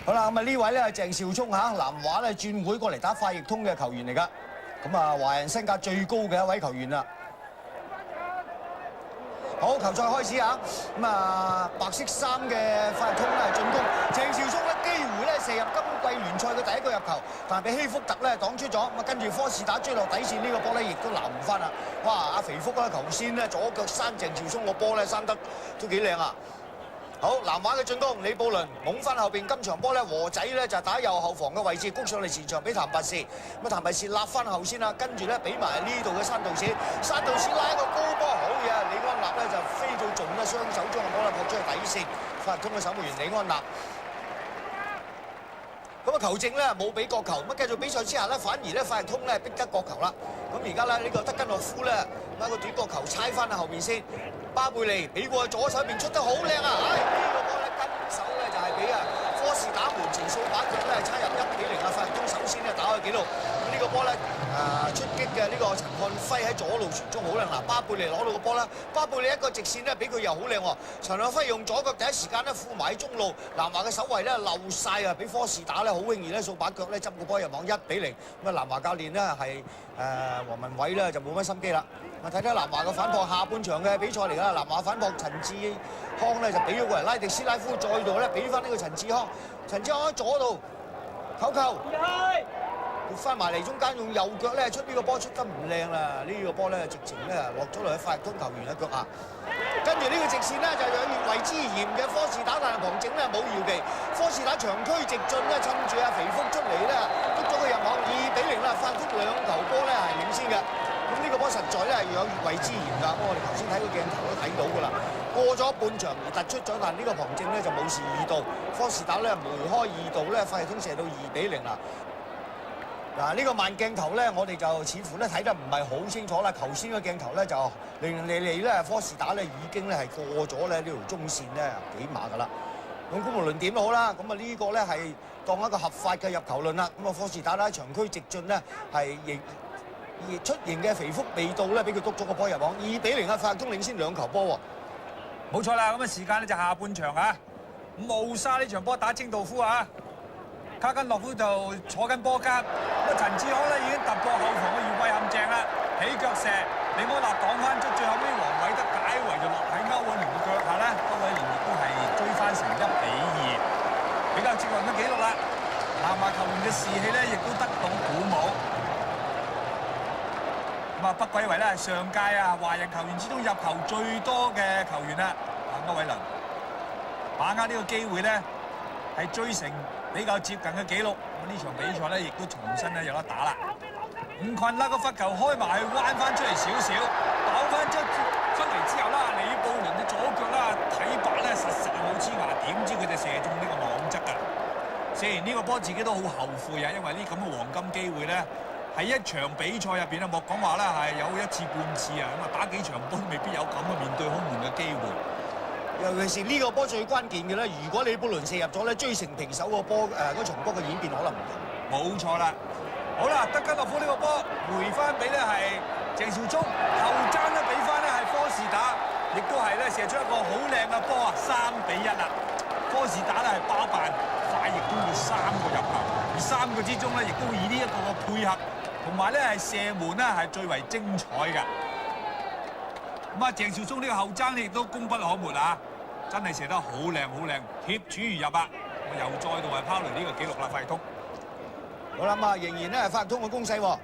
好啦，咁啊呢位咧係鄭兆聰嚇，南華咧轉會過嚟打快譯通嘅球員嚟㗎。咁啊，華人身價最高嘅一位球員啦。好，球賽開始啊！咁啊，白色衫嘅快譯通咧進攻，鄭兆聰咧機會咧射入今季聯賽嘅第一個入球，但係俾希福特咧擋出咗。咁啊，跟住科士打追落底線呢個波咧，亦都攔唔翻啦。哇！阿肥福啦，頭先咧左腳閂鄭兆聰個波咧閂得都幾靚啊！好，南華嘅進攻，李布倫懵翻後邊，今場波咧和仔咧就打右後防嘅位置，谷上嚟前場俾譚拔士，咁啊譚拔士立翻後先啦，跟住咧俾埋呢度嘅山道士，山道士拉一個高波，好嘢！李安納咧就飛到盡啦，雙手將個波咧撲出去底線，快譯通嘅守門員李安納。咁啊球證咧冇俾角球，咁繼續比賽之下咧，反而咧快譯通咧逼得角球啦。咁而家咧呢個德根諾夫咧攞個短角球猜翻喺後面先。巴貝利俾過左手邊出得好靚啊！呢個波咧跟手咧就係俾科士打門前掃把腳咧差入1-0啊！快譯通首先咧打開紀錄。咁呢個波咧出擊嘅呢個陳漢輝喺左路傳中好靚嗱，巴貝利攞到個波啦，巴貝利一個直線咧俾佢又好靚喎。陳漢輝用左腳第一時間咧附埋喺中路，南華嘅守衞咧漏晒啊，俾科士打咧好輕易咧掃把腳咧執個波入網1-0。咁啊南華教練咧係黃文偉咧就冇乜心機啦。睇睇南華嘅反撲，下半場嘅比賽嚟㗎。南華反撲陳志康咧就俾咗過嚟，拉迪斯拉夫再度咧俾翻呢個陳志康。陳志康喺左度扣球，撥翻埋嚟中間用右腳咧出呢個波出得唔靚啦。呢個波咧直情咧落咗落去快譯通球員嘅腳下。跟住呢個直線咧就有越位之嫌嘅科士打，但係旁證咧冇搖技。科士打長驅直進咧，趁住阿肥福出嚟咧篤咗佢入網2-0啦。快譯通2球波咧係領先嘅。咁呢個波實在咧係有越位之嫌㗎，我哋頭先睇個鏡頭都睇到㗎啦。過咗半場而突出咗，但係呢個旁證咧就冇事2度，科士打咧梅開2度咧，快譯通射到2-0啦。嗱呢個慢鏡頭咧，我哋就似乎咧睇得唔係好清楚啦。頭先個鏡頭咧就令你咧科士打咧已經咧係過咗咧呢條中線咧幾碼㗎啦。咁無論點都好啦，咁啊呢個咧係當一個合法嘅入球論啦。咁啊科士打咧長驅直進咧係而出現嘅肥福未到咧，俾佢篤咗個波入網2-0啊！快譯通領先2球波喎。冇錯啦，咁啊時間咧就下半場啊。慕沙呢場波打清道夫啊，卡根諾夫就坐緊波間，咁啊陳志康咧已經突破後防嘅越位陷阱啦，起腳射，李安納擋翻出，最後尾黃偉德解圍就落喺歐偉聯嘅腳下咧，歐偉聯亦都係追翻成1-2，比較接近嘅紀錄啦。南華球員嘅士氣咧亦都得到鼓舞。咁啊，不愧為咧上屆華人球員之中入球最多嘅球員啦，歐偉倫把握呢個機會咧，係追成比較接近嘅紀錄。咁呢場比賽咧，亦都重新咧有得打啦。伍困啦個罰球開埋去，彎翻出嚟少少，擋翻出嚟之後啦，李布倫嘅左腳啦，睇白咧實冇黐牙，點知佢就射中呢個網側㗎。射完呢個波自己都好後悔啊，因為呢咁嘅黃金機會咧。喺一場比賽入邊啊，莫講話啦，係有1次半次啊，咁啊打幾場波未必有咁嘅面對空門嘅機會。尤其是呢個波最關鍵嘅咧，如果李布倫射入咗咧，追成平手個波嗰場波嘅演變可能唔同。冇錯啦。好啦，德根諾夫呢個波回翻俾咧係鄭兆聰，後爭咧俾翻咧係科士打，亦都係咧射出一個好靚嘅波啊，3-1啦。科士打咧係包辦快譯通嘅3個入球，而3個之中咧亦都以呢一個嘅配合。同埋咧係射門咧係最為精彩嘅。咁啊，鄭兆聰呢個後爭咧亦都功不可沒啊！真係射得好靚好靚，貼柱而入啊！又再度係拋離呢個紀錄啦，快譯通。好啦，咁啊仍然咧係快譯通嘅攻勢喎。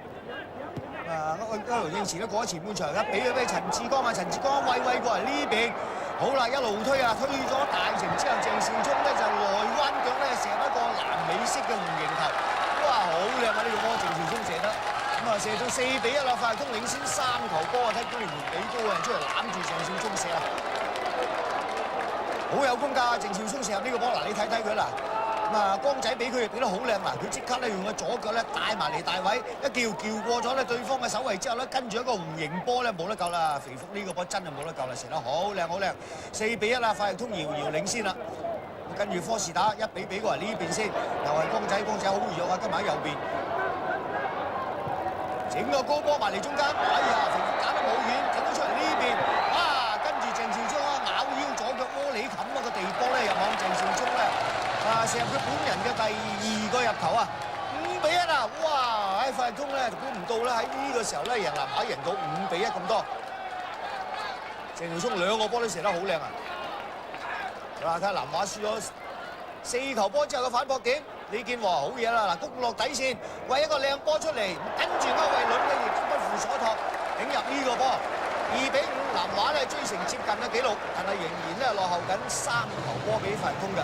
一路應前咧過咗前半場，一俾咗俾陳志剛啊，陳志剛喂過嚟呢邊。好啦，一路推啊，推咗大程之後，鄭兆聰咧就內彎腳咧射一個南美式嘅弧形球。哇，好靚啊！呢個波鄭兆聰射得，咁啊射到4-1啦，快譯通領先3球波啊！睇到連門比高啊，出嚟攬住鄭兆聰射啊，好有功㗎！鄭兆聰射入呢個波，嗱你睇睇佢啦，咁啊光仔俾佢亦俾得好靚嗱，佢即刻咧用個左腳咧帶埋嚟大位，一叫過咗咧對方嘅守衞之後咧，跟住一個弧形波咧冇得救啦！肥福呢個波真係冇得救啦，射得好靚好靚，4-1啦，快譯通遙遙領先啦。跟住科士打1比過嚟呢邊先，又係光仔好活躍啊！今日喺右邊，整個高波埋嚟中間，哎呀，肥福打得冇遠，整咗出嚟呢邊，跟住鄭兆聰咬腰左腳窩裏冚個地波咧入網，鄭兆聰咧射入佢本人嘅第2個入球啊，5-1啊！哇！喺快通咧，估唔到咧喺呢個時候咧，贏南華贏到5-1咁多。鄭耀聰2個波都射得好靚啊！嗱，睇下南華輸咗4球波之後嘅反撲點，李健和好嘢啦！嗱，攻落底線，為一個靚波出嚟，跟住歐偉倫咧亦都不負所託，頂入呢個波。2-5，南華咧追成接近嘅紀錄，但係仍然咧落後緊3球波俾快通嘅。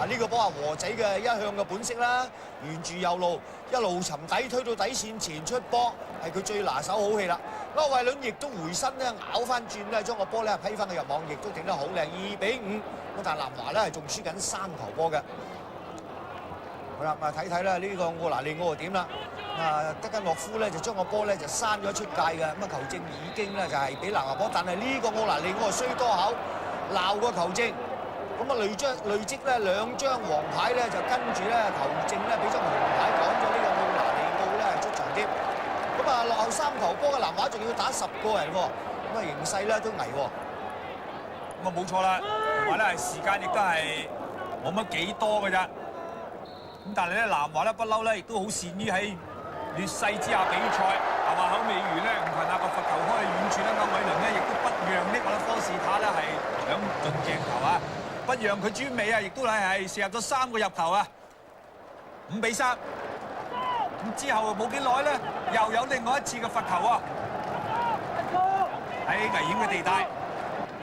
嗱，呢個波係和仔嘅一向嘅本色啦，沿住右路一路沉底推到底線前出波，係佢最拿手好戲啦。歐偉倫亦都回身咧咬翻轉咧，將個波咧批翻佢入網，亦都頂得好靚，2-5。咁但係南華咧係仲輸緊3球波嘅。好啦，睇睇啦，呢個奧拿利奧點啦？德根諾夫咧就將個波咧就閂咗出界嘅，咁啊球證已經咧就係俾南華波，但係呢個奧拿利奧衰多口鬧個球證，咁啊累積咧2張黃牌咧就跟住咧球證咧俾張紅牌趕咗呢個奧拿利奧咧出場添，咁啊落後3球波嘅南華仲要打10個人喎，咁啊形勢咧都危喎。咁啊冇錯啦，同埋咧時間亦都係冇乜幾多㗎咋，咁但係咧南華咧不嬲咧亦都好善於喺劣勢之下比賽，話口未完咧，吳群亞個罰球開去遠處咧，歐偉倫咧亦都不讓呢個科士塔咧係響進鏡頭啊，不讓佢專美啊，亦都係射入咗3個入球啊，5-3。咁之後冇幾耐咧，又有另外一次嘅罰球啊，喺危險嘅地帶，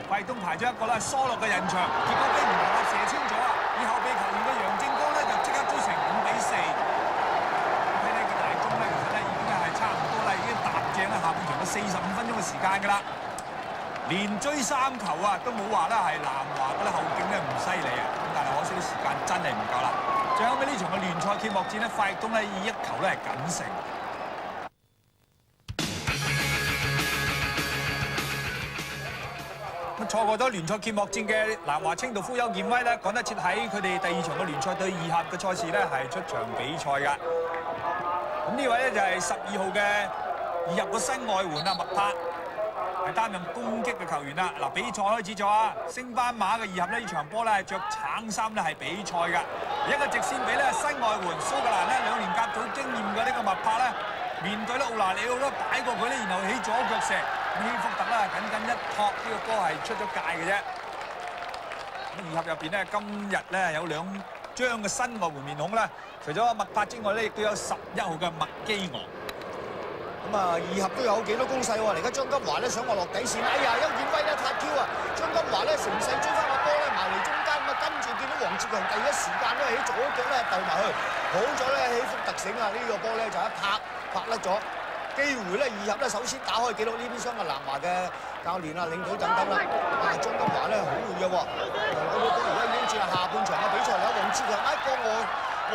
快東排咗一個咧疏落嘅人牆，結果俾吳群亞射穿咗啊，以後備球員嘅楊正剛咧就即刻追成5-4。下半場嘅45分鐘嘅時間㗎啦，連追3球啊，都冇話咧係南華嘅咧後勁咧唔犀利啊，咁但係可惜啲時間真係唔夠啦。最後尾呢場嘅聯賽揭幕戰咧，快東咧以1球咧係僅勝。咁錯過咗聯賽揭幕戰嘅南華清道夫邱建威咧，趕得切喺佢哋第2場嘅聯賽對2峽嘅賽事咧係出場比賽㗎。咁呢位咧就係12號嘅2峽個新外援啊，麥柏係擔任攻擊嘅球員啦。嗱，比賽開始咗啊！升班馬嘅2峽呢場波咧係着橙衫咧係比賽㗎。一個直線比咧新外援蘇格蘭咧2年甲組經驗嘅呢個麥柏咧，面對咧奧拿利奧咧擺過佢咧，然後起左腳射，希福特咧緊一托呢個波係出咗界嘅啫。咁2峽入邊咧今日咧有2張嘅新外援面孔咧，除咗麥柏之外咧，亦都有11號嘅麥基昂。咁啊，2峽都有幾多攻勢喎？而家張金華咧想話落底線，哎呀，邱建威咧太 Q 啊！張金華咧乘勢追翻個波咧埋嚟中間，咁啊跟住見到黃志強第一時間咧喺左腳咧鬥埋去，好咗咧起福特醒啊！呢個波咧就一拍甩咗，機會咧2峽咧首先打開紀錄，呢邊廂嘅南華嘅教練啊、領隊等等啦。啊，張金華咧好活躍喎，攞到波而家已經轉入下半場嘅比賽啦。黃志強一個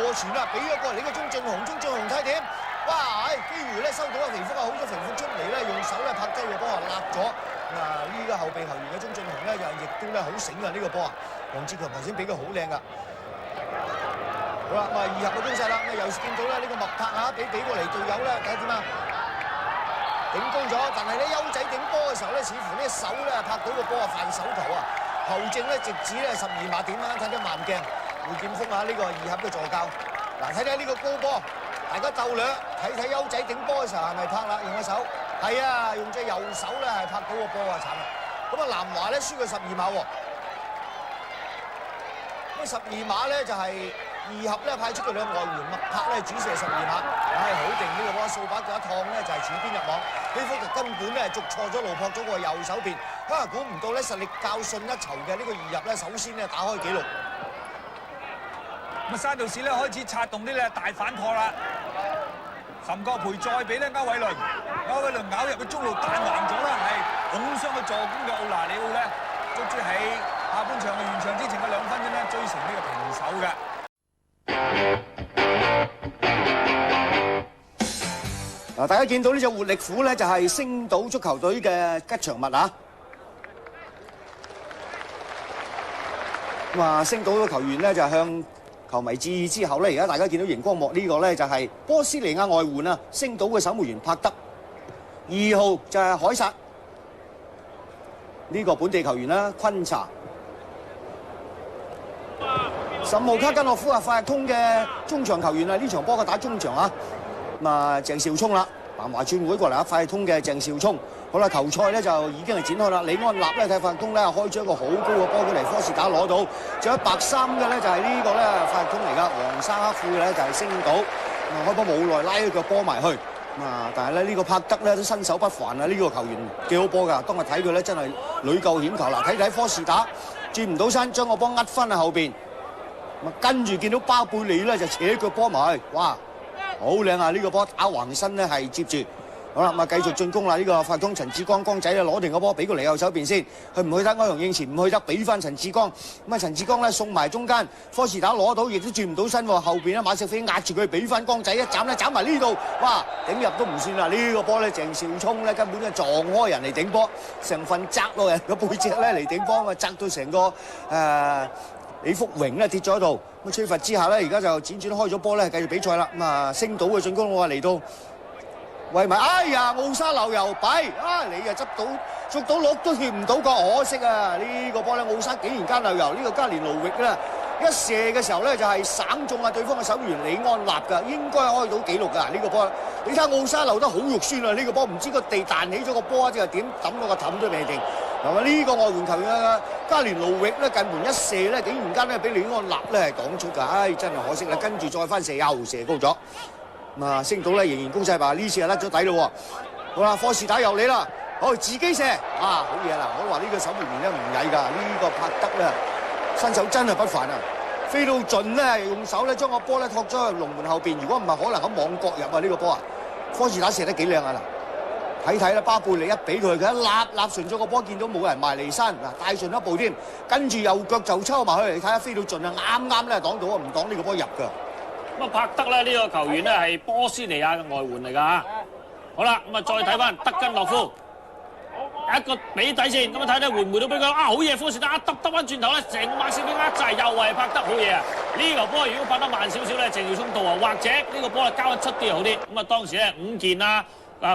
臥傳啦，俾咗過嚟呢個鍾俊雄，鍾俊雄睇點？哇！機會咧收到阿肥福啊，好多肥福出嚟咧，用手咧拍低個波啊，立咗。呢個後備球員嘅鍾俊雄咧，又亦都咧好醒啊！呢個波啊，黃志強頭先俾佢好靚噶。好啦，咁啊2峽嘅攻勢啦，咁啊又見到咧呢個麥柏啊，俾過嚟隊友咧，睇下點啊？頂高咗，但係咧優仔頂波嘅時候咧，似乎呢手咧拍到個波啊，犯手球啊！後證咧直指咧12碼點啊！睇睇慢鏡，胡劍鋒啊，呢個2峽嘅助教。嗱，睇睇呢個高波。大家鬥略，睇睇優仔頂波嘅時候係咪拍啦？用個手，係啊，用隻右手咧係拍到個波啊！慘啦！咁啊南華咧輸佢12碼喎。咁12碼咧就係2峽咧派出佢兩外援麥柏咧主射12碼，唉好定呢個波，掃把腳一趟咧就係前邊入網。希福特根本咧逐錯咗路，撲咗個右手邊，估唔到咧實力較遜一籌嘅呢個2峽咧，首先咧打開紀錄。咁啊山道士咧開始策動啲咧大反撲啦。岑國培再俾咧歐偉倫咬入去中路彈橫咗啦，係拱傷佢助攻嘅奧拿利奧咧，足足喺下半場嘅完場之前嘅2分鐘咧追成呢個平手嘅。嗱，大家見到呢隻活力虎咧，就係星島足球隊嘅吉祥物啊！咁啊，星島嘅球員咧就向球迷致意之後咧，而家大家見到熒光幕呢個咧就係波斯尼亞外援啊，星島嘅守門員柏德，2號就係凱撒，呢個本地球員啦，昆查， 15號卡根諾夫啊，快通嘅中場球員啊，呢場波嘅打中場啊，咁啊鄭少聰啦，南華轉會過嚟啊，快通嘅鄭少聰。好啦，球賽咧就已經係展開啦。李安立咧睇快通咧開咗一個好高嘅波出嚟，科士打攞到。仲有白衫嘅咧就係呢個咧快通嚟㗎，黃衫黑褲嘅咧就係星島。開波冇耐拉咗腳波埋去。但係咧呢個柏德咧都身手不凡啊！呢個球員幾好波㗎，當日睇佢咧真係屢救險球。嗱，睇睇科士打轉唔到身，將個波呃翻喺後邊。跟住見到巴貝利咧就扯腳波埋去，哇！好靚啊！呢個波打橫身咧係接住。好啦，咁啊繼續進攻啦！呢個快通陳志剛光仔啊攞定個波俾個嚟右手邊先，去唔去得？安陽應前唔去得，俾翻陳志剛。咁啊陳志剛咧送埋中間，科士打攞到，亦都轉唔到身喎。後邊咧馬錫飛壓住佢，俾翻光仔一斬咧，斬埋呢度，哇！頂入都唔算啦！呢個波咧鄭少聰咧根本就撞開人嚟頂波，成份擲落人個背脊咧嚟頂波，擲到成個李福榮咧跌咗喺度。咁吹罰之下咧，而家就輾轉開咗波咧，繼續比賽啦。咁啊星島嘅進攻我嚟到。喂埋，哎呀，奧沙漏油弊啊！你啊捉到鹿都脫唔到個，可惜啊！呢個波咧奧沙竟然加漏油，呢個加連奴域啦，一射嘅時候咧就係省中啊對方嘅守門員李安立㗎，應該開到紀錄㗎呢個波。你睇奧沙漏得好肉酸啊！呢個波唔知個地彈起咗個波，即係點抌到個氹都未定。嗱呢個外援球員啊加連奴域咧近門一射咧，竟然間咧俾李安立咧係擋出㗎，唉真係可惜啦！跟住再翻射又射高咗。星島咧仍然攻勢吧，呢次係甩咗底咯喎。好啦，科士打由你啦，好自己射啊，好嘢啦！我話呢個守門員咧唔曳㗎，呢個柏德咧身手真係不凡啊，飛到盡咧，用手咧將個波咧托咗去龍門後邊，如果唔係可能喺網角入啊呢個波啊。科士打射得幾靚啊嗱，睇睇啦，巴貝利一俾佢，佢一立順咗個波，見到冇人埋離山嗱，帶順一步添，跟住右腳就抽埋去，你睇下飛到盡啊，啱咧擋到啊，唔擋呢個波入㗎。咁啊，柏德咧呢個球員咧係波斯尼亞嘅外援嚟㗎。好啦，咁啊再睇翻德根諾夫一個俾底線，咁啊睇睇回唔回到俾佢啊！好嘢，科士打揼翻轉頭咧，成個馬士俾呃滯，又係柏德好嘢啊！呢球波如果拍得慢少少咧，鄭耀聰到啊，或者呢個波啊交得出啲好啲。咁啊當時咧伍健啊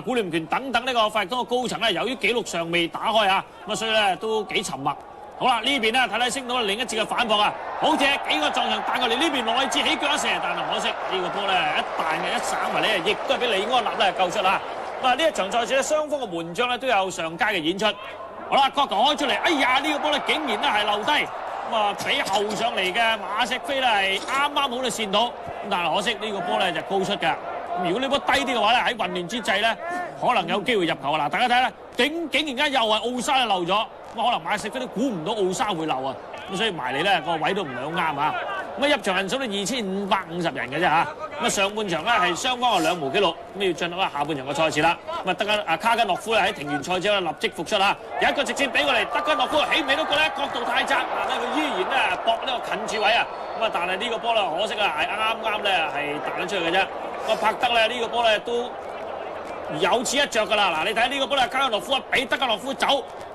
古廉權等等呢個快通嘅高層咧，由於紀錄尚未打開啊，咁啊所以咧都幾沉默。好啦，呢邊咧睇睇升到另一節嘅反撲啊！好似幾個撞牆彈過嚟，呢邊內置起腳一射，但係可惜呢個波咧一彈嘅一省埋咧，亦都係俾李安立咧救出啦。咁啊呢一場賽事咧，雙方嘅門將咧都有上佳嘅演出。好啦，角球開出嚟，哎呀呢個波咧竟然咧係漏低，咁啊俾後上嚟嘅馬錫飛咧係啱啱好咧線到，咁但係可惜呢個波咧就高出嘅。咁如果呢波低啲嘅話咧，喺混亂之際咧，可能有機會入球啊！嗱，大家睇啦，竟然間又係奧沙漏咗。咁可能馬錫飛都估唔到奧沙會漏啊，咁所以埋嚟咧個位都唔係好啱啊！咁啊入場人數都2550人嘅啫嚇，咁啊上半場咧係雙方係兩無紀錄，咁要進入下半場嘅賽事啦。咁啊德根卡根諾夫咧喺停完賽之後立即復出啦，有一個直接俾過嚟，德根諾夫起唔起到個咧角度太窄，但係佢依然咧搏呢個近柱位啊！咁啊但係呢個波咧可惜啊係啱咧係彈咗出去嘅啫。咁啊柏德咧呢個波咧都有此一着㗎啦！嗱你睇呢個波咧卡根諾夫俾德根諾夫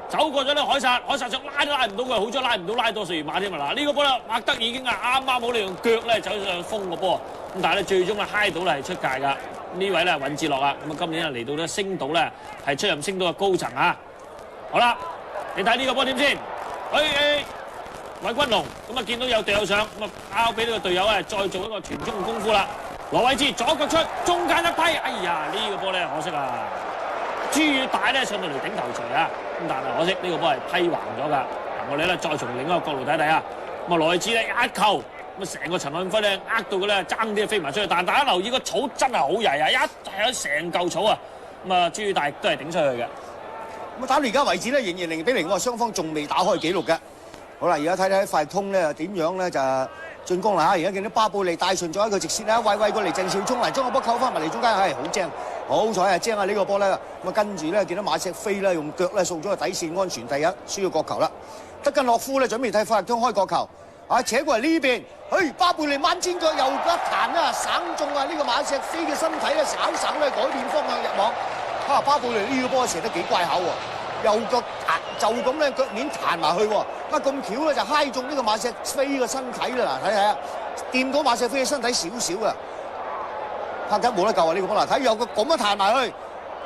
走過咗呢海薩上拉都拉唔到佢，好彩拉唔到拉多4碼添啊！嗱呢個波咧，柏德已經係啱啱好利用腳咧走上封個波，咁但係咧最終咧揩到咧係出界㗎。呢位咧尹志樂啊，咁啊今年嚟到咧星島咧係出任星島嘅高層啊！好啦，你睇呢個波點先？韋君龍咁啊見到有隊友上，咁啊交俾呢個隊友咧再做一個傳中嘅功夫啦。羅偉智左腳出，中間一批，哎呀呢個波咧可惜啊！朱宇大咧上到嚟頂頭錘啊！咁但係可惜呢個波係批橫咗㗎。嗱，我哋咧再從另一個角度睇睇啊。咁啊，羅智咧一球，咁啊成個陳漢輝咧呃到佢咧爭啲飛埋出去。但係大家留意個草真係好曳啊！一係咗成嚿草啊！咁啊，朱宇大都係頂出去嘅。咁啊打到而家為止咧，仍然0-0，我雙方仲未打開紀錄嘅。好啦，而家睇睇快通咧點樣咧就進攻啦嚇！而家見到巴貝利帶順咗一個直線啦，喂過嚟鄭少聰嚟將個波扣翻埋嚟中間，係好正。好彩啊，精啊呢個波咧，咁啊跟住咧見到馬錫飛咧用腳咧掃咗個底線，安全第一，輸咗角球啦。德根諾夫咧準備替快通開角球，扯過嚟呢邊，巴貝利掹尖腳右腳一彈啊，省中啊呢個馬錫飛嘅身體咧省咧改變方向入網。巴貝利呢個波射得幾乖巧喎，右腳彈就咁咧腳面彈埋去喎，咁巧咧就揩中呢個馬錫飛嘅身體啦，嗱睇睇啊，掂到馬錫飛嘅身體少少啊。柏德冇得救啊！呢個波嗱，睇有個咁樣彈埋去，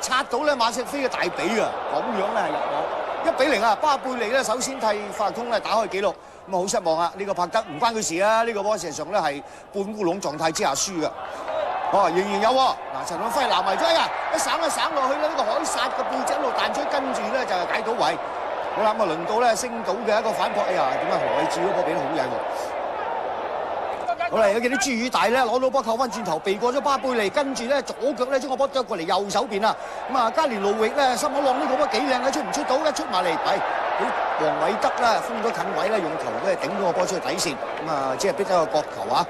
擦到咧馬錫飛嘅大髀啊！咁樣咧係入網， 1-0啊！巴貝利咧首先替法勒通咧打開紀錄，咁啊好失望啊！呢個拍得唔關佢事啊！呢個波事實上咧係半烏龍狀態之下輸嘅。哦，仍然有喎！嗱，陳漢輝攔埋咗啊！一省落去咧，呢個海薩嘅背脊一路彈出，跟住咧就係解到位。好啦，咁啊輪到咧星島嘅一個反撲，哎呀，點解何偉智嗰波俾得好曳喎？好啦，有見啲朱宇大咧攞到波扣翻轉頭，避過咗巴貝利，跟住咧左腳咧將個波啄過嚟右手邊啊！咁啊，加連路域咧心口浪呢個波幾靚嘅，出唔出到？一出埋嚟，係俾黃偉德咧封咗近位咧，用頭咧頂咗個波出去底線，咁啊，只係逼咗個角球啊！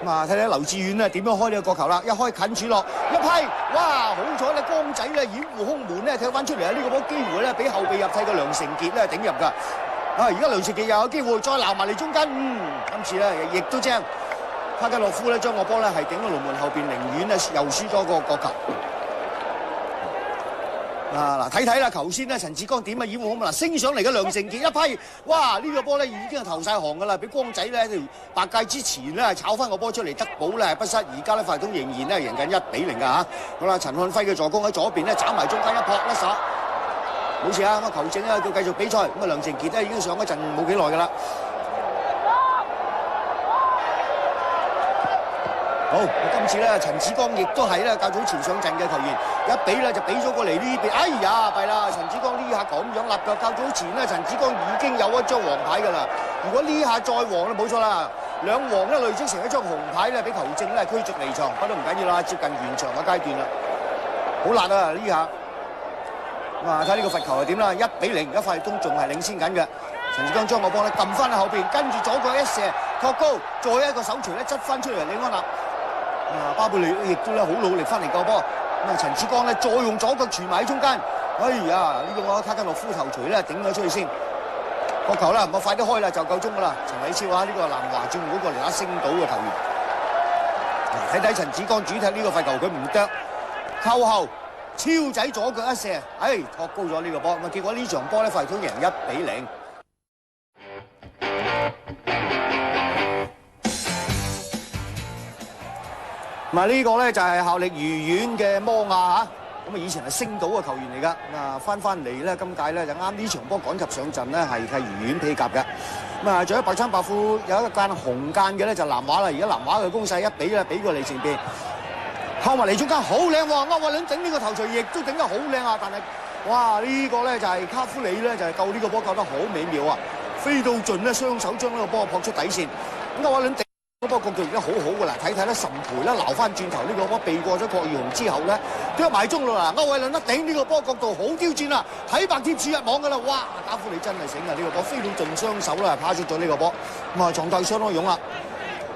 咁啊，睇睇劉志遠咧點樣開呢個角球啦！一開近柱落一批，哇！好彩咧，江仔咧掩護空門咧踢翻出嚟啊！呢個波機會咧俾後備入替嘅梁成傑咧頂入㗎。啊！而家梁成傑又有機會再撈埋嚟中間，今次咧亦都正。卡加洛夫咧將個波咧係頂到龍門後邊，寧願咧又輸咗個角球。嗱，睇睇啦，頭先咧陳志剛點啊掩護空門，嗱升上嚟嘅梁成傑一批，哇！呢個波咧已經係投晒行㗎啦，俾光仔咧條白界之前咧係炒翻個波出嚟，德保咧係不失。而家咧法通仍然咧贏緊1-0㗎嚇。好啦，陳漢輝嘅助攻喺左邊咧斬埋中間一撲一撒，冇事啊！咁啊球證咧佢繼續比賽，咁啊梁成傑咧已經上嗰陣冇幾耐㗎啦。好，今次咧陳子剛亦都係咧較早前上陣嘅球員，一比咧就俾咗過嚟呢邊，哎呀弊啦！陳子剛呢下咁樣立腳，較早前咧陳子剛已經有一張黃牌㗎啦。如果呢下再黃咧冇錯啦，兩黃咧累積成一張紅牌咧，俾球證咧驅逐離場，不過都唔緊要啦，接近完場嘅階段啦，好辣啊呢下！咁啊睇呢個罰球係點啦？1-0，而家法律通仲係領先緊嘅。陳志剛將個波咧撳翻喺後邊，跟住左腳一射托高，再一個手傳咧執翻出嚟李安納。巴貝利亦都咧好努力翻嚟救波，咁啊陳志剛咧再用左腳傳埋喺中間，哎呀呢個卡加諾夫頭槌咧頂咗出去先，個球啦，我快啲開啦就夠鐘㗎啦。陳偉超啊呢個南華轉會過嚟打星島嘅球員，睇睇陳志剛主踢呢個罰球佢唔啄，扣後超仔左腳一射，哎托高咗呢個波，咁啊結果呢場波咧法律通贏1-0。咁啊呢個咧就係效力愉園嘅摩亞嚇，咁啊以前係星島嘅球員嚟㗎，咁啊翻嚟咧今屆咧就啱呢場波趕及上陣咧係替愉園披甲嘅，咁啊仲有白衫白褲有一間紅間嘅咧就南華啦，而家南華嘅攻勢一比咧俾過嚟前邊，靠埋嚟中間好靚喎，歐偉倫頂呢個頭槌亦都頂得好靚啊，但係哇呢個咧就係卡夫里咧就係救呢個波救得好美妙啊，飛到盡咧雙手將呢個波撲出底線，歐偉倫嗰波角度而家好好㗎啦，睇睇咧岑培咧撈翻轉頭呢個波避過咗郭耀雄之後咧，啄埋中路啦，歐偉倫一頂呢個波角度好刁鑽啊，睇白貼柱入網㗎啦，哇！卡夫里真係醒啊，呢個波飛到盡雙手啦，拋出咗呢個波，咁啊狀態相當勇啦。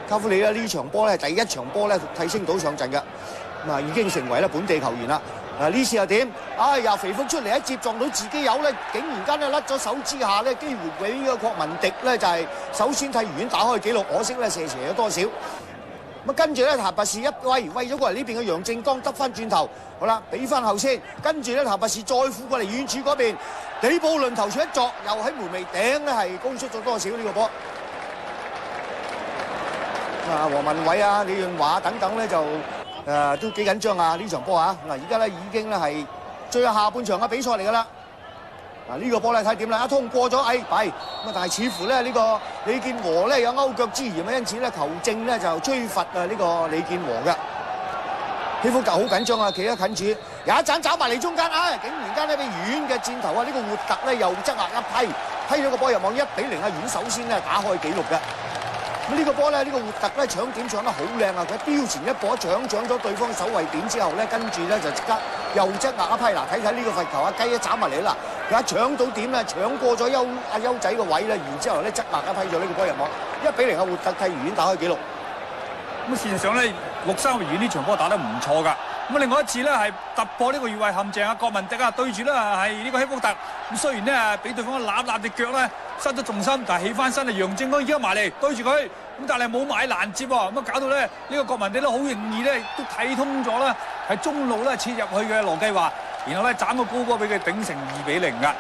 卡夫里咧呢場波咧第一場波咧替星島上陣嘅，咁啊已經成為咧本地球員啦。嗱呢次又點？哎呀肥福出嚟一接撞到自己友咧，竟然間咧甩咗手之下咧，機會俾呢個郭文迪咧就係首先替愉園打開紀錄，可惜咧射斜咗多少。咁啊跟住咧譚拔士一喂咗過嚟呢邊嘅楊正剛得翻轉頭，好啦俾翻後先，跟住咧譚拔士再負過嚟遠處嗰邊，李布倫頭槌一作，又喺門楣頂咧係高出咗多少呢個波。啊黃文偉啊李潤華等等咧就。都幾緊張啊！呢場波啊，嗱而家咧已經咧係最後下半場嘅比賽嚟㗎啦。嗱呢個波咧睇點啦，一通過咗，哎弊咁啊！但係似乎咧呢個李健和咧有勾腳之嫌啊，因此咧球證咧就吹罰啊呢個李健和嘅。希福特好緊張啊，企得近住，有一盞找埋嚟中間，啊竟然間咧俾愉園嘅箭頭啊！呢個活特咧又側壓一批咗個波入網1-0啊！愉園首先咧打開紀錄嘅。咁呢個波咧，呢個活特咧搶點搶得好靚啊！佢標前一步搶咗對方守衞點之後咧，跟住咧就即刻又側壓一批。嗱，睇睇呢個罰球啊，雞一斬埋嚟啦！佢一搶到點咧，搶過咗優仔個位咧，然之後咧側壓一批咗呢個波入網1-0啊！活特替愉園打開紀錄。咁事實上咧，6-3愉園呢場波打得唔錯㗎。咁另外一次咧係突破呢個越位陷阱啊！郭文迪啊對住咧係呢個希福特，咁雖然咧俾對方揦隻腳咧失咗重心，但係起翻身啊！楊正剛而家埋嚟對住佢，咁但係冇買攔接喎，咁啊搞到咧呢個郭文迪咧好容易咧都睇通咗啦，係中路咧切入去嘅羅繼華，然後咧斬個高波俾佢頂成2-0㗎。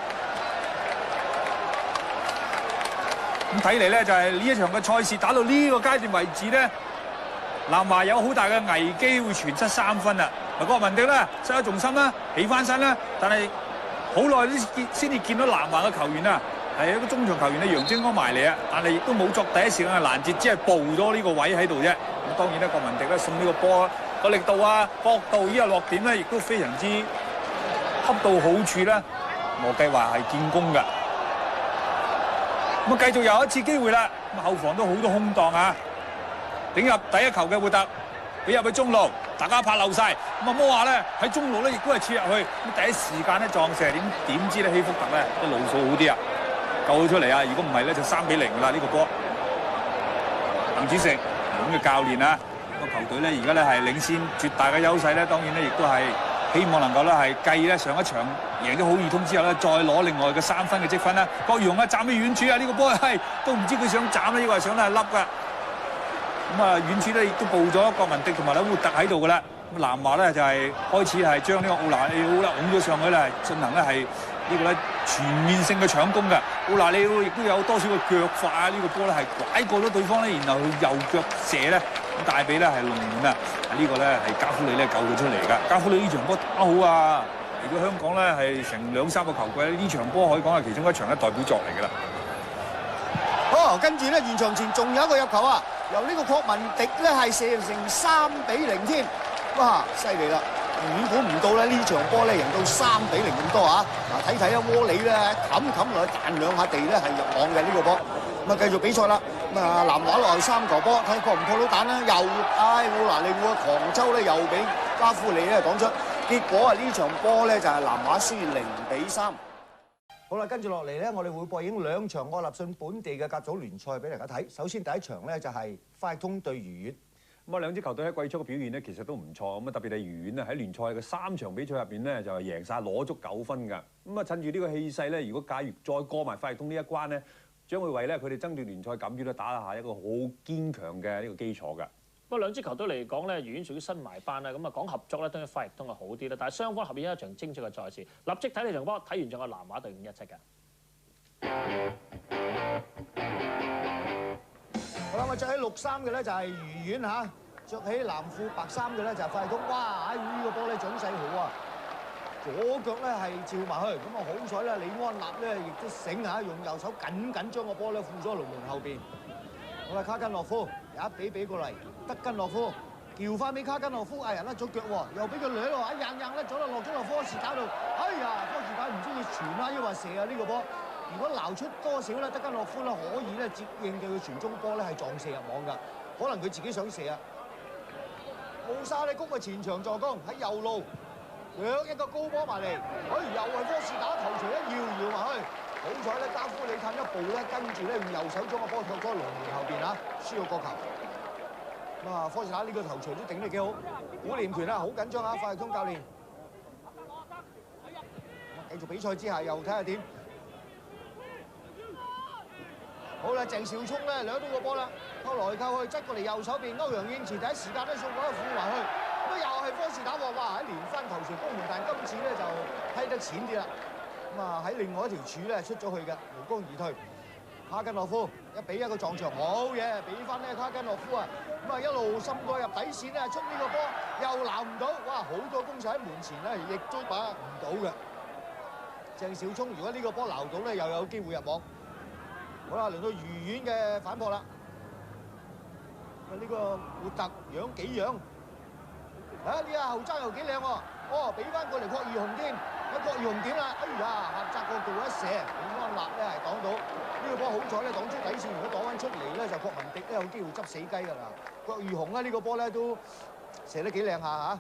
咁睇嚟咧就係呢一場嘅賽事打到呢個階段為止咧。南華有好大嘅危機會傳失3分啦！嗱，郭文迪咧失咗重心啦，起翻身啦，但係好耐先至見到南華嘅球員啊，係一個中場球員咧楊晶安埋嚟啊，但係亦都冇作第一時間嘅攔截，只係步咗呢個位喺度啫。咁當然咧，郭文迪咧送呢個波個力度啊、角度依個落點咧，亦都非常之恰到好處啦。莫計劃係建功㗎。咁啊，繼續有一次機會啦。咁後防都好多空檔啊，頂入第一球嘅活特。俾入去中路，大家拍漏晒。咁啊摩亞咧喺中路咧亦都係切入去，咁第一時間咧撞射，點知咧希福特咧個路數好啲啊，救咗出嚟啊！如果唔係咧就3-0㗎啦呢個波。鄧子成咁嘅教練啊，個球隊咧而家咧係領先絕大嘅優勢咧，當然咧亦都係希望能夠咧係繼咧上一場贏咗好易通之後咧，再攞另外嘅3分嘅積分啦。郭裕雄啊站喺遠處啊，呢個波係都唔知佢想斬咧，抑或係想咧係笠㗎。咁啊，遠處咧亦都佈咗郭文迪同埋咧活特喺度噶啦。咁南華咧就係開始係將呢個奧拿利奧啦拱咗上去咧，進行咧係呢個咧全面性嘅搶攻嘅。奧拿利奧亦都有多少個腳法啊？呢個波咧係拐過咗對方咧，然後佢右腳射咧，咁大髀咧係龍門啊！呢個咧係加夫利咧救佢出嚟㗎。加夫利呢場波打好啊！嚟到香港咧係成2-3個球季咧，呢場波可以講係其中一場咧代表作嚟㗎啦。哦，跟住咧，完場前仲有一個入球啊！由呢個郭文迪咧係射成3-0添，哇！犀利啦！估唔到咧呢場波咧贏到3-0咁多啊！嗱，睇睇啊，窩里咧冚落去彈兩下地咧係入網嘅呢個波。咁啊，繼續比賽啦！咁啊，南華落後3球波，睇破唔破到蛋啦？又奧拿利奧狂抽咧，又俾加夫利咧擋出。結果啊，呢場波咧就係南華輸0-3。好啦，跟住落嚟咧，我哋會播映2場愛立信本地嘅甲組聯賽俾大家睇。首先第一場咧就係快通對愉園。咁啊，兩支球隊喺季初嘅表現咧，其實都唔錯。咁啊，特別係愉園啊，喺聯賽嘅3場比賽入邊咧，就係贏晒攞足9分㗎。咁啊，趁住呢個氣勢咧，如果假如再過埋快通呢一關咧，將會為咧佢哋爭奪聯賽錦標咧打下一個好堅強嘅呢個基礎㗎。不過兩支球隊嚟講咧，愉園屬於新埋班啦，咁啊講合作咧，當然快易通係好啲啦。但係雙方合演一場精彩嘅賽事，立即睇呢場波，睇完仲有南華對5-17嘅。好啦，我着起綠衫嘅咧就係愉園嚇，着起藍褲白衫嘅咧就係快通。哇！呢個波咧準勢好啊，左腳咧係照埋去，咁啊好彩咧，李安納咧亦都醒嚇，用右手緊將個波咧附咗龍門後邊。好啦，卡根諾夫一比過嚟，德根諾夫叫翻俾卡根諾夫，人甩咗腳喎，又俾佢掠喎，硬甩咗啦，落咗落科士打度，哎呀，科士打唔知佢傳啦，抑或射啊呢個波。如果撈出多少咧，德根諾夫咧可以咧接應嘅佢傳中波咧係撞射入網㗎，可能佢自己想射啊。奧沙利谷嘅前場助攻喺右路，一個高波埋嚟，又係科士打頭槌一搖埋去。好彩咧，加夫里褪一步咧，跟住咧用右手將個波踢咗龍門後邊啊，輸咗個球。咁啊，科士打呢個頭槌都頂得幾好，古廉權啊好緊張啊，快易通教練。繼續比賽之下又睇下點。好啦，鄭兆聰咧兩到個波啦，扣來扣去，側過嚟右手邊，歐陽應慈第一時間咧送嗰個褲埋去，咁又係科士打喎，哇！喺連番頭槌攻門，但今次咧就批得淺啲啦。咁啊喺另外一條柱咧出咗去嘅，無功而退。卡根諾夫1比1個撞牆，好嘢，俾翻呢卡根諾夫啊！咁啊一路滲過入底線咧，出呢個波又撈唔到，哇！好多攻勢喺門前咧，亦都把握唔到嘅。鄭兆聰如果呢個波撈到咧，又有機會入網。好啦，輪到愉園嘅反撲啦。呢個活特樣幾樣？呢下後爭又幾靚喎！哦，俾翻過嚟郭義雄添，郭義雄點啦？哎呀，狹窄角度一射，李安納咧係擋到。呢個波好彩咧，擋出底線。如果擋翻出嚟咧，就郭文迪咧有機會執死雞㗎啦。郭義雄咧呢個波咧都射得幾靚下嚇。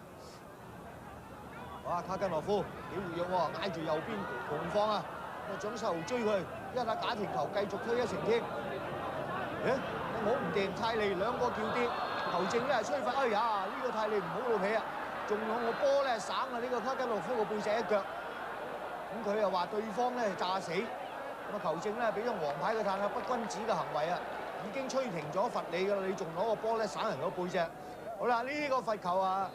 哇！卡根諾夫幾活躍喎，挨住右邊紅方啊！蔣世豪追佢，一下假停球繼續推一程添。我唔掂，泰利兩個叫跌，球證咧係吹罰。哎呀，呢個泰利唔好老皮啊！仲有個波咧省啊！呢個卡根諾夫個背脊一腳，咁佢又話對方咧詐死，咁啊球證咧俾張黃牌佢嘆下不君子嘅行為啊，已經吹停咗罰你㗎啦，你仲攞個波咧省人個背脊。好啦，呢個罰球啊，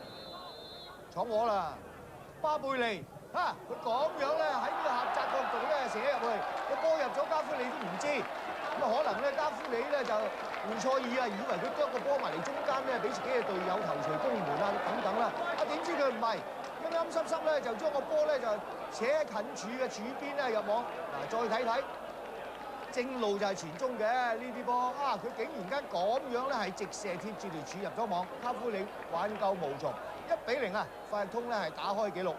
闖禍啦，巴貝利。佢咁樣咧喺呢個狹窄角度咧射入去，個波入咗加夫利都唔知，咁啊可能咧加夫利咧就胡塞爾啊，以為佢將個波埋嚟中間咧，俾自己嘅隊友頭槌攻門啊等等啦。點知佢唔係，陰濕濕咧就將個波咧就扯近柱嘅柱邊咧入網。嗱，再睇睇，正路就係傳中嘅呢啲波啊！佢竟然間咁樣咧係直射貼住條柱入咗網，卡夫里挽救無從，1-0啊！快通咧係打開紀錄。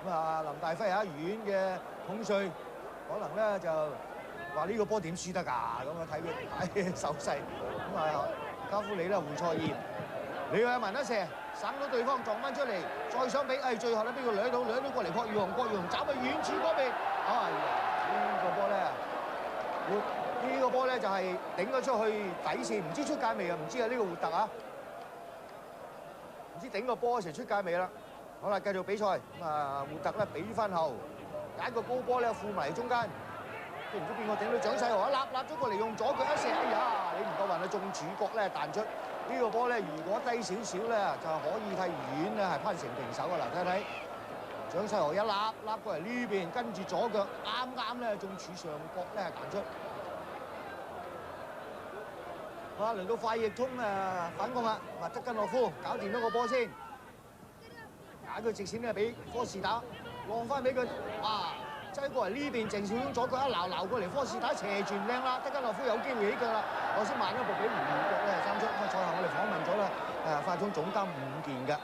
咁啊，林大輝啊，遠嘅控帥可能咧就話呢個波點輸得㗎？咁啊睇佢睇手勢，咁啊卡夫里咧胡塞爾，李亞文一射省到對方撞翻出嚟，再想比，最後咧俾佢掠到過嚟，郭耀雄斬去遠處嗰邊，呢個波咧就係頂咗出去底線，唔知出界未啊？唔知啊，呢個活特啊，唔知頂個波嗰時出界未啦？好啦，繼續比賽。咁啊，活特咧俾翻後，揀個高波咧附埋中間，都唔知邊個頂到蔣世豪一立咗過嚟，用左腳一射，哎呀，你唔夠運啊，中主角咧彈出呢個波咧，如果低少少咧就可以睇遠咧係攀成平手啊！嗱，睇睇蔣世豪一立過嚟呢邊，跟住左腳啱咧中柱上角咧彈出。好啦，輪到快翼通反攻啦，德根諾夫搞掂咗個波先。揀佢直線咧，俾科士打浪翻俾佢，擠過嚟呢邊，鄭少聰左腳一撈過嚟，科士打斜傳靚啦，德根諾夫有機會起腳啦。我先慢一步俾胡國咧三出。咁啊，賽後我哋訪問咗啦，快通總監伍健嘅。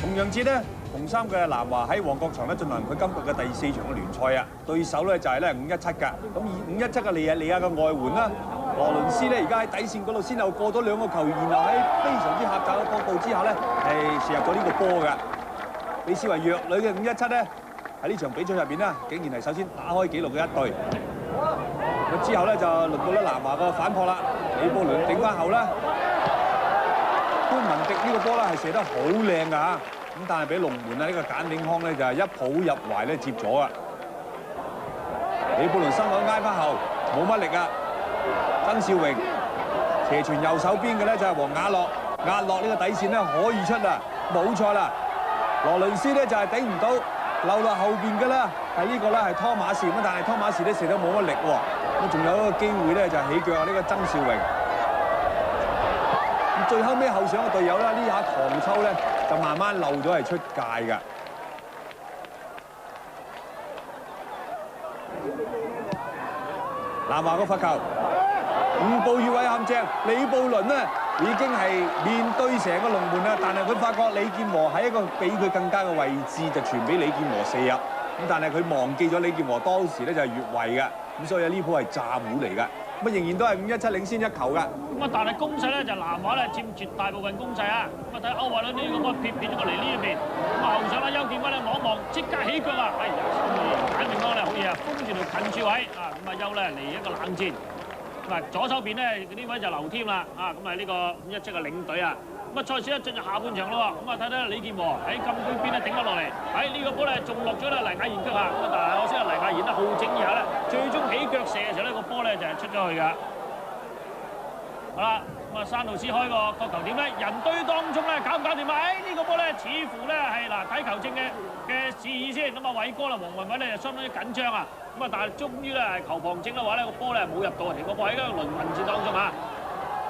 同樣節咧，紅衫嘅南華喺旺角場咧進行佢今季嘅第4場嘅聯賽啊，對手咧就係咧517㗎。咁517嘅利亞嘅外援啦。羅倫斯咧，而家喺底線嗰度先後過咗2個球員，然後喺非常之狹窄嘅角度之下咧，係射入咗呢個波嘅。被視為弱旅嘅517咧，喺呢場比賽入邊咧，竟然係首先打開紀錄嘅一隊。咁之後咧就輪到咧南華個反撲啦，李布倫頂翻後啦，潘文迪呢個波咧係射得好靚㗎嚇，咁但係俾龍門啊呢個簡鼎康咧就係一抱入懷咧接咗啊。李布倫身位挨翻後，冇乜力啊。曾少榮斜傳右手邊嘅咧就係黃雅樂，壓落呢個底線咧可以出啦，冇錯啦。羅倫斯咧就係頂唔到，漏落後邊嘅啦，係呢個咧係湯馬士咁，但係湯馬士咧射得冇乜力喎。咁仲有一個機會咧就係起腳啊，呢個曾少榮。咁最後尾後上嘅隊友啦，呢下唐秋咧就慢慢漏咗係出界㗎。南華個罰球。5步越位陷阱，李布倫呢已經係面對成個龍門啦，但係佢發覺李健和喺一個比佢更加嘅位置，就傳俾李健和射入。咁但係佢忘記咗李健和當時咧就係越位嘅，咁所以呢鋪係詐糊嚟㗎。咁仍然都係517領先1球㗎。咁但係攻勢咧就南華咧佔絕大部分攻勢啊。咁睇歐華倫呢個波撇咗過嚟呢一邊，咁後上啦，邱建軍咧望一望，即刻起腳啊！哎呀，簡定安咧好嘢啊，封住條近柱位啊，咁啊邱咧嚟一個冷戰。咁左手邊咧呢位就劉添啦，咁啊呢個517嘅領隊啊，咁啊賽事咧進入下半場咯喎，咁啊睇睇李健和喺禁區邊咧頂咗落嚟，喺呢個波咧仲落咗咧黎亞賢腳下，咁啊但係可惜啊黎亞賢咧好整以下咧，最終起腳射嘅時候呢個波咧就係出咗去㗎。好啦，咁啊山道斯開個角球點咧，人堆當中咧搞唔搞掂啊？呢個波咧似乎咧係睇球證嘅示意先，咁啊偉哥啦黃雲偉咧就相當之緊張啊。咁啊，但係終於咧係球旁證嘅話咧，個波咧冇入到啊！停個波喺個輪混戰當中啊！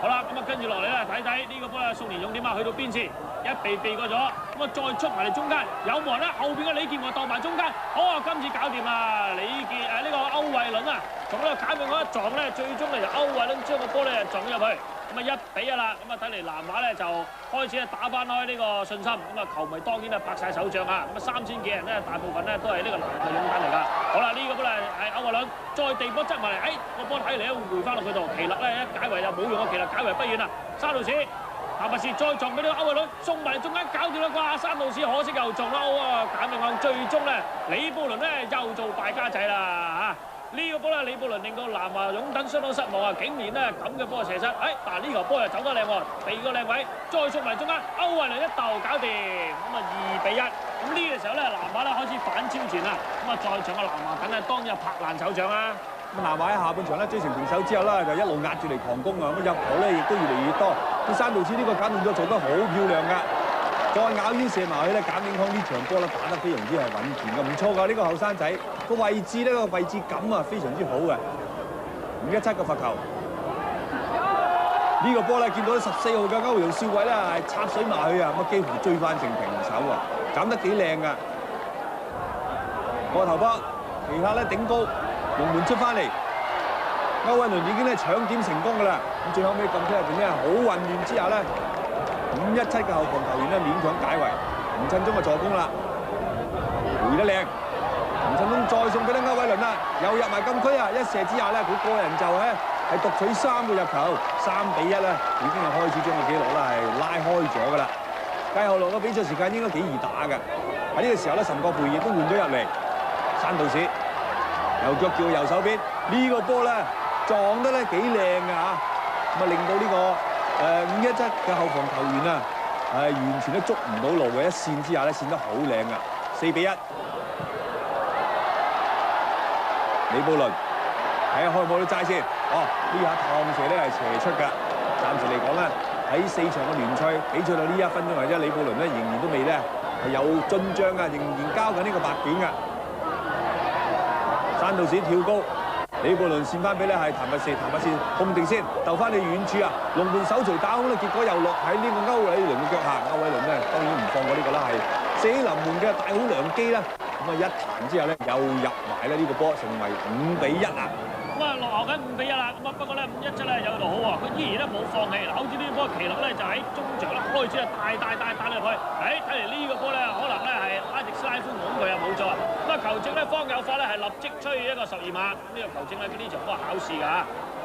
好啦，咁啊跟住落嚟咧睇睇呢個波咧，宋連勇點啊？去到邊線一避過咗，咁啊再出埋嚟中間有冇人咧？後邊嘅李健和鬥埋中間，好啊！今次搞掂啦！呢個歐惠倫啊，同呢個簡永嗰一撞咧，最終咧就歐惠倫將個波咧撞咗入去。咁啊1-1啦，咁啊睇嚟南華咧就開始打翻開呢個信心，咁啊球迷當然係拍晒手掌啊！咁啊3000幾人咧，大部分咧都係呢個南華勇敢嚟㗎。好啦，呢個波咧係歐惠倫再地波執埋嚟，個波睇嚟咧會回翻落佢度，奇勒咧一解圍就冇用啊！奇勒解圍不遠啦，沙路士夏拔士再撞俾呢個歐惠倫送埋嚟中間搞掂啦啩，山路士可惜又撞啦，簡定康最終咧李布倫咧又做敗家仔啦嚇！呢個波咧，李布倫令到南華勇等相當失望啊！竟然咧咁嘅波射失，但係呢球波又走得靚喎，第二個靚位再送埋中間，歐惠倫一竇搞掂，咁啊2-1。咁呢個時候咧，南華咧開始反超前啦，咁啊在場嘅南華梗係當日拍爛手掌啊！咁南華喺下半場咧追成平手之後啦，就一路壓住嚟狂攻啊！咁入球咧亦都越嚟越多，啲山道士呢個簡動作做得好漂亮㗎。再咬腰射埋去咧，簡永康呢場波咧打得非常之係穩健嘅，唔錯㗎呢個後生仔個位置咧個位置感啊非常之好嘅。5-17嘅罰球，呢個波咧見到14號嘅歐陽少偉咧係插水埋去啊，咁幾乎追翻成平手啊，斬得幾靚㗎。個頭波，其他咧頂高，龍門出翻嚟，歐偉倫已經咧搶點成功㗎啦。咁最後尾禁區入邊咧好混亂之下咧，5-17嘅後防球員咧勉強解圍，吳振中嘅助攻啦，回得靚。吳振中再送俾咧歐偉倫啦，又入埋禁區啊！一射之下咧，佢個人就係獨取3個入球，3-1啦，已經係開始將個紀錄啦係拉開咗㗎啦。繼後落嘅比賽時間應該幾易打㗎。喺呢個時候咧，岑國培亦都換咗入嚟，山道士右腳叫右手邊，呢個波咧撞得咧幾靚㗎嚇，咁啊令到呢個5-17嘅後防球員啊係完全都捉唔到路嘅，一線之下咧線得好靚㗎，4-1。李布倫睇下開唔開到齋先，呢下趟射咧係斜出㗎。暫時嚟講咧，喺4場嘅聯賽比賽到呢1分鐘為止，李布倫咧仍然都未咧係有進帳㗎，仍然交緊呢個白卷㗎。山道士跳高，李布倫線翻俾咧係譚拔士，譚拔士控定先，鬥翻去遠處啊！龍門手錘打空咧，結果又落喺呢個歐偉倫嘅腳下。歐偉倫咧當然唔放過呢個啦，係射臨門嘅大好良機啦。咁啊一彈之後咧又入埋咧呢個波，成為5-1啊！咁啊落後緊5-1啦。咁啊不過咧5-17咧有度好喎，佢依然咧冇放棄。好似呢波奇樂咧就喺中場咧開始啊帶入去。睇嚟呢個波咧可能咧係拉迪斯拉夫懵佢啊冇錯。咁啊球證咧方有法咧係立即吹一個12碼。呢個球證咧呢場波考試㗎嚇。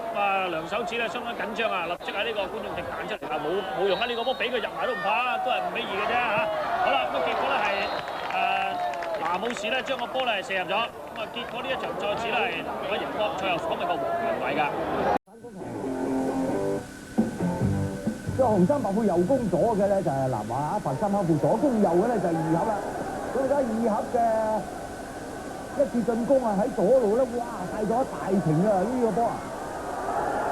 咁啊梁手指咧相當緊張啊，立即喺呢個觀眾席彈出嚟啊，冇用啊！呢個波俾佢入埋都唔怕，都係5-2嘅啫嚇。好啦，咁啊結果咧係拿姆士咧將個波咧射入咗，咁啊結果呢一場再次咧係攞贏波，賽後訪問個黃強偉㗎。即係紅衫白褲右攻左嘅咧就係南華，白衫黑褲左攻右嘅咧就係二盒啦。咁而家二盒嘅一次進攻啊喺左路咧，哇帶咗一大程啊呢個波啊！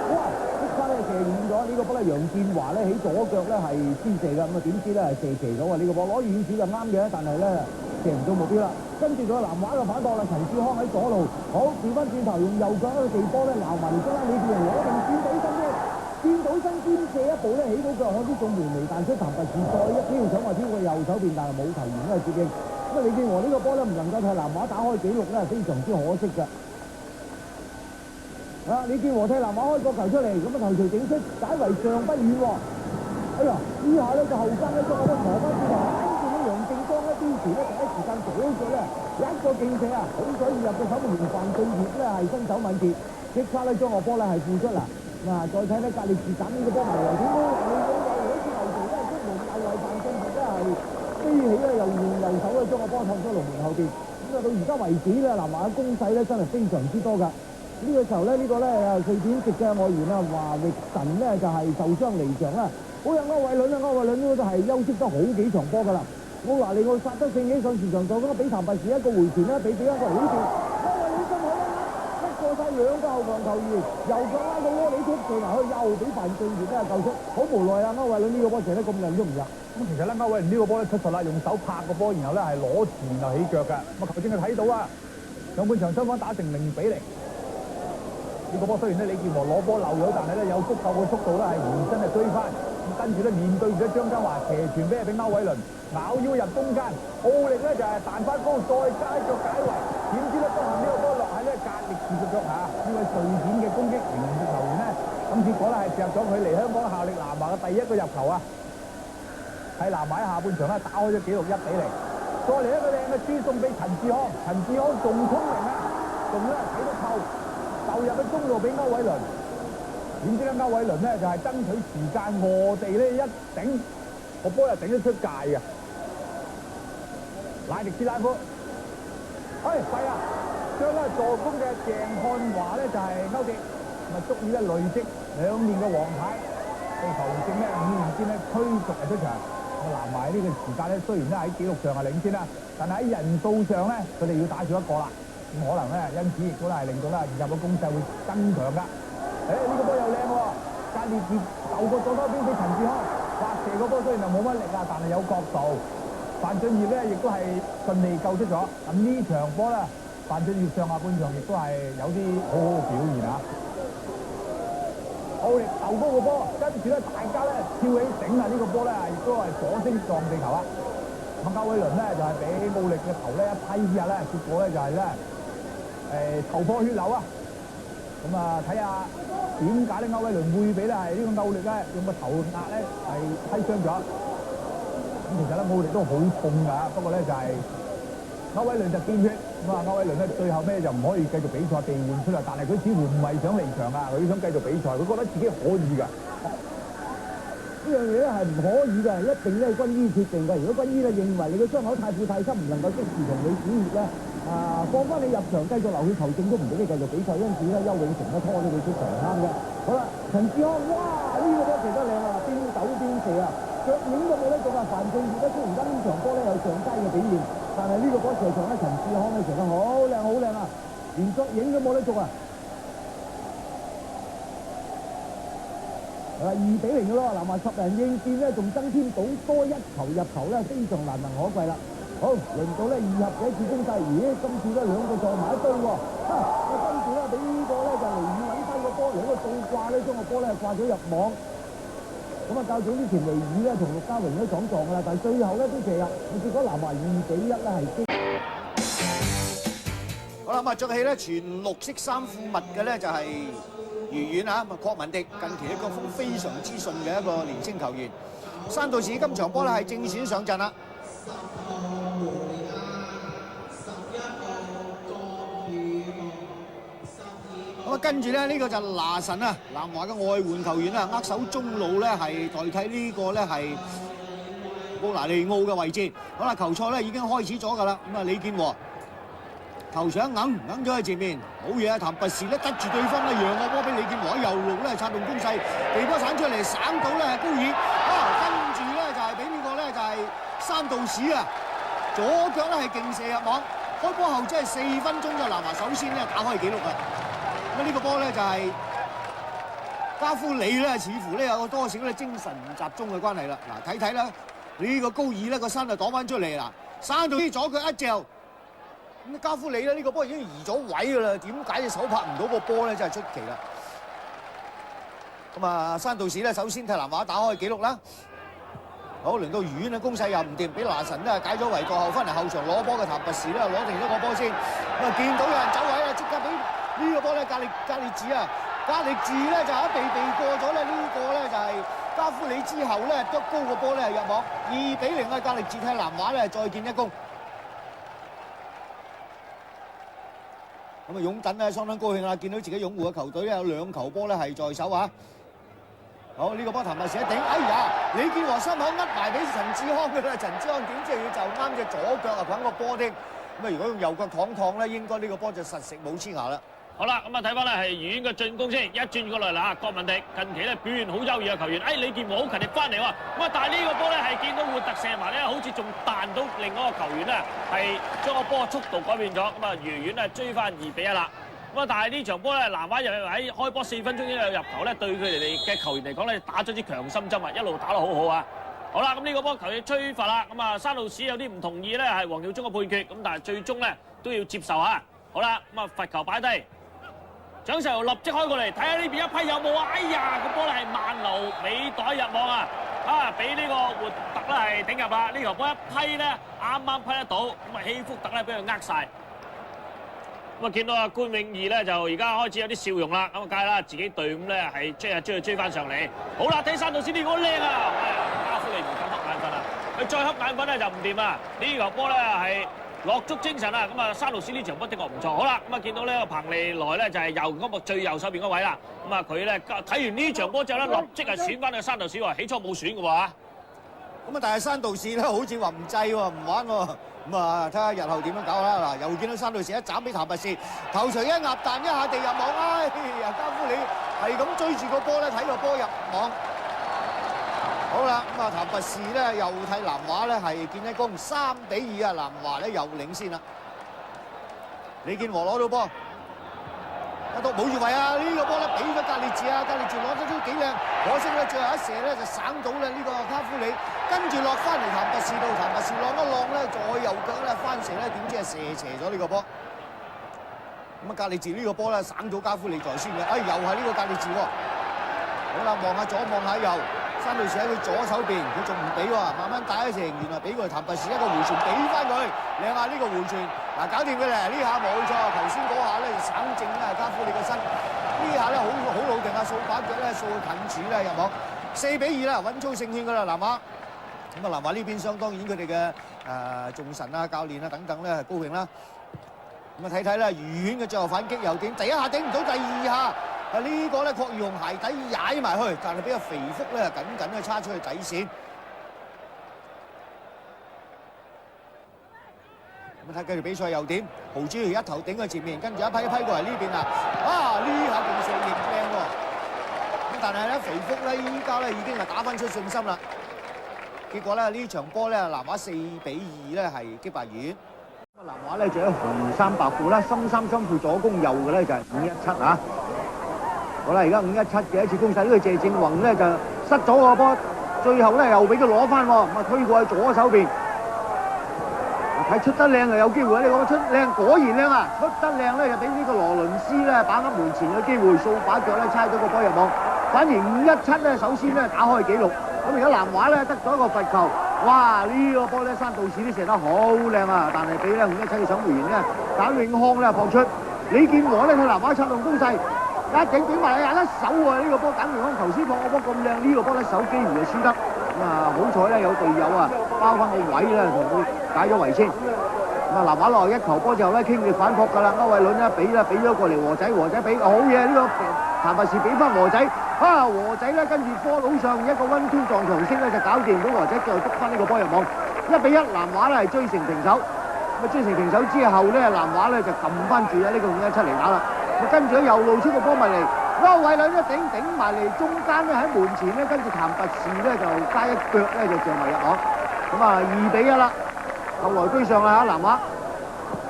哇！即刻咧射遠咗，呢個波咧楊建華咧喺左腳咧係先射嘅，咁啊點知咧係射斜咗啊！呢個波攞遠處就啱嘅，但係咧射唔到目標啦。跟住仲有南華嘅反駁啦，陳志康喺左路，好調翻轉頭用右腳一個地波咧鬧埋嚟，將李志榮攞定轉到身啫，轉到身兼射一步咧起到腳，向啲眾門楣彈出譚拔士再一挑想話挑過右手邊，但係冇球員咧接應。咁啊李健和呢個波咧唔能夠替南華打開紀錄咧，係非常之可惜嘅。李健和替南華開個球出嚟，咁啊頭槌整出解圍上不遠喎。哎呀，呢下咧就後生咧將個波磨翻轉頭，跟住咧楊正光咧邊時咧第一時間左腳咧一個勁射啊，好彩要入到守門員范俊業咧係身手敏捷，即刻咧將個波咧係付出啦。再睇咧格列治斬呢個波埋嚟，點都你好似後場咧出門又為范俊業咧係飛起咧，又用右手咧將個波趟咗龍門後邊。咁啊到而家為止咧，南華嘅攻勢咧真係非常之多㗎。呢個時候咧，呢個咧瑞典籍嘅外援啊，華域神咧就係受傷離場啦。好有歐偉倫啊，歐偉倫呢個都係休息得好幾場波㗎啦。奧拿利奧殺得正起上前場做，咁啊俾譚拔士一個回傳咧，俾一個起傳。歐偉倫真係啦，一過晒兩個後防球員，右腳拉到窩裏踢射埋去，又俾范俊業咧救出。好無奈啊，歐偉倫呢個波射得咁靚都唔入。咁其實咧，歐偉倫呢個波咧出術啦，用手拍個波，然後咧係攞前就起腳嘅。咁啊球證就睇到啊，上半場雙方打成0-0。呢個波雖然咧李健和攞波漏咗，但係咧有足夠嘅速度咧係回身係追翻。咁跟住咧面對住張家華斜傳俾歐偉倫，咬腰入中間，奧力咧就係彈翻高，再加腳解圍。點知咧不幸呢個波落喺咧格力士嘅腳下，呢位瑞典嘅攻擊型嘅球員咧，咁結果咧係射入咗佢嚟香港效力南華嘅第一個入球啊！喺南華喺下半場咧打開咗紀錄1-0。再嚟一個靚嘅輸送俾陳志康，陳志康仲聰明啊，仲咧睇到透。入去中路俾歐偉倫，點知咧歐偉倫咧就係爭取時間臥地咧一頂，個波又頂得出界嘅。拉迪斯拉夫，弊啊！將咧助攻嘅鄭漢華咧就係勾跌，咪足以咧累積2面嘅黃牌，被球證咧5面先咧驅逐出場。南華呢個時間咧雖然咧喺紀錄上係領先啦，但係喺人數上咧佢哋要打少一個啦。咁可能咧，因此亦都係令到咧入嘅攻勢會增強㗎。呢個波又靚喎，格列治鬥過左手邊俾陳志康，滑射個波雖然就冇乜力啊，但係有角度。范俊業咧亦都係順利救出咗。咁呢場波咧，范俊業上下半場亦都係有啲好好表現啊！奧力投高個波，跟住咧大家咧跳起頂啊！呢個波咧亦都係火星撞地球啊！咁歐偉倫咧就係俾奧力嘅頭咧一批之下咧，結果咧就係咧頭破血流啊！咁啊睇下點解咧歐偉倫會俾咧係呢個奧力咧用個頭壓咧係批傷咗。咁其實咧奧力都好痛㗎，不過咧就係歐偉倫就見血，咁啊歐偉倫咧最後尾就唔可以繼續比賽被換出嚟，但係佢似乎唔係想離場啊，佢想繼續比賽，佢覺得自己可以㗎。呢樣嘢咧係唔可以嘅，一定咧軍醫決定嘅。如果軍醫咧認為你嘅傷口太負太深，唔能夠即時同你止血咧，放翻你入場繼續留血求證都唔俾你繼續比賽，因此咧邱永成咧拖咗佢出場啱嘅。好啦，陳志康，哇！呢個波射得靚啊，邊走邊射啊！腳影都冇得做啊！范俊業咧，雖然間呢場波咧有上佳嘅表現，但係呢個波射場咧，陳志康咧射得好靚好靚啊！連腳影都冇得做啊！2-0嘅咯，南華10人應戰咧，仲增添到多一球入球咧，非常難能可貴啦。好，輪到咧2合嘅一次攻勢，咦？今次咧兩個撞埋一堆喎，跟住咧俾呢個咧就尼爾揾低個波，兩個倒掛咧將個波咧掛咗入網。咁啊，較早之前尼爾咧同陸家榮都撞㗎啦，但係最後咧都射入，結果南華2-1咧係擊。好啦，咁啊着起咧全綠色衫褲襪嘅咧就係愉園啊，咁啊郭文迪近期咧腳風非常之順嘅一個年青球員。山道士今場波咧係正選上陣啦。咁啊，跟住咧呢個就拿神啊，南華嘅外援球員啊，握手中路咧係代替呢個咧係布拿利奧嘅位置。好啦，球賽咧已經開始咗㗎啦。咁啊，李健和球場硬咗喺前面，好嘢啊！譚拔士咧得住對方咧，讓個波俾李健和喺右路咧策動攻勢，地波散出嚟，省到咧係高爾跟住咧就係俾呢個咧就係山道士啊，左腳咧係勁射入網。開波後即係4分鐘就南華首先咧打開紀錄啊！咁呢個波咧就係加夫里咧，似乎咧有多少咧精神唔集中嘅關係啦。嗱，睇睇啦，呢個高爾咧個身就擋翻出嚟啦，山道士左腳一嚼。咁加夫里咧呢個波已經移咗位㗎啦，點解隻手拍唔到個波咧？真係出奇啦！咁啊，山道士咧首先替南華打開紀錄啦。好，輪到愉園嘅攻勢又唔掂，俾拿神咧解咗圍過後，翻嚟後場攞波嘅譚拔士咧攞定咗個波先。咁啊，見到有人走位啊，即刻俾呢個波咧格列治啊，格列治咧就一避過咗咧，呢個咧就係加夫里之後咧得高個波咧入網，2-0啊！格列治替南華咧再見一功。咁啊，擁躉咧相當高興啦，見到自己擁護嘅球隊咧有2球波咧係在手啊！好，呢個波譚拔士一頂，哎呀！李健和心口呃埋俾陳志康嘅啦，陳志康點知要就啱隻左腳啊滾個波添。咁啊，如果用右腳燙咧，應該呢個波就實食冇黐牙啦。好啦，咁啊睇翻咧係愉園嘅進攻先，一轉過嚟啦，郭文迪近期咧表現好優異嘅球員，李健和好勤力翻嚟喎，咁啊但係呢個波咧係見到活特射埋咧，好似仲彈到另外一個球員咧係將個波速度改變咗，咁啊愉園咧追翻2-1啦，咁啊但係呢場波咧南華又喺開波4分鐘已經有入球咧，對佢哋嘅球員嚟講咧打咗支強心針啊，一路打得好好啊！好啦，咁呢個波球員吹罰啦，咁啊山道士有啲唔同意咧係黃耀忠嘅判決，咁但係最終咧都要接受啊！好啦，咁啊罰球擺低。蔣世豪立即開過嚟，睇下呢邊一批有冇啊！哎呀，個波咧係慢流尾袋入網啊！俾呢個活特咧係頂入啦！呢球波一批咧啱啱批得到，咁啊希福特咧俾佢呃晒。咁啊見到阿官永義咧就而家開始有啲笑容啦，咁啊梗係啦，自己隊伍咧係追翻上嚟。好啦，睇山道士呢個靚啊！加夫利唔敢瞌眼瞓啊！佢再瞌眼瞓咧就唔掂啊！呢球波咧係落足精神啊！咁啊，山道士呢場波的確唔錯。好啦，咁啊見到呢個彭利來咧就係最右手邊嗰位啦。咁啊佢咧睇完呢場波之後咧，立即係選翻去山道士喎，起初冇選嘅喎。咁啊，但係山道士咧好似話唔制喎，唔玩喎。咁啊，睇下日後點樣搞啦。嗱，又見到山道士一斬俾譚拔士，頭槌一壓彈一下地入網。哎呀，加夫里係咁追住個波咧，睇個波入網。好啦，咁啊譚拔士咧又替南華咧係見一功，3-2啊！南華咧又領先啦。李健和攞到波，到冇以為啊！呢個波咧俾咗格列治啊，格列治攞得都幾靚，可惜咧最後一射咧就省到咧呢個卡夫里，跟住落翻嚟譚拔士度，譚拔士浪一浪咧再右腳咧翻射咧，點知係射斜咗呢個波。咁啊格列治呢個波咧省咗卡夫里在先嘅，又係呢個格列治喎。好啦，望下左望下右，山道士喺佢左手邊，佢仲唔俾喎，慢慢帶一程，原來俾佢譚拔士一個回傳俾翻佢，靚下呢個回傳，嗱搞掂佢咧，呢下冇錯，頭先嗰下咧就省正咧卡夫里個身，呢下咧好老定啊，掃把腳咧掃近柱咧入網，4-2啦，穩操勝券噶啦南華。咁啊南華呢邊相當然佢哋嘅眾神啊、教練啊等等咧係高興啦。咁啊睇睇咧愉園嘅最後反擊又點？第一下頂唔到，第二下。呢個咧郭裕雄鞋底踩埋去，但係俾個肥福咧緊緊咧叉出去底線。咁睇繼續比賽又點？豪豬一頭頂喺前面，跟住一批一批過嚟呢邊啊！呢下勁射亦靚喎。咁但係咧肥福咧依家咧已經係打翻出信心啦。結果咧呢場波咧南華4-2咧係擊敗愉園。南華咧就喺紅衫白褲啦，深衫深褲左攻右嘅咧就係5-17啊！好啦，而家5-17嘅一次攻勢，呢個謝正宏咧就失咗個波，最後咧又俾佢攞翻喎，咁啊推過去左手邊，睇出得靚就有機會啊！呢個出靚果然靚啊，出得靚咧就俾呢個羅倫斯咧把握門前嘅機會，掃把腳咧猜咗個波入網，反而5-17咧首先咧打開紀錄，咁而家南華咧得咗一個罰球，哇！呢個波咧山道士都射得好靚啊，但係俾咧5-17嘅守門員咧簡永康咧撲出，李健和咧睇南華策動攻勢。一整埋你手啊！呢個波簡永康頭先撲個波咁靚，呢個波咧手機會就輸得。咁啊好彩咧有隊友啊包翻個位咧同佢解咗圍先。咁啊南華落一球波之後咧傾住反撲㗎啦，歐偉倫咧俾咗過嚟和仔俾好嘢，呢個譚拔士俾翻和仔。和仔咧跟住波佬上一個溫吞撞牆式咧就搞掂到和仔，最後篤翻呢個波入網。1-1南華咧係追成平手。咁追成平手之後咧南華咧就撳翻住呢個5-17嚟打啦。跟住咧又露出個波埋嚟，歐偉倫一頂埋嚟，中間咧喺門前咧，跟住譚拔士咧就加一腳咧就射埋入網，咁啊2-1啦，後來居上啦嚇南華，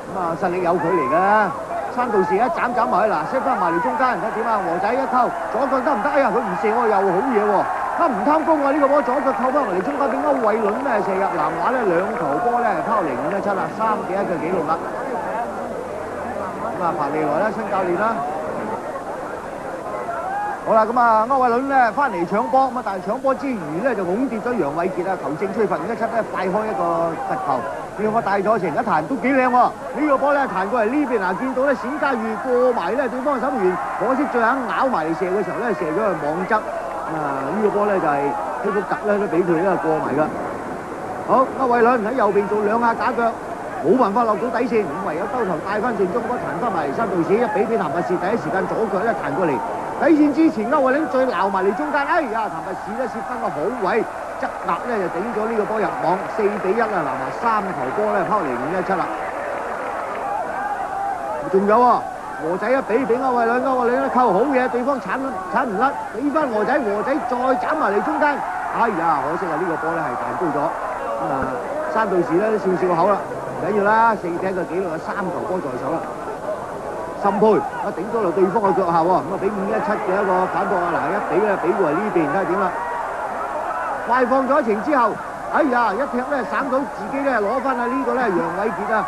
咁啊實力有距離嘅，山道士一斬埋去嗱，set翻埋嚟中間，睇點啊？和仔一扣左腳得唔得？哎呀佢唔射我又好嘢喎，唔貪功啊！呢個波左腳扣翻埋嚟中間，俾歐偉倫咧射入南華咧2球波咧拋離5-17啦，3-1嘅紀錄啦。咁啊，彭利來啦，新教練啦。好啦，咁啊，歐偉倫咧翻嚟搶波，咁啊，但係搶波之餘咧就拱跌咗楊偉傑啊，球證吹罰5-17咧，快開一個罰球，叫我帶咗成一彈都幾靚喎。呢個波咧彈過嚟呢邊嗱，見到咧冼家裕過埋咧對方守門員，可惜最後咬埋嚟射嘅時候咧射咗去網側。呢個波咧就係希福特咧都俾佢咧過埋㗎。好，歐偉倫喺右邊做2下假腳。冇辦法落到底線，唯有兜頭帶翻正中嗰彈翻埋山道士，一俾譚拔士，第一時間左腳咧彈過嚟底線之前，歐偉倫再鬧埋嚟中間，哎呀譚拔士咧攝翻個好位，側立咧就頂咗呢個波入網，4-1啦，南華3球波咧拋離5-17啦。仲有啊，和仔一俾歐偉倫一扣好嘢，對方鏟唔甩，俾翻和仔再斬埋嚟中間，哎呀可惜啊，呢個波咧係彈高咗，山道士咧笑口啦。唔緊要啦，4-1嘅紀錄有3球波在手啦。森佩頂咗落對方嘅腳下喎，咁啊俾5-17嘅一個反撲啊！嗱，一俾咧俾過嚟呢邊睇下點啦。快放咗一程之後，哎呀一踢咧省到自己咧攞翻啊呢個咧楊偉傑啊，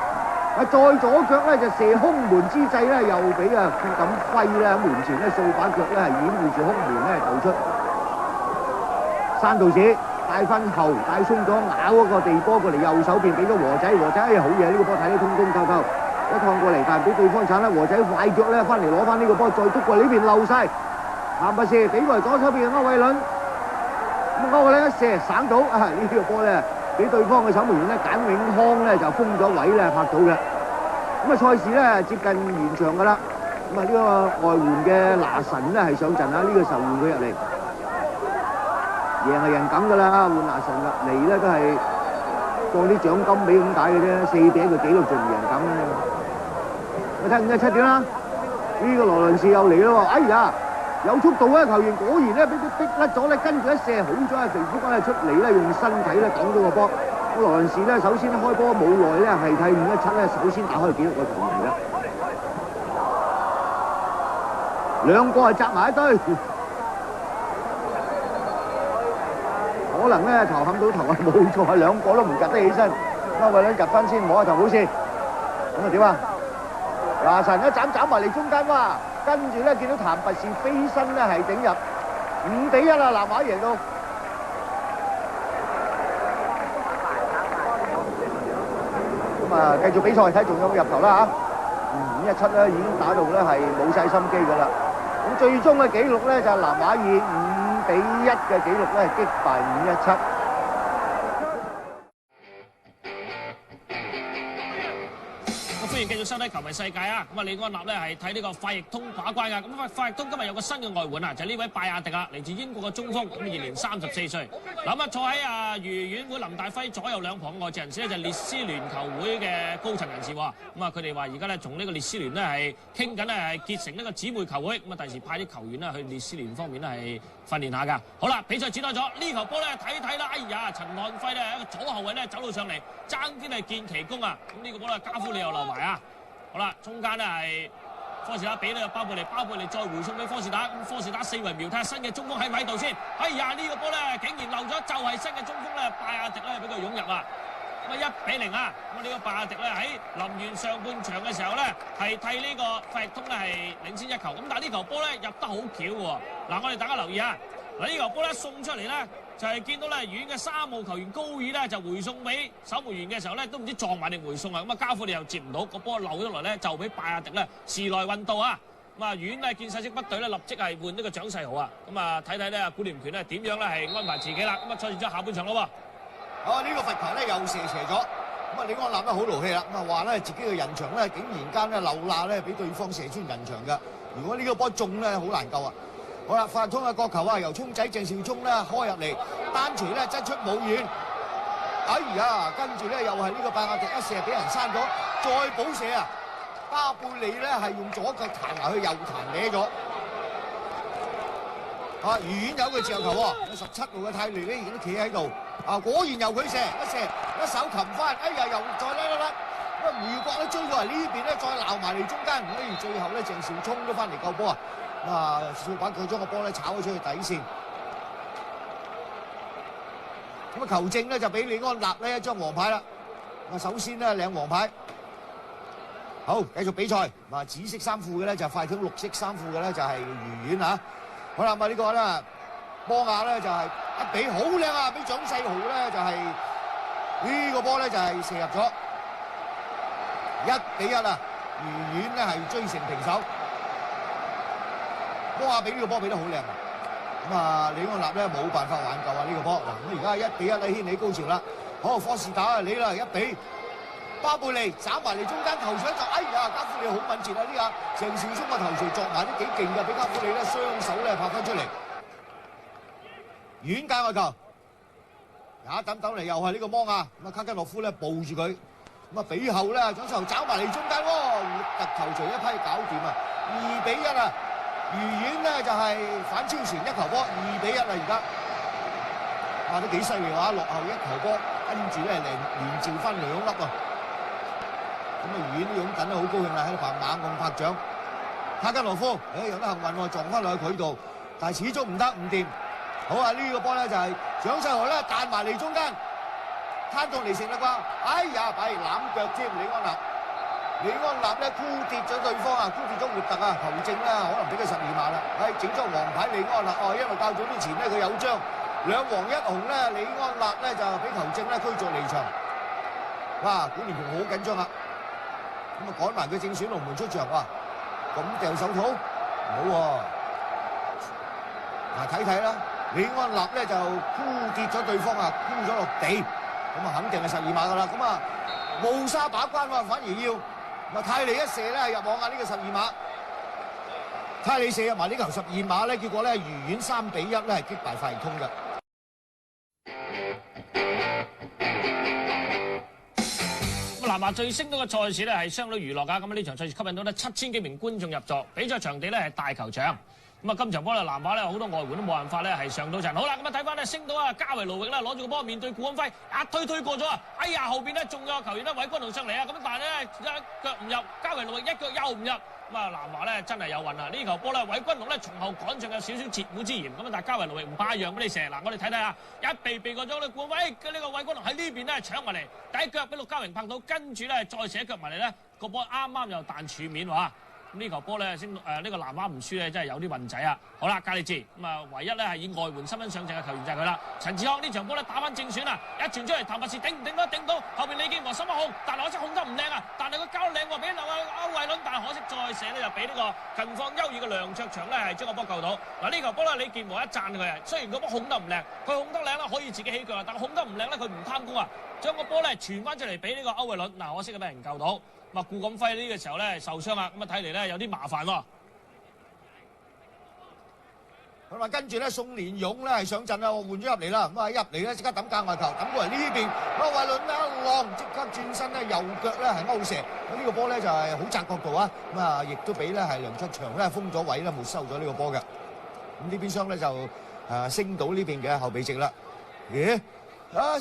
再左腳咧就射空門之際咧又俾啊郝錦輝咧喺門前咧掃把腳咧係掩護住空門咧投出。山道士。帶分後帶鬆咗咬嗰個地波過嚟右手邊俾咗和仔好嘢，呢個波睇得通透透，一趟過嚟但係俾對方鏟啦，和仔快腳咧翻嚟攞翻呢個波，再篤過呢邊漏晒，譚拔士俾過嚟左手邊嘅歐偉倫，咁歐偉倫一射省到呢個波咧俾對方嘅守門員咧簡永康咧就封咗位咧拍到嘅，咁啊賽事咧接近完場㗎啦，咁啊呢個外援嘅拿神咧係上陣啦，呢個時候換佢入嚟。贏係人咁噶啦，換拿神入嚟咧都係放啲獎金俾咁解嘅啫，4-1嘅紀錄仲唔贏咁咧？我睇5-17點啦，呢個羅倫士又嚟咯喎，哎呀有速度啊！球員果然咧俾佢逼甩咗咧，跟住一射好咗啊！肥福咧出嚟咧用身體咧擋到個波，咁羅倫士咧首先開波冇耐咧係睇5-17咧首先打開紀錄嘅球員嚟嘅。兩個係擲埋一堆，可能咧頭冚到頭啊，冇錯，兩個都唔趌得起身，歐偉倫趌翻先，摸下頭好先，咁啊點啊？嗱神一斬埋嚟中間哇，跟住咧見到譚拔士飛身咧係頂入5-1啊，南華贏到。咁啊繼續比賽睇仲有冇入球啦嚇，5-17咧已經打到咧係冇晒心機㗎啦。咁最終嘅紀錄咧就係南華以5-1嘅紀錄咧擊敗5-17。歡迎繼續收睇《球迷世界》啊！咁啊，李安納咧係睇呢個費亦通把關㗎。咁費亦通今日有個新嘅外援啊，就係呢位拜亞迪啊，嚟自英國嘅中鋒，咁現年34歲。嗱咁啊，坐喺愉園會林大輝左右兩旁嘅外籍人士咧，就係列斯聯球會嘅高層人士喎。咁啊，佢哋話而家咧同呢個列斯聯咧係傾緊咧係結成呢個姊妹球會，咁啊第時派啲球員咧去列斯聯方面咧係訓練下㗎。好啦，比賽展開咗，呢球波咧睇啦，哎呀，陳漢輝咧一個左後衞咧走到上嚟，爭啲係見奇功啊！咁呢個波咧加夫利又留埋啊！好啦，中間咧係科士打俾呢個包貝利再回送俾科士打，咁科士打四圍瞄睇下新嘅中鋒喺唔喺度先。哎呀，呢個波咧竟然漏咗，就係新嘅中鋒咧拜亞迪咧俾佢湧入啊！咁啊1-0啊！咁呢個拜亞迪咧喺臨完上半場嘅時候咧係替呢個費亦通咧係領先1球，咁但係呢球波咧入得好巧喎。嗱，我哋大家留意下，嗱呢球波咧送出嚟咧。就係見到咧，遠嘅3號球員高爾咧就回送俾守門員嘅時候咧，都唔知撞埋定回送啊！咁啊，加夫利又接唔到，個波漏咗落咧，就俾拜亞迪咧時來運到啊！咁啊，遠咧見勢色不對咧，立即係換呢個蔣世豪啊！咁啊，睇睇咧古廉權咧點樣咧係安排自己啦！咁啊，賽前咗下半場咯喎。呢個罰球咧又射斜咗，咁啊李安納咧好勞氣啦，咁啊話咧自己嘅人牆咧竟然間咧漏罅咧俾對方射穿人牆㗎，如果呢個波中咧好難救啊！好啦，費亦通嘅角球啊，由聰仔鄭少聰咧開入嚟，單傳咧側出冇遠，哎呀，跟住咧又係呢個拜亞迪一射俾人刪咗，再補射啊！巴貝利咧係用左腳彈埋去，右彈歪咗。愉園有個自由球喎，17號嘅泰利咧亦都企喺度，果然由佢射，一手擒翻，哎呀又再甩，咁啊梅國咧追過嚟呢邊咧再鬧埋嚟中間，跟住最後咧鄭少聰都翻嚟救波啊！少把佢將個波咧炒咗出去底線，咁啊球證咧就俾李安納呢一張黃牌啦。首先咧領黃牌，好繼續比賽。紫色衫褲嘅咧就係費亦通，綠色衫褲嘅咧就係愉園啊。好啦，咁啊呢個咧波亞咧就係一比好靚啊，俾蔣世豪咧就係呢個波咧就係射入咗1-1啊！愉園咧係追成平手。波亞俾呢個波俾得好靚啊！咁啊，李安納咧冇辦法挽救啊呢個波。嗱，咁而家1-1啊，掀起高潮啦。好，科士打啊，你啦1比，巴貝利斬埋嚟中間頭錘就，哎呀，加夫利好敏捷啊！呢下鄭少聰個頭錘撞埋都幾勁㗎，俾加夫利咧雙手咧拍翻出嚟，遠界外球，一等嚟又係呢個摩亞，咁啊卡根諾夫咧抱住佢，咁啊比後咧蔣世豪找埋嚟中間喎，突頭錘一批搞掂啊！2-1啊！愉園咧就係反超前1球波，2-1啊！而家都幾犀利喎，落後1球波，跟住咧連召翻2粒啊！咁啊愉園都擁緊得好高興啦，喺度猛咁拍掌。卡根諾夫有得幸運喎，撞翻落去佢度，但係始終唔得唔掂。好啊，呢個波咧就係蔣世豪咧彈埋嚟中間，攤到嚟成啦啩！哎呀，俾攬腳添，李安納。李安納咧箍跌咗對方啊，箍跌咗活特啊，球證咧可能俾佢12碼啦，整咗黃牌李安納因為較早之前咧佢有張2黃1紅咧，李安納咧就俾球證咧驅逐離場。哇，管連權好緊張啊，咁啊趕埋佢正選龍門出場啊，咁掉手套唔好喎。睇睇啦，李安納咧就箍跌咗對方啊，箍咗落地，咁啊肯定係12碼噶啦，咁啊冇沙把關喎，反而要。泰利一射咧入網啊！呢個12碼，泰利射入埋呢球12碼咧，結果咧愉園3-1咧係擊敗費亦通嘅。咁南華最升到嘅賽事咧係商旅娛樂㗎，咁呢場賽事吸引到咧7000幾名觀眾入座，比賽場地咧係大球場。咁啊，今場波咧，南華咧好多外援都冇辦法咧係上到陣。好啦，咁啊睇翻咧，升到啊加維盧域啦，攞住個波面對顧安輝，一推過咗啊！哎呀，後邊咧仲有球員咧韋君龍上嚟啊！咁但係咧一腳唔入，加維盧域一腳又唔入。咁啊，南華咧真係有運啊！呢球波咧，韋君龍咧從後趕上有少少截虎之嫌。咁啊，但係加維盧域唔怕讓俾你射。嗱，我哋睇睇啊，一避過咗咧顧安輝嘅呢個韋君龍喺呢邊咧搶埋嚟，第一腳俾陸家榮拍到，跟住咧再射一腳埋嚟咧，個波啱啱又彈柱面喎。咁呢球波咧升呢個南華唔輸咧，真係有啲運仔啊！好啦，格列治咁啊，唯一咧係以外援身份上陣嘅球員就係佢啦。陳志康呢場波咧打翻正選啊，一傳出嚟，譚拔士頂唔頂都頂到，後邊李健和心一控，但係可惜控得唔靚啊！但係佢交靚喎，俾歐偉倫，但係可惜再射咧就俾呢個近況優異嘅梁卓祥咧係將個波救到。嗱呢球波咧李健和一讚佢啊，雖然個波控得唔靚，佢控得靚啦可以自己起腳，但係控得唔靚咧佢唔貪功啊，將個波咧傳翻出嚟俾呢個歐偉倫，嗱可惜佢俾人救到。咁啊，顧錦輝呢個時候咧受傷啊，咁啊睇嚟咧有啲麻煩喎。咁啊，跟住咧宋連勇咧係上陣啦，換咗入嚟啦。咁啊入嚟咧即刻抌界外球，抌過嚟呢邊，歐偉倫一浪即刻轉身咧右腳咧係勾射。咁呢個波咧就係好窄角度啊。咁啊，亦都俾咧係梁卓祥咧封咗位啦，沒收咗呢個波嘅。咁呢邊廂咧就升到呢邊嘅後備席啦。咦？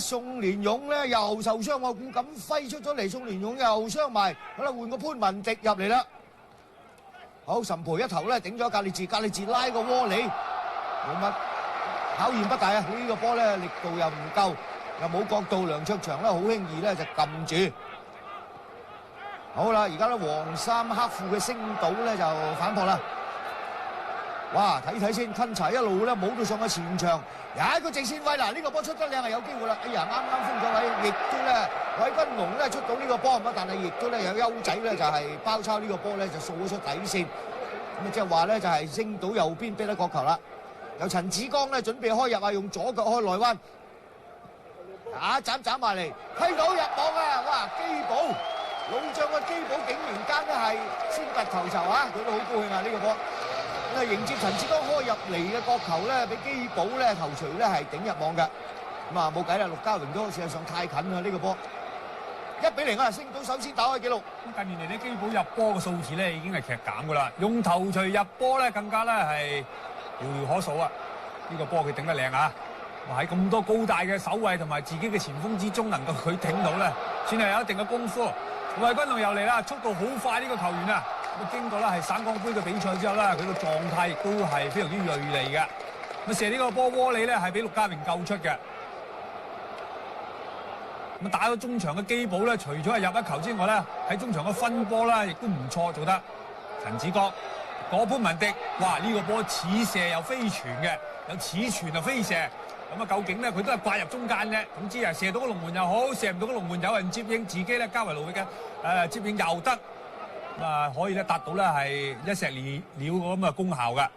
宋連勇咧又受傷喎，顧錦輝出咗嚟，宋連勇又傷埋，好啦換個潘文迪入嚟啦。好，岑培一頭咧頂咗格列治，格列治拉個窩里，冇乜考驗不大啊！呢個波咧力度又唔夠，又冇角度，梁卓祥咧好輕易咧就撳住。好啦，而家咧黃衫黑褲嘅星島咧就反撲啦。哇！睇睇先，昆查一路咧冇到上去前場，有一個直線位嗱，呢個波出得靚係有機會啦。哎呀，啱啱封咗位，亦都咧韋君龍咧出到呢個波咁啊，但係亦都咧有優仔咧就係包抄呢個波咧就掃咗出底線。咁啊，即係話咧就係升到右邊逼得角球啦。由陳子剛咧準備開入啊，用左腳開內彎，斬埋嚟，批到入網啊！哇！基寶老將嘅基寶竟然間咧係先拔頭籌啊！佢都好高興啊！呢個波。咁啊，迎接陳志剛開入嚟嘅角球咧，俾基寶咧頭槌咧係頂入網嘅。咁啊冇計啦，陸家榮都事實上太近啦呢個波。1-0啊，星島首先打開紀錄。咁近年嚟啲基寶入波嘅數字咧已經係劇減噶啦，用頭槌入波咧更加咧係遙遙可數啊！呢個波佢頂得靚啊！喺咁多高大嘅守衞同埋自己嘅前鋒之中，能夠佢頂到咧，算係有一定嘅功夫。韋君龍又嚟啦，速度好快呢個球員啊！咁經過咧係省港杯嘅比賽之後咧，佢個狀態亦都係非常之鋭利嘅。咁射呢個波窩里咧係俾陸家榮救出嘅。咁打咗中場嘅基寶咧，除咗係入一球之外咧，喺中場嘅分波咧亦都唔錯，做得。陳子國、潘文迪，哇！呢個波似射又飛傳嘅，有似傳又飛射。咁啊，究竟咧佢都係掛入中間嘅，總之啊射到個龍門又好，射唔到個龍門有人接應，自己咧加維路嘅接應又得。可以咧達到咧係一石二鳥咁嘅功效嘅。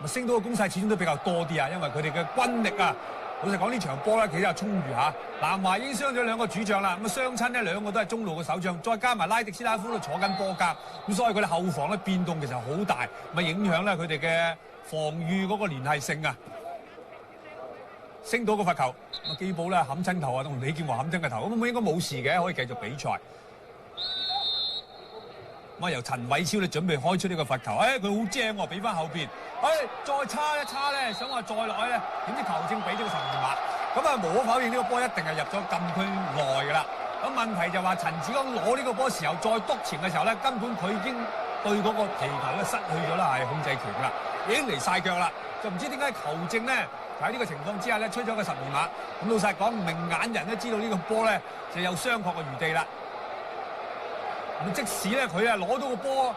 咁升到嘅攻勢始終都比較多啲啊，因為佢哋嘅軍力啊，老實講呢場波咧其實係充裕嚇。南華已經傷咗兩個主將啦，咁啊雙親呢兩個都係中路嘅守將，再加埋拉迪斯拉夫都坐緊波甲，咁所以佢哋後防咧變動其實好大，咪影響咧佢哋嘅防禦嗰個聯繫性啊。升到個罰球，咁基寶咧冚親頭啊，同李健華冚親個頭，咁應該冇事嘅，可以繼續比賽。咁啊，由陳偉超咧準備開出呢個罰球，佢好精喎，俾翻後邊，再叉一叉咧，想話再落去咧，點知球證俾咗個12碼，咁啊無可否認呢個波一定係入咗禁區內㗎啦。咁問題就話陳子剛攞呢個波時候再篤前嘅時候咧，根本佢已經對嗰個皮球咧失去咗啦係控制權㗎啦，已經離晒腳啦，就唔知點解球證咧喺呢個情況之下咧吹咗個12碼。咁老實講，明眼人都知道呢個波咧就有雙確嘅餘地啦。咁即使咧佢攞到個波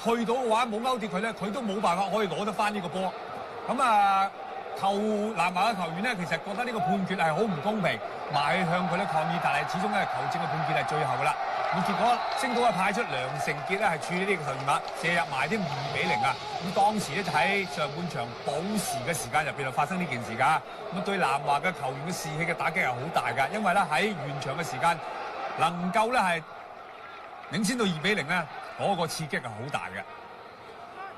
去到嘅話冇勾跌佢咧，佢都冇辦法可以攞得翻呢個波。咁啊，南華嘅球員咧其實覺得呢個判決係好唔公平，埋向佢咧抗議，但係始終咧球證嘅判決係最後㗎啦。咁結果星島派出梁成傑咧係處理呢個12碼，射入埋啲2-0啊！咁當時咧就喺上半場補時嘅時間入邊就發生呢件事㗎。咁對南華嘅球員嘅士氣嘅打擊係好大㗎，因為咧喺完場嘅時間能夠咧係領先到2-0咧，嗰個刺激係好大嘅。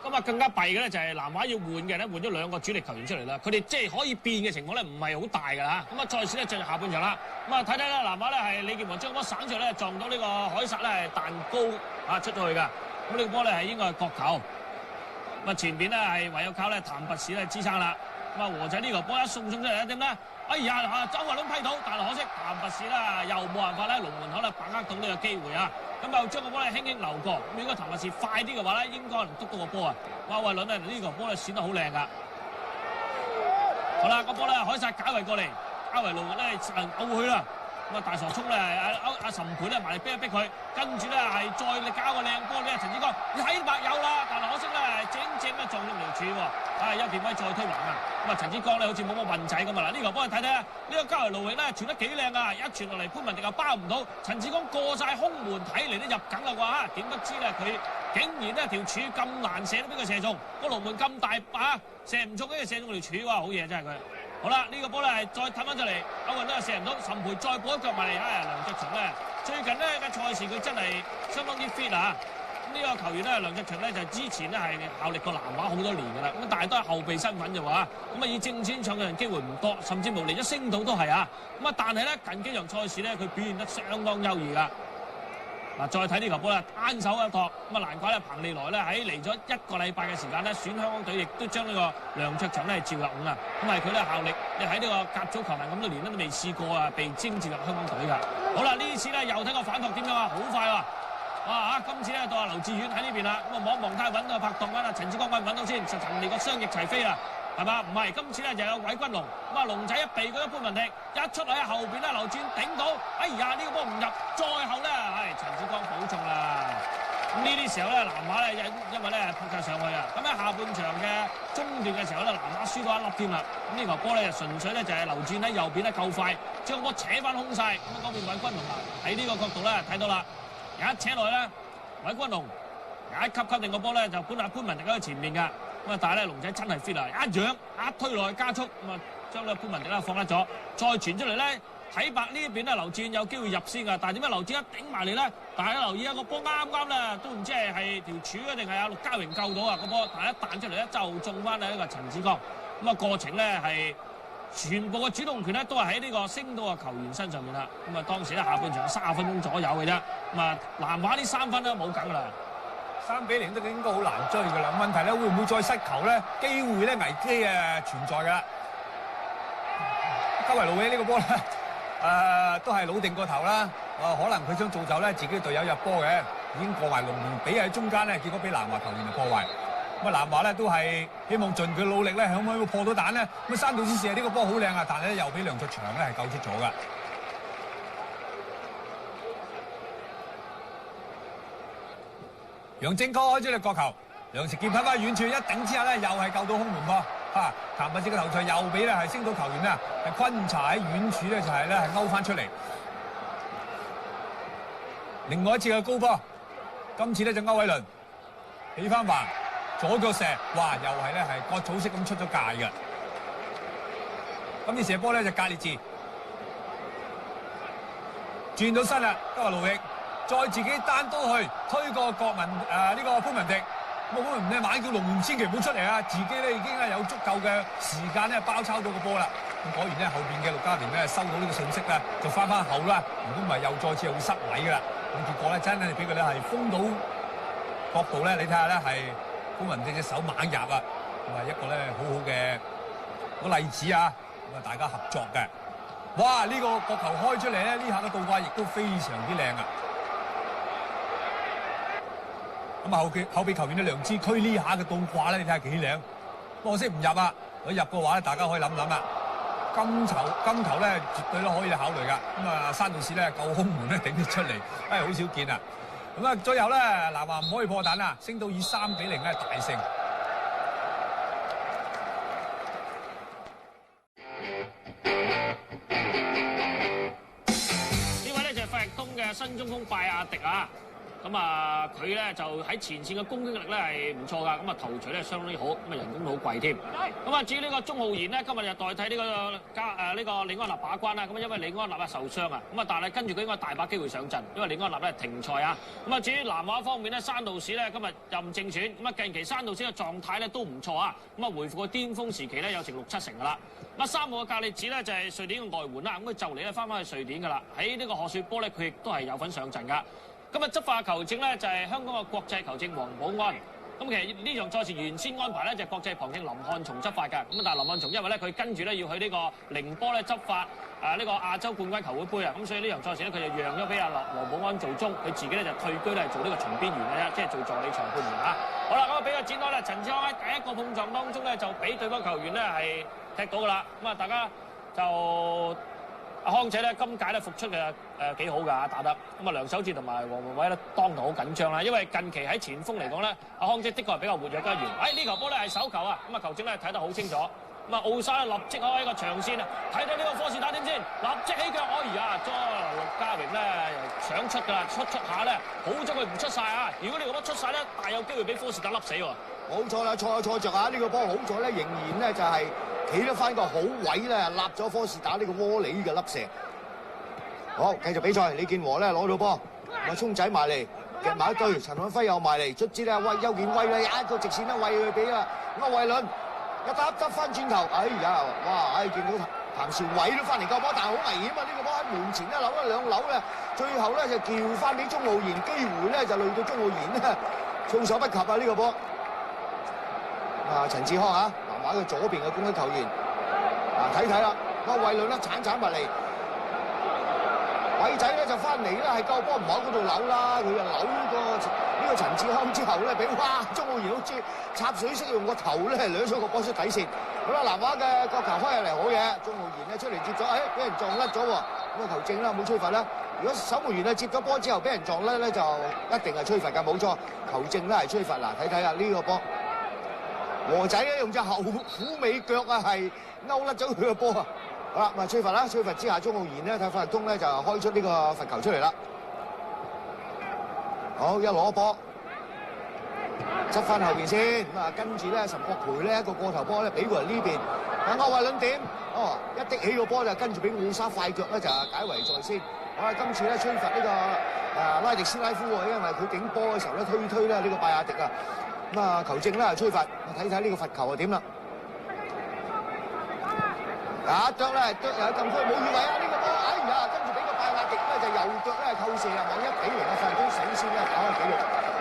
咁啊，更加弊嘅咧就係南華要換嘅咧，換咗2個主力球員出嚟啦。佢哋即係可以變嘅情況咧，唔係好大㗎啦。咁啊，賽事咧進入下半場啦。咁啊，睇睇啦，南華咧係李健和將波省出嚟咧，撞到呢個凱撒咧係彈高出咗去㗎。咁呢個波咧係應該係角球。咁啊前邊咧係唯有靠咧譚拔士咧支撐啦。咁啊和仔呢球波一送出嚟咧點咧？哎呀周慧倫批到，但係可惜譚拔士啦又冇辦法咧龍門口咧把握到呢個機會啊！咁又將個波咧輕輕流過。咁如果譚拔士快啲嘅話咧，應該能督到個波啊！周慧倫咧呢球波咧閃得好靚㗎。好啦，個波咧凱撒解圍過嚟，解圍路咧奧去啦。咁啊大傻聰咧阿岑培咧埋嚟逼一逼佢，跟住咧係再你搞個靚波咧陳志剛，你睇白有啦，但係可惜咧正咧撞到條柱喎，有電威再推橫啊！咁啊陳志剛咧好似冇乜運仔咁啊！嗱呢球幫你睇睇啊，呢個交圍路域咧傳得幾靚啊！一傳落嚟潘文迪又包唔到，陳志剛過晒空門睇嚟都入緊啦啩嚇，點不知咧佢竟然咧條柱咁難射都俾佢射中，個龍門咁大啊射唔中，跟住射中條柱喎，好嘢真係佢。好啦，呢個波咧係再睇翻出嚟，歐雲都係射唔到，岑培再補一腳埋嚟，梁卓祥咧最近呢嘅賽事佢真係相當之 fit 啊！呢個球員咧梁卓祥咧就之前咧係效力過南華好多年㗎啦，咁但係都係後備身份啫喎，咁啊以正選搶嘅機會唔多，甚至無嚟咗星島都係啊，咁啊但係咧近幾場賽事咧佢表現得相當優異㗎。嗱，再睇呢球波咧，單手一托，咁啊難怪咧彭利來咧喺嚟咗1個禮拜嘅時間咧，選香港隊亦都將呢個梁卓祥咧召入伍啊，咁係佢咧效力，你喺呢個甲組球員咁多年都未試過啊被徵召入香港隊㗎。好啦，呢次咧又睇個反撲點樣啊，好快喎！哇今次咧到阿劉志遠喺呢邊啦，咁啊望望睇下揾到拍檔啦，陳志剛揾唔揾到先？實憑你個雙翼齊飛啦！係嘛？唔係，今次咧就有韋君龍，咁啊龍仔一避嗰一般問題，一出嚟喺後邊咧流轉頂到，哎呀呢個波唔入，再後咧係陳志剛補中啦。咁呢啲時候咧南華咧因為咧撲晒上去啊，咁喺下半場嘅中段嘅時候咧南華輸到一粒添啦。咁呢球波咧就純粹咧就係流轉喺右邊咧夠快，將個波扯翻空晒。咁嗰邊韋君龍啊喺呢個角度咧睇到啦，一扯落去咧韋君龍一級定個波咧就本來潘文迪喺前面㗎。咁啊！但係咧，龍仔真係 fit 啊！一揚一推落去加速，咁啊將呢個潘文迪咧放甩咗，再傳出嚟咧，睇白呢邊咧劉志遠有機會入先㗎，但係點解劉志遠一頂埋嚟咧？但係留意下個波啱咧，都唔知係條柱啊定係阿陸家榮救到啊個波，但係一彈出嚟咧就中翻喺呢個陳志剛。咁啊過程咧係全部嘅主動權咧都係喺呢個星島嘅球員身上面啦。咁啊當時咧下半場30分鐘左右嘅啫，咁啊南華呢3分咧冇緊㗎啦。3比0都應該好難追㗎啦。問題咧會唔會再失球咧？機會咧危機存在㗎啦。加維路嘅呢個波咧，都係老定個頭啦。可能佢想造就咧自己隊友入波嘅，已經過埋龍門，俾喺中間咧，結果俾南華球員就破壞。咁啊南華咧都係希望盡佢努力咧，可唔可以破到蛋咧？咁啊山道士射呢個波好靚啊，但係咧又俾梁卓祥咧係救出咗㗎。楊正科開咗隻角球，梁成傑噴翻遠處一頂之下咧，又係救到空門波嚇。譚拔志嘅頭槌又俾咧係星島球員啊，係昆查喺遠處咧就係咧係勾翻出嚟。另外一次嘅高波，今次咧就歐偉倫起翻橫左腳射，哇！又係咧係割草式咁出咗界嘅。今次射波咧就格列治轉到身啦，都係盧域。再自己單刀去推過國民呢個潘文迪，潘文迪猛叫龍門千祈唔好出嚟啊！自己咧已經係有足夠嘅時間咧包抄到個波啦。咁果然咧後邊嘅陸家廉咧收到呢個信息咧就翻後啦，如果唔係又再次又會失位噶啦。咁結果咧真係俾佢咧係封到角度咧，你睇下咧係潘文迪隻手猛入啊，咁係一個咧好好嘅個例子啊！咁啊大家合作嘅，哇！呢個角球開出嚟咧，呢下嘅倒掛亦都非常之靚啊！咁啊後備球員嘅梁志駒呢下嘅倒掛咧，你睇下幾靚，可惜唔入啊！如果入嘅話咧，大家可以諗諗啦。金球咧絕對都可以考慮噶。咁啊山道士咧夠空門咧頂得出嚟，好少見啊！咁啊最後咧南華唔可以破蛋啊，升到以3比0咧大勝。呢位咧就係費力東嘅新中鋒拜亞迪啊！咁啊，佢咧就喺前線嘅攻擊力咧係唔錯㗎，咁啊頭槌咧相當之好，咁啊人工都好貴添。咁啊至於呢個鍾浩然呢，今日就代替呢個呢個李安納把關啦。咁啊因為李安納受傷啊，咁啊但係跟住佢應該大把機會上陣，因為李安納咧停賽啊。咁啊至於南華方面咧，山道士咧今日任正選，咁啊近期山道士嘅狀態咧都唔錯啊，咁啊回復個巔峰時期咧有成6-7成㗎啦。咁啊3號嘅格列治咧就係瑞典嘅外援啦，咁佢就嚟咧翻去瑞典㗎啦。喺呢個賀雪波咧，佢亦都係有份上陣㗎。今日執法球證咧就係香港嘅國際球證黃寶安，咁其實呢場賽事原先安排咧就係國際旁聽林漢松執法㗎，咁但係林漢松因為咧佢跟住咧要去呢個寧波咧執法呢個亞洲冠軍球會杯啊，咁所以呢場賽事咧佢就讓咗俾阿羅寶安做中，佢自己咧就退居咧做呢個從邊員嘅啫，即係做助理裁判員啊。好啦，咁啊俾個展開咧，陳志康喺第一個碰撞當中咧就俾對方球員咧係踢到㗎啦，咁啊大家就。阿康仔咧今屆咧復出嘅幾好㗎，打得咁啊梁守志同埋黃文偉咧當堂好緊張啦，因為近期喺前鋒嚟講咧，阿康仔的確係比較活躍嘅一員。呢球波咧係手球啊，咁啊球證咧睇得好清楚，咁啊奧沙咧立即開一個長線啊，睇到呢個科士打點先，立即起腳，哎呀，陸家榮咧想出㗎啦，出下咧，好咗佢唔出晒啊！如果呢個波出晒咧，大有機會俾科士打笠死喎。冇錯啦，錯着啊！呢個波好咗咧，仍然咧就係企得翻個好位咧，立咗科士打呢個窩里嘅粒射。好，繼續比賽，李健和咧攞到波，阿聰仔埋嚟夾埋一堆，陳漢輝又埋嚟，卒之咧喂邱健威咧一個直線咧喂佢俾啊歐偉倫一打得翻轉頭，哎呀，哇！見到譚兆偉都翻嚟救波，但係好危險啊！呢個波喺門前咧扭一兩扭咧，最後咧就叫翻俾鍾浩然，機會咧就累到鍾浩然咧措手不及啊！呢個波。陳志康啊，南華嘅左邊嘅攻擊球員，睇啦，歐偉倫咧鏟埋嚟，偉仔咧就翻嚟啦，係救波唔喺嗰度扭啦，佢就扭呢個陳志康之後咧，俾哇鍾浩然好似插水式用個頭咧掠咗個波出底線。好啦，南華嘅角球開入嚟好嘢，鍾浩然咧出嚟接咗，俾人撞甩咗喎，咁啊球證啦冇吹罰啦。如果守門員啊接咗波之後俾人撞甩咧，就一定係吹罰㗎，冇錯，球證咧係吹罰。嗱，睇下呢個波。和仔咧用隻後虎尾腳啊，係勾甩咗佢個波啊！好啦，咁啊吹罰啦，吹罰之下，鍾浩然咧睇法律通咧就開出呢個罰球出嚟啦。好，一攞波，執翻後邊先，咁啊跟住咧岑國培咧一個過頭波咧俾過嚟呢邊，但歐偉倫點？一滴起個波就跟住俾奧沙快腳咧就解圍在先。好啦，今次咧吹罰呢個拉迪斯拉夫喎，因為佢頂波嘅時候咧推咧呢個拜亞迪啊。咁啊，球證咧係吹罰，睇睇呢個罰球係點啦。腳咧腳又禁區冇越位啊！呢個波，哎呀，跟住俾個拜亞迪咧就右腳咧扣射啊，往1-0嘅快攻首先咧打開紀錄。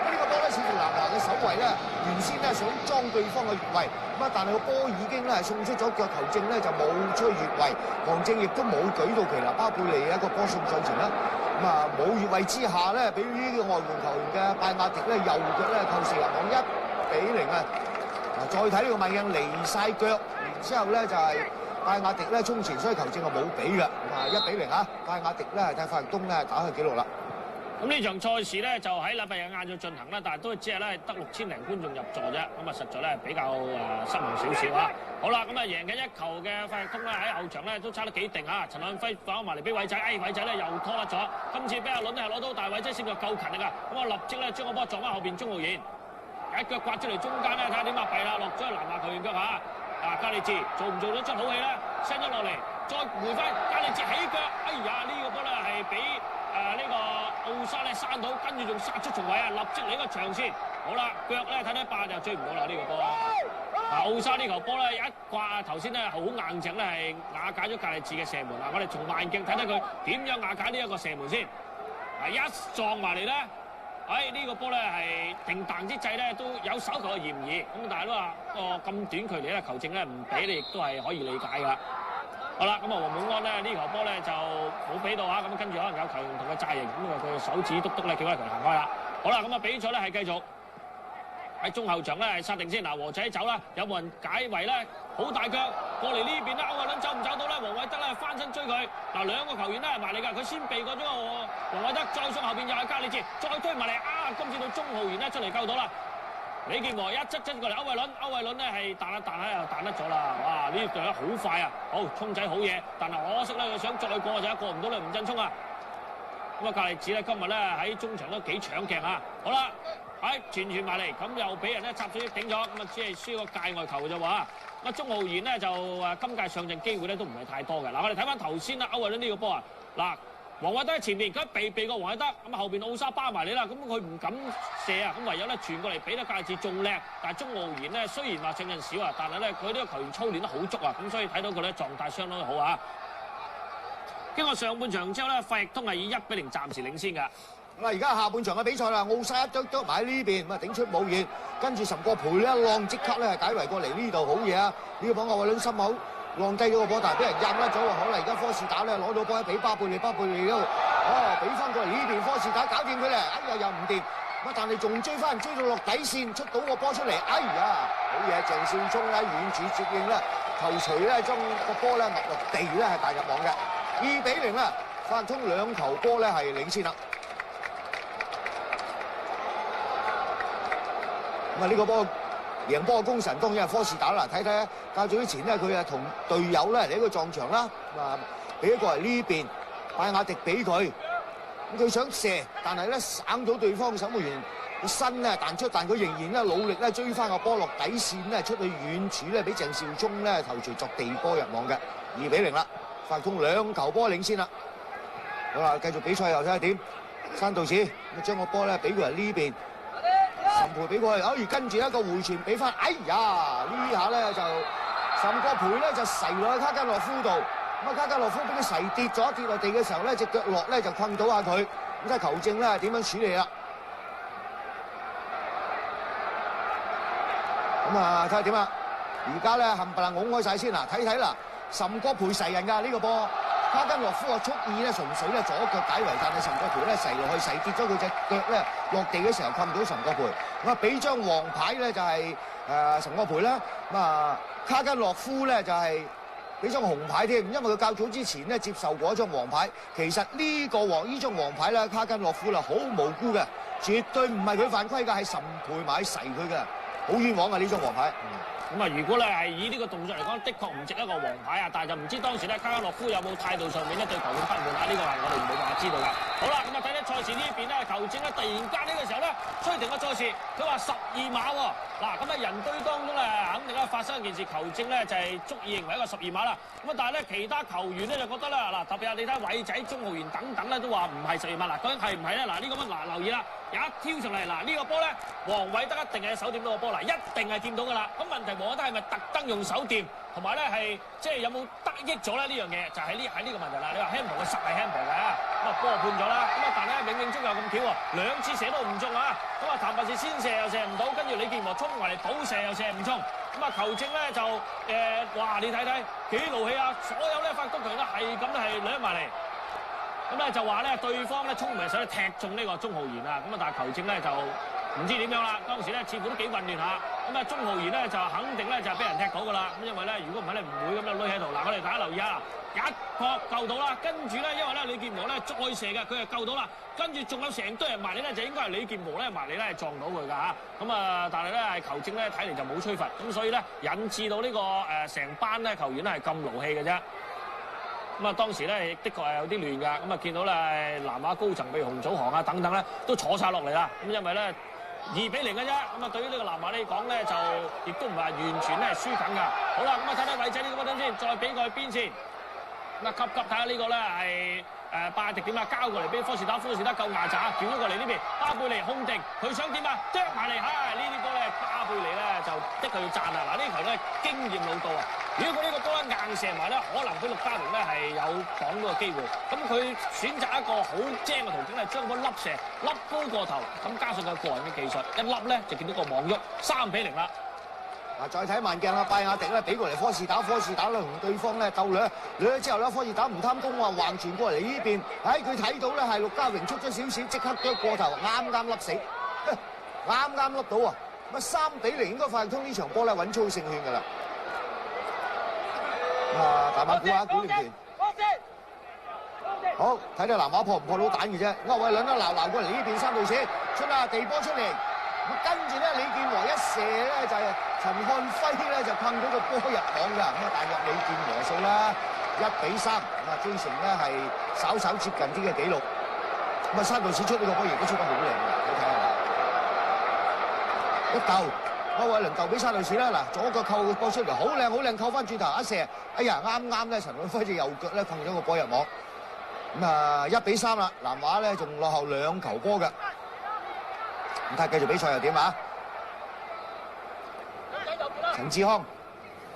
呢個波咧似乎南華嘅守衞咧原先咧想裝對方嘅越位，咁啊但係個波已經咧係送出咗腳，球證咧就冇吹越位，旁證亦都冇舉到旗啦。巴貝利一個波送上前啦。咁啊冇越位之下咧，俾呢個外援球員嘅拜亞迪咧右腳咧扣射入網1-0啊！再睇呢個慢鏡離晒腳，然之後咧就係拜亞迪咧衝前，所以球證係冇俾嘅。1-0啊！拜亞迪咧係睇法律東咧打開紀錄啦。咁呢場賽事咧就喺禮拜日晏晝進行啦，但係都只係咧得6000零觀眾入座啫，咁啊實在咧比較失望少少啊。好啦，咁啊贏緊1球嘅法律通咧喺後場咧都差得幾定啊。陳漢輝放埋嚟俾偉仔，偉仔咧又拖甩咗，今次俾阿倫咧係攞到，但係偉仔先就夠勤力㗎，咁啊立即咧將個波撞翻後邊鍾浩然，一腳刮出嚟中間咧睇下點啊弊啦，落咗去南華球員腳下。加利治做唔做得出好戲咧 ？send 咗落嚟，再回翻加利治起腳，哎呀呢個波咧係俾呢個奧沙咧閂到，跟住仲殺出重圍啊！立即嚟一個長線，好啦，腳咧睇睇8就追唔到啦呢個波。奧沙呢球波咧一刮頭先咧好硬淨咧係瓦解咗加利治嘅射門啊！我哋從慢鏡睇睇佢點樣瓦解呢一個射門先。一撞埋嚟咧。呢個波咧係停彈之際咧都有手球嘅嫌疑，咁但係都話咁短距離咧球證咧唔俾你，亦都係可以理解㗎。好啦，咁啊黃永安咧呢球波咧就冇俾到啊，咁跟住可能有球員同佢詐型，咁啊佢手指篤篤咧叫佢行開啦。好啦，咁啊比賽咧係繼續喺中後場咧係殺定先，和仔走啦，有冇人解圍咧？好大腳過嚟呢邊啦，歐偉倫走唔走到咧？黃偉德咧翻身追佢，兩個球員咧係埋嚟㗎，佢先避過咗個黃偉德，再上後邊又係加利治，再推埋嚟今次到鍾浩然咧出嚟救到啦。李健和一側過嚟，歐偉倫咧係彈一彈又彈得咗啦，哇！呢隊咧好快啊，好聰仔好嘢，但係可惜咧佢想再過就過唔到啦，吳振聰啊。咁啊，加利治咧今日咧喺中場都幾搶鏡啊！好啦，傳埋嚟，咁又俾人咧插水頂咗，咁啊只係輸個界外球啫喎。咁啊，鍾浩然咧就今屆上陣機會咧都唔係太多嘅。我哋睇翻頭先啦，歐偉倫呢個波啊，黃偉德喺前面，佢避過黃偉德，咁啊後邊奧沙巴埋你啦，咁佢唔敢射啊，咁唯有咧傳過嚟俾得加利治仲叻，但係鍾浩然咧雖然話上陣少啊，但係咧佢呢個球員操練得好足啊，咁所以睇到佢咧狀態相當好啊。經過上半場之後咧，費力通係以1-0暫時領先㗎。咁啊，而家下半場嘅比賽啦，奧沙一啄埋喺呢邊，咁啊頂出冇遠，跟住岑國培呢一浪即刻咧係解圍過嚟呢度，好嘢啊！呢個波奧偉倫心口浪低咗個波，但係俾人陰甩咗喎。好啦，而家科士打咧攞到波俾巴貝利嗰度，俾翻過嚟呢邊科士打搞掂佢咧，哎呀又唔掂，咁但係仲追到落底線，出到個波出嚟，哎呀好嘢！鄭少聰咧遠處接應咧，頭槌咧將個波咧落地咧係大入網嘅，2-0啦，法通兩球波咧係領先啦。咁啊！呢個波贏波嘅功臣當然係科士打啦。睇睇較早之前咧，佢啊同隊友咧嚟一個撞牆啦。咁啊，俾一個係呢邊拜亞迪俾佢，咁佢想射，但係咧省到對方守門員個身咧彈出，但佢仍然咧努力咧追翻個波落底線咧出去遠處咧，俾鄭少聰咧頭槌作地波入網嘅2-0啦。法通兩球波領先啦。好啦，繼續比賽又睇下點。山道士咁將個波咧俾佢嚟呢邊。岑培俾佢，跟住一個回傳俾翻，哎呀！呢下咧就岑國培咧就噬落去卡加洛夫度，咁啊卡加洛夫俾佢噬跌咗，跌落地嘅時候咧隻腳落咧就困到下佢，咁睇下球證咧點樣處理啦。咁啊睇下點啊！而家咧冚唪唥拱開晒先啦，睇睇啦，岑國培噬人㗎呢個波。卡根洛夫啊，蓄意咧純粹咧左腳解圍，但係岑國培咧噬落去，噬跌咗佢隻腳咧落地嘅時候困唔到岑國培，咁啊俾張黃牌咧就係岑國培啦，咁啊卡根洛夫咧就係俾張紅牌添，因為佢較早之前咧接受過一張黃牌，其實呢張黃牌咧卡根洛夫啦好無辜嘅，絕對唔係佢犯規㗎，係岑培買噬佢嘅，好冤枉啊呢張黃牌。咁啊，如果咧係以呢個動作嚟講，的確唔值一個黃牌啊！但係就唔知當時咧卡加洛夫有冇態度上面咧對球員不滿啊？呢個係我哋冇辦法知道㗎。好啦，咁啊睇睇賽事呢邊咧，球證咧突然間呢個時候咧吹停個賽事，佢話12碼喎。嗱，咁啊人堆當中咧肯定咧發生一件事，球證咧就係足以認為一個12碼啦。咁啊但係咧其他球員咧就覺得咧嗱，特別係你睇偉仔、鐘浩源等等咧都話唔係12碼。嗱，究竟係唔係咧？嗱呢個乜嗱留意啦，一挑上嚟嗱呢個波咧，黃偉德一定係手掂到個波，嗱一定係掂到㗎啦。咁問題黃偉德係咪特登用手掂，同埋咧係即係有冇得益咗咧？呢樣嘢就係呢個問題啦。你話 handball 嘅實係 handball 嘅，咁啊波判咗啦。咁啊但係咧冥冥中又咁巧喎，2次射都唔中啊！咁啊譚拔士先射又射唔到，跟住李健和衝埋嚟補射又射唔中。咁啊球證咧就哇你睇睇幾怒氣啊！所有咧法國強都係咁係掠埋嚟。咁咧就話咧對方咧衝埋上去踢中呢個鐘浩源啊！咁啊但係球證咧就唔知點樣啦。當時咧似乎都幾混亂下。咁啊鐘浩源咧就肯定咧就係俾人踢到㗎啦。咁因為咧如果唔係咧唔會咁樣攏喺度。嗱我哋大家留意下，一撲救到啦。跟住咧因為咧李健和咧再射嘅，佢係救到啦。跟住仲有成堆人埋嚟咧，就應該係李健和咧埋嚟咧撞到佢㗎嚇。咁啊但係咧係球證咧睇嚟就冇吹罰，咁所以咧引致到呢個成班咧球員咧係咁勞氣嘅啫。咁啊，當時咧，的確係有啲亂㗎。咁啊，見到咧南亞高層譬如洪祖航啊等等咧，都坐晒落嚟啦。咁因為咧2-0嘅啫。咁啊，對於呢個南亞嚟講咧，就亦都唔係完全咧係輸緊㗎。好啦，咁啊睇睇偉仔呢個波先，再俾佢邊線。咁啊，急睇下呢個咧係拜迪點啊，交過嚟俾科士打，科士打夠牙渣，轉咗過嚟呢邊，巴貝尼控定，佢想點啊？啄埋嚟，呢啲波咧巴貝尼咧就的確要讚啊！嗱，呢球咧經驗老道啊！如果佢呢個波咧硬射埋咧，可能俾陸家榮咧係有擋到個機會。咁佢選擇一個好精嘅途徑咧，將個粒射粒高過頭，咁加上佢個人嘅技術，一粒咧就見到個網喐3-0啦。嗱，再睇慢鏡啦，拜亞迪咧俾過嚟科士打咧同對方咧鬥掠之後咧，科士打唔貪功啊，橫傳過嚟呢邊，佢睇到咧係陸家榮出咗少少，即刻啄過頭，啱笠死，啱笠到啊！咁3-0應該快通呢場波咧穩操勝券㗎啦。大馬估下古連田，好睇睇南華破唔破到蛋嘅啫。歐偉倫都鬧過嚟呢邊3號線出啦，地波出嚟。跟住咧李健和一射咧就係陳漢輝咧就困到個波入網㗎。咁啊大約李健和數啦1-3。咁啊追成咧係稍稍接近啲嘅紀錄。咁啊3號線出呢個波亦都出得好靚㗎，你睇下。一鬥。歐偉倫鬥俾沙路士啦，嗱左腳扣個波出嚟，好靚，扣翻轉頭一射，哎呀啱咧陳漢輝隻右腳咧困咗個波入網，咁啊1-3啦，南華咧仲落後2球波㗎，咁睇下繼續比賽又點啊？陳志康，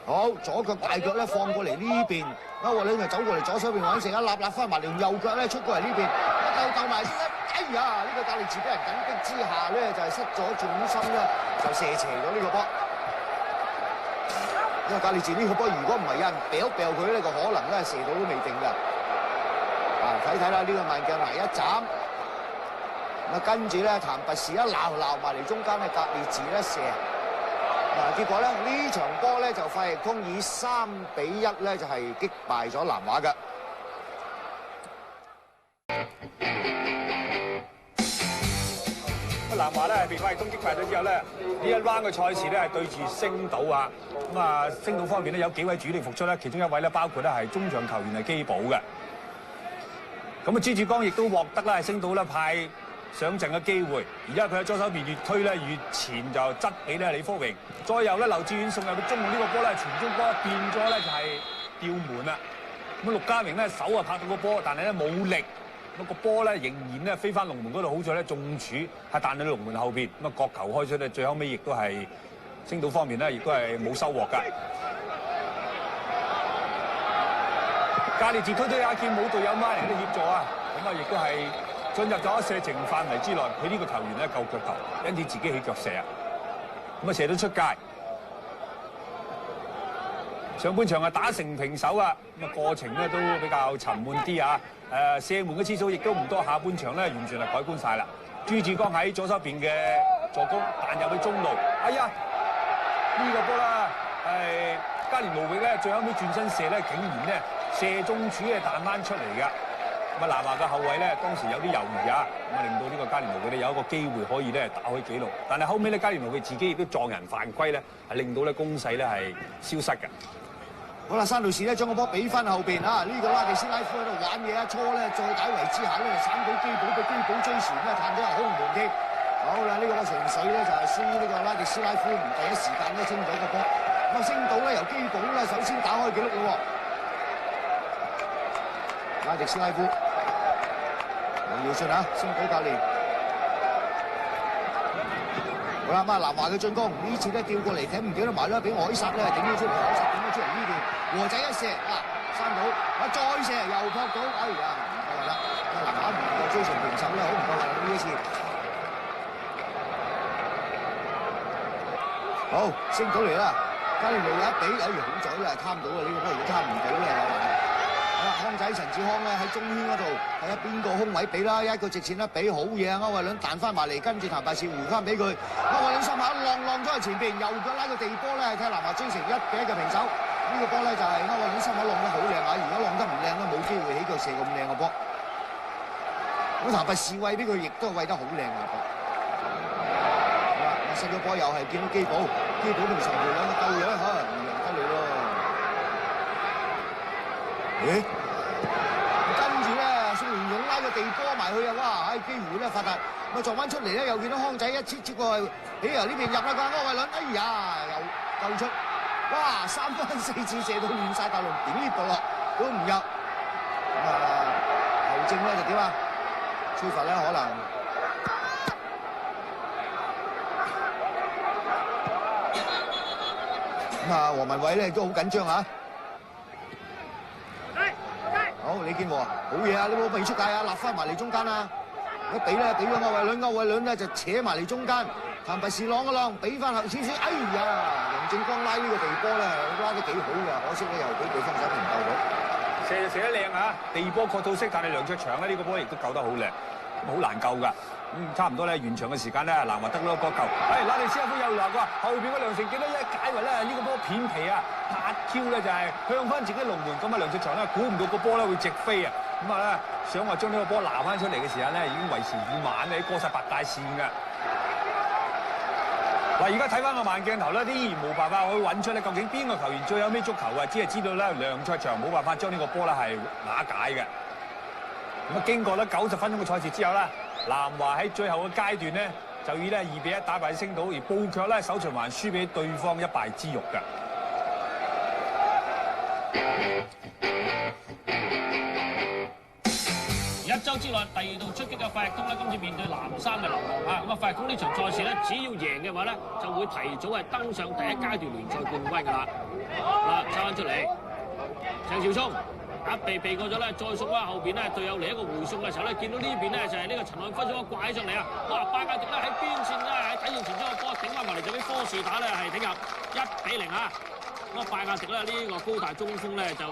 好左腳大腳咧放過嚟呢邊，歐偉倫就走過嚟左手邊揾成一立翻埋，連右腳咧出過嚟呢邊。鬥埋先啦！哎呀，呢個格列治俾人緊逼之下咧，就係失咗重心咧，就射斜咗呢個波。因為格列治呢個波，如果唔係有人掉佢呢個可能咧射到都未定㗎。啊，睇睇啦，呢個慢鏡嚟一斬。咁啊，跟住咧，譚拔士一鬧埋嚟中間咧，格列治咧射。嗱，結果咧呢場波咧就費力通以3-1咧就係擊敗咗南華嘅。南華咧被費力通擊敗咗之後咧，呢一 round 嘅賽事咧係對住星島啊。咁啊，星島方面咧有幾位主力復出咧，其中一位咧包括咧係中場球員係基寶嘅。咁啊，朱志剛亦都獲得咧係星島咧派上陣嘅機會，而家佢喺左手邊越推咧越前就側起咧李福榮，再由咧劉志遠送入到中路呢個波咧傳中波變咗咧就係吊門啦。咁陸家明咧手啊拍到個波，但係咧冇力，咁個波咧仍然咧飛翻龍門嗰度，好彩咧中柱係彈到龍門後邊，咁啊角球開出咧，最後尾亦都係星島方面咧亦都係冇收穫㗎。格列治推阿健冇隊友孖嚟嘅協助啊，咁啊亦都係進入咗射程範圍之內，佢呢個球員咧夠腳頭，因此自己起腳射啊，咁啊射到出界。上半場啊打成平手啊，咁啊過程咧都比較沉悶啲啊，射門嘅次數亦都唔多，下半場咧完全係改觀晒啦。朱志剛喺左手邊嘅助攻彈入去中路，哎呀呢個波啦係加連奴域咧最後尾轉身射咧，竟然咧射中柱係彈翻出嚟㗎。咁啊南華嘅後衞咧當時有啲猶豫啊，咁啊令到呢個加連奴域咧有一個機會可以咧打開紀錄，但係後尾咧加連奴域自己亦都撞人犯規咧，係令到咧攻勢咧係消失㗎。好啦，山路士咧將個波俾翻後邊啊！呢個拉迪斯拉夫喺度玩嘢一搓咧，再解圍之下咧就省到基寶，俾基寶追前咧探咗入空門添。好啦，呢個波成水咧就係輸呢個拉迪斯拉夫唔第一時間咧清咗個波。咁啊星島咧由基寶咧首先打開紀錄咯喎。拉迪斯拉夫，梁耀信啊，星島教練。好啦，咁啊南華嘅進攻呢次咧調過嚟，睇唔記得埋啦，俾凱撒咧頂咗出嚟，凱撒頂咗出嚟呢邊，和仔一射啊，山島啊再射又撲到，哎呀唔夠啦，南華唔能夠追成平手咧，好唔夠啦呢一次。好，星島嚟啦，加連奴有一比，哎呀好彩啦，貪到啦，呢個波如果貪唔到咧。康仔陳志康咧喺中圈嗰度睇下邊個空位俾啦，一個直線一俾好嘢啊！歐偉倫彈翻埋嚟，跟住譚拔士回翻俾佢，歐偉倫心口浪咗喺前邊，右腳拉個地波咧，睇下南華追成1-1嘅平手。呢個波咧就係歐偉倫心口浪得好靚啊！如果浪得唔靚咧，冇機會起腳射咁靚嘅波。咁譚拔士餵俾佢，亦都係餵得好靚嘅波。好啦，失咗波又係見到基寶，基寶同陳培兩個鬥樣嚇，唔贏得你咯。咦？跟住咧，宋連勇拉個地波埋去啊！哇，機會咧發達，咁啊撞翻出嚟咧，又見到康仔一切過去，起由呢邊入啦啩，歐偉倫，哎呀，又救出，哇，3分4次射到亂晒大龍，點呢步落都唔入。咁啊，球證咧就點啊？吹罰咧可能。咁啊，黃文偉咧都好緊張嚇。好，李健和好嘢啊！呢波未出界啊，立翻埋嚟中間啊！一俾咧，俾咗歐偉倫，歐偉倫咧就扯埋嚟中間，譚拔士啷一啷，俾翻後少少，哎呀！楊正光拉呢個地波咧，拉得幾好㗎，可惜咧又俾對方手唔夠到。射得靚啊！地波確到色，但係梁卓祥咧呢個波亦都救得好靚，好難救㗎。差唔多咧，完場嘅時間咧，南華得咗個角球。拉迪斯拉夫又鬧啩，後邊嗰梁成記得一解圍咧，呢個波片皮啊，8Q咧就係向翻自己龍門。咁啊，梁卓祥咧估唔到個波咧會直飛啊！咁啊咧，想話將呢個波撈翻出嚟嘅時候咧，已經為時已晚咧，過晒白帶線㗎。嗱，而家睇翻個慢鏡頭咧，依然冇辦法可以揾出咧，究竟邊個球員最後尾足球啊？只係知道咧，梁卓祥冇辦法將呢個波咧係瓦解嘅。咁啊，經過咗90分鐘嘅賽事之後咧，南華喺最後嘅階段咧，就以咧2-1打敗星島，而報卻咧首循環輸俾對方一敗之辱嘅。一週之內第2度出擊嘅費力通咧，今次面對南山嘅流浪啊！咁啊，費力通呢場賽事咧，只要贏嘅話咧，就會提早係登上第1階段聯賽冠軍㗎啦。啊，抽翻出嚟，鄭兆聰避過咗咧，再送翻後邊咧，隊友嚟一個回送嘅時候咧，見到呢邊咧就係呢個陳漢輝將個掛起上嚟啊！哇，拜亞迪咧喺邊線咧喺底線前將個波頂翻埋嚟，就俾科士打咧係頂入1-0啊！咁啊，拜亞迪咧呢個高大中鋒咧就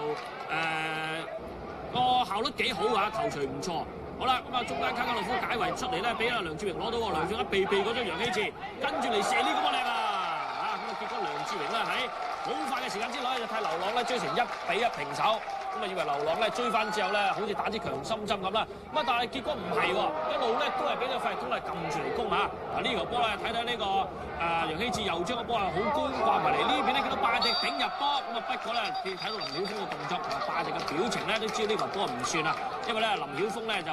個效率幾好啊，頭槌唔錯。好啦，咁啊中間卡加洛夫解圍出嚟咧，俾阿梁志榮攞到喎，梁志榮避嗰張楊希治，跟住嚟射呢個波靚啊！啊，咁啊結果梁志榮咧喺好快嘅時間之內就替流浪咧追成1-1平手。咁啊以為流浪咧追翻之後咧，好似打支強心針咁啦。咁啊但係結果唔係喎，一路咧都係俾個費力通嚟撳住嚟攻嚇。嗱呢條波咧睇睇呢個楊希治又將個波係好高掛埋嚟，呢邊咧見到拜迪頂入波。咁啊不過咧你睇到林曉峰嘅動作同埋拜迪嘅表情咧，都知道呢條波唔算啦。因為咧林曉峰咧就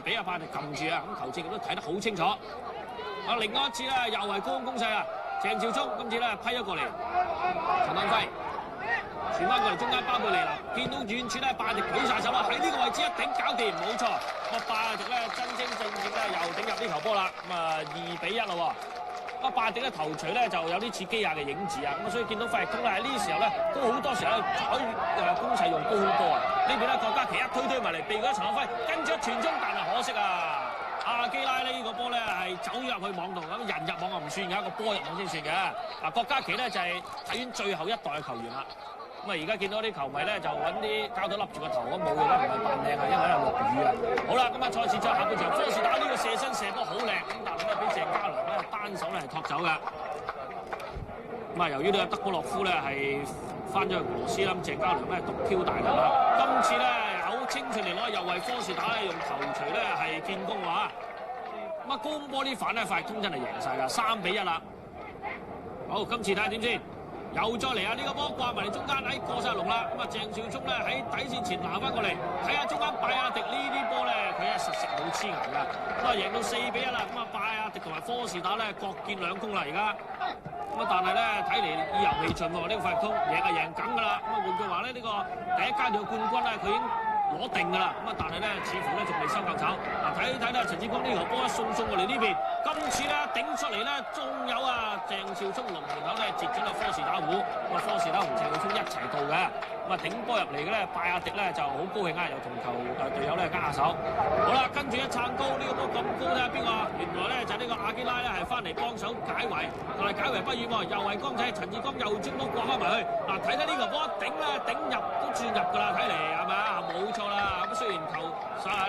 俾阿拜迪撳住啊，咁球證亦都睇得好清楚。啊另外一次咧又係高空攻勢啊，鄭兆聰今次咧批咗過嚟，陳漢輝。傳翻過嚟中間巴貝利啦，見到遠處咧拜迪舉晒手啦，喺呢個位置一頂搞掂，冇錯。咁啊拜迪咧真真正正咧又頂入呢球波啦，咁啊2-1啦喎。咁啊拜迪咧頭槌咧就有啲似基亞嘅影子啊，咁啊所以見到費力通咧喺呢時候咧都好多時候咧採攻勢用高空波啊。呢邊咧郭家麒一推埋嚟避過陳漢輝，跟住一傳中，但係可惜啊！阿基拉呢個波咧係走入去網度，咁人入網啊唔算嘅，一個波入網先算嘅。嗱郭家麒咧就係體院最後一代嘅球員啦。咁啊而家見到啲球迷咧就揾啲膠袋笠住個頭，咁冇嘅咧唔係扮靚啊，因為喺度落雨啊。好啦，咁啊賽事再下半場，科士打呢個射身射波好靚，咁但係咧俾鄭家良咧單手咧係托走嘅。咁啊由於呢個德保洛夫咧係翻咗去俄羅斯啦，咁鄭家良咧獨挑大梁啦。今次咧好清脆嚟攞，又為科士打咧用頭槌咧係建功話。咁啊高空波呢反咧費力通真係贏晒㗎，3-1啦。好，今次睇下點先。又再嚟啊！呢個波掛埋嚟中間，喺過晒龍啦。咁啊，鄭少聰咧喺底線前拿翻過嚟，睇下中間拜亞迪呢啲波咧，佢係實食冇黐牙㗎。咁啊，贏到4-1啦。咁啊，拜亞迪同埋科士打咧各建2功啦，而家。咁啊，但係咧睇嚟意猶未盡喎，呢個費力通贏係贏緊㗎啦。咁啊，換句話咧，呢個第一階段嘅冠軍咧，佢已經攞定㗎啦。咁啊，但係咧似乎咧仲未收夠手。嗱，睇睇咧陳志光呢球波一送過嚟呢邊，今次咧頂出嚟咧，仲有啊鄭少聰龍門口咧截咗個科士打虎，咁啊科士打同鄭少聰一齊到嘅。咁啊頂波入嚟嘅咧，拜亞迪咧就好高興啊，又同隊友咧握下手。好啦，跟住一撐高呢個波咁高睇下邊個？原來咧就呢個阿基拉咧係翻嚟幫手解圍，但係解圍不遠喎，又係光仔陳志光又將波掛翻埋去。嗱，睇睇呢個波頂咧頂入都轉入㗎啦，睇嚟係咪啊？冇錯啦。咁雖然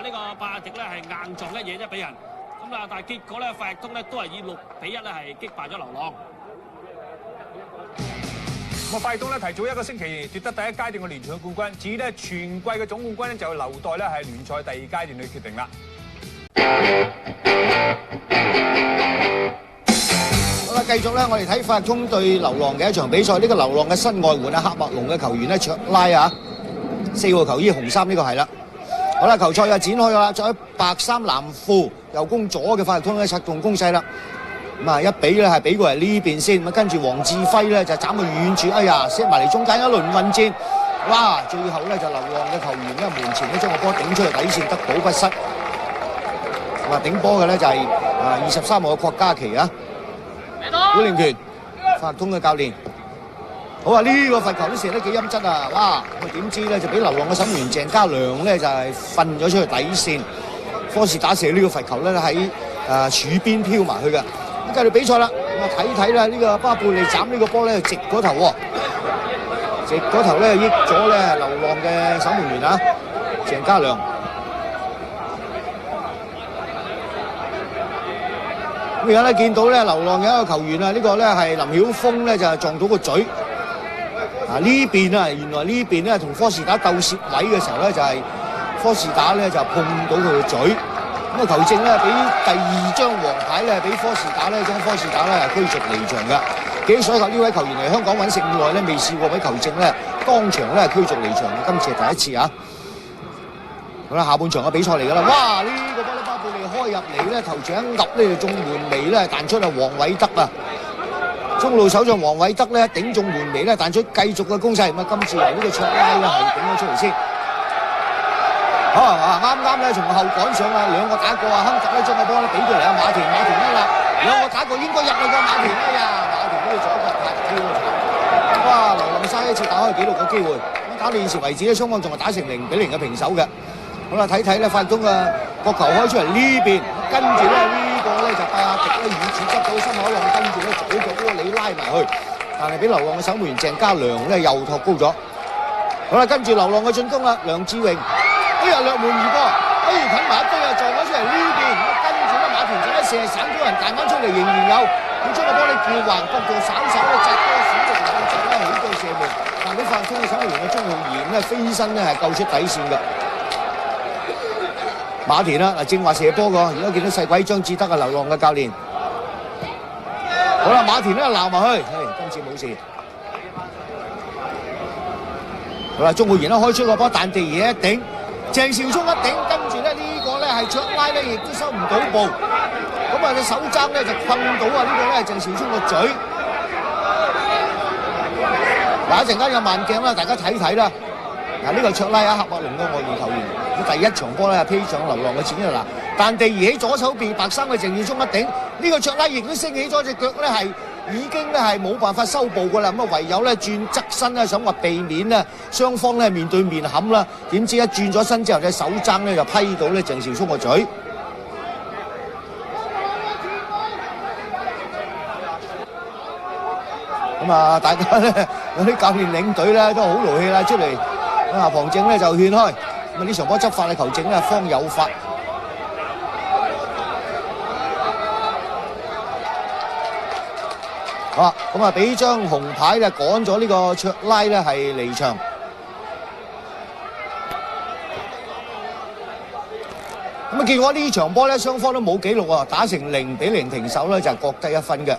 呢個拜亞迪咧係硬撞一嘢啫俾人，咁啊但係結果咧費力通咧都係以6-1咧係擊敗咗流浪。咁啊費力通咧提早1個星期奪得第一階段嘅聯賽冠軍，至於咧全季嘅總冠軍咧就留待咧係聯賽第2階段去決定啦。好啦，繼續咧，我哋睇費力通對流浪嘅一場比賽。呢個流浪嘅新外援啊，喀麥隆嘅球員咧卓拉啊，4號球衣紅衫呢個係啦。好啦，球賽又展開啦，着喺白衫藍褲右攻左嘅費力通咧策動攻勢啦。咁啊一比咧係俾過嚟呢邊先，咁跟住黃志輝咧就斬到遠處，哎呀 set 埋嚟中間一輪混戰，哇！最後咧就流浪嘅球員咧門前咧將個波頂出去底線，得到不失。咁啊頂波嘅咧就係23號嘅郭家麒啊，古靈權費力通嘅教練。好啊！呢個罰球都射得幾陰質啊！哇！咁點知咧就俾流浪嘅審員鄭家良咧就係瞓咗出去底線。科士打射呢個罰球咧喺柱邊飄埋去嘅。咁繼續比賽啦，咁啊睇睇啦，呢個巴貝利斬呢個波咧直嗰頭喎，直嗰頭咧益咗咧流浪嘅守門員啊鄭家良。咁而家咧見到咧流浪嘅一個球員啊，呢個咧係林曉峰咧就係撞到個嘴。呢邊啊，原來呢邊咧同科士打鬥攝位嘅時候咧，就係科士打咧就碰到佢嘅嘴。咁啊球證咧俾第2張黃牌咧俾科士打咧，將科士打咧係驅逐離場嘅。記起所及呢位球員嚟香港揾食咁耐咧，未試過俾球證咧當場咧驅逐離場嘅，今次係第一次啊！好啦，下半場嘅比賽嚟㗎啦！哇！呢個波咧巴貝利開入嚟咧，頭像一揼咧就中門楣咧彈出係黃偉德啊！中路守將黃偉德咧頂中門楣咧彈出繼續嘅攻勢，咁啊今次由呢個卓拉咧係頂咗出嚟先。好啊！啱啱咧從後趕上啊，兩個打過啊，亨特咧將個波咧俾到嚟啊馬田一啦，兩個打過應該入去個馬田，哎呀馬田呢個左腳拍跳，哇！流浪沙一次打開紀錄嘅機會，咁打到現時為止咧，雙方仲係打成0-0嘅平手嘅。好啦，睇睇咧，法力通嘅角球開出嚟呢邊，跟住咧呢個咧就拜亞迪咧遠處執到心口浪，跟住咧左腳窩裏拉埋去，但係俾流浪嘅守門員鄭家良咧又托高咗。好啦，跟住流浪嘅進攻啦，梁志榮，哎呀掠門而過，哎近埋一堆啊，撞咗出嚟呢邊，跟住咧馬田仔一射散咗人，彈翻出嚟仍然有，咁將個波咧叫橫角度稍稍咧擲多少嘅情況之下咧起咗射門，但係俾法力通嘅守門員嘅鍾浩賢咧飛身咧係救出底線嘅。馬田啦，嗱正話射波個，而家見到細鬼張志德啊，流浪嘅教練。好啦，馬田咧鬧埋去，今次冇事。好啦，鍾浩賢咧開出個波，但地爺一頂，鄭兆聰一頂，跟住咧呢個咧係卓拉咧，亦都收唔到步。咁啊隻手踭咧就困到啊呢個咧係鄭兆聰個嘴。嗱一陣間有慢鏡啦，大家睇睇啦。嗱呢個卓拉啊，喀麥隆嘅外援球員，佢第一場波咧披上流浪嘅前一嗱，但地而起左手邊白衫嘅鄭耀聰一頂，呢個卓拉亦都升起咗隻腳咧係已經咧係冇辦法收步㗎啦，咁啊唯有咧轉側身咧想話避免咧雙方咧面對面冚啦，點知一轉咗身之後隻手踭咧就批到咧鄭兆聰個嘴。咁啊大家咧有啲教練領隊咧都好勞氣啦，出嚟。啊，旁證咧就勸開，咁啊呢場波執法嘅球證咧方有法。好，咁啊俾張紅牌咧趕咗呢個卓拉咧係離場。咁啊結果呢場波咧雙方都冇紀錄啊，打成0-0停手咧就係各得1分嘅。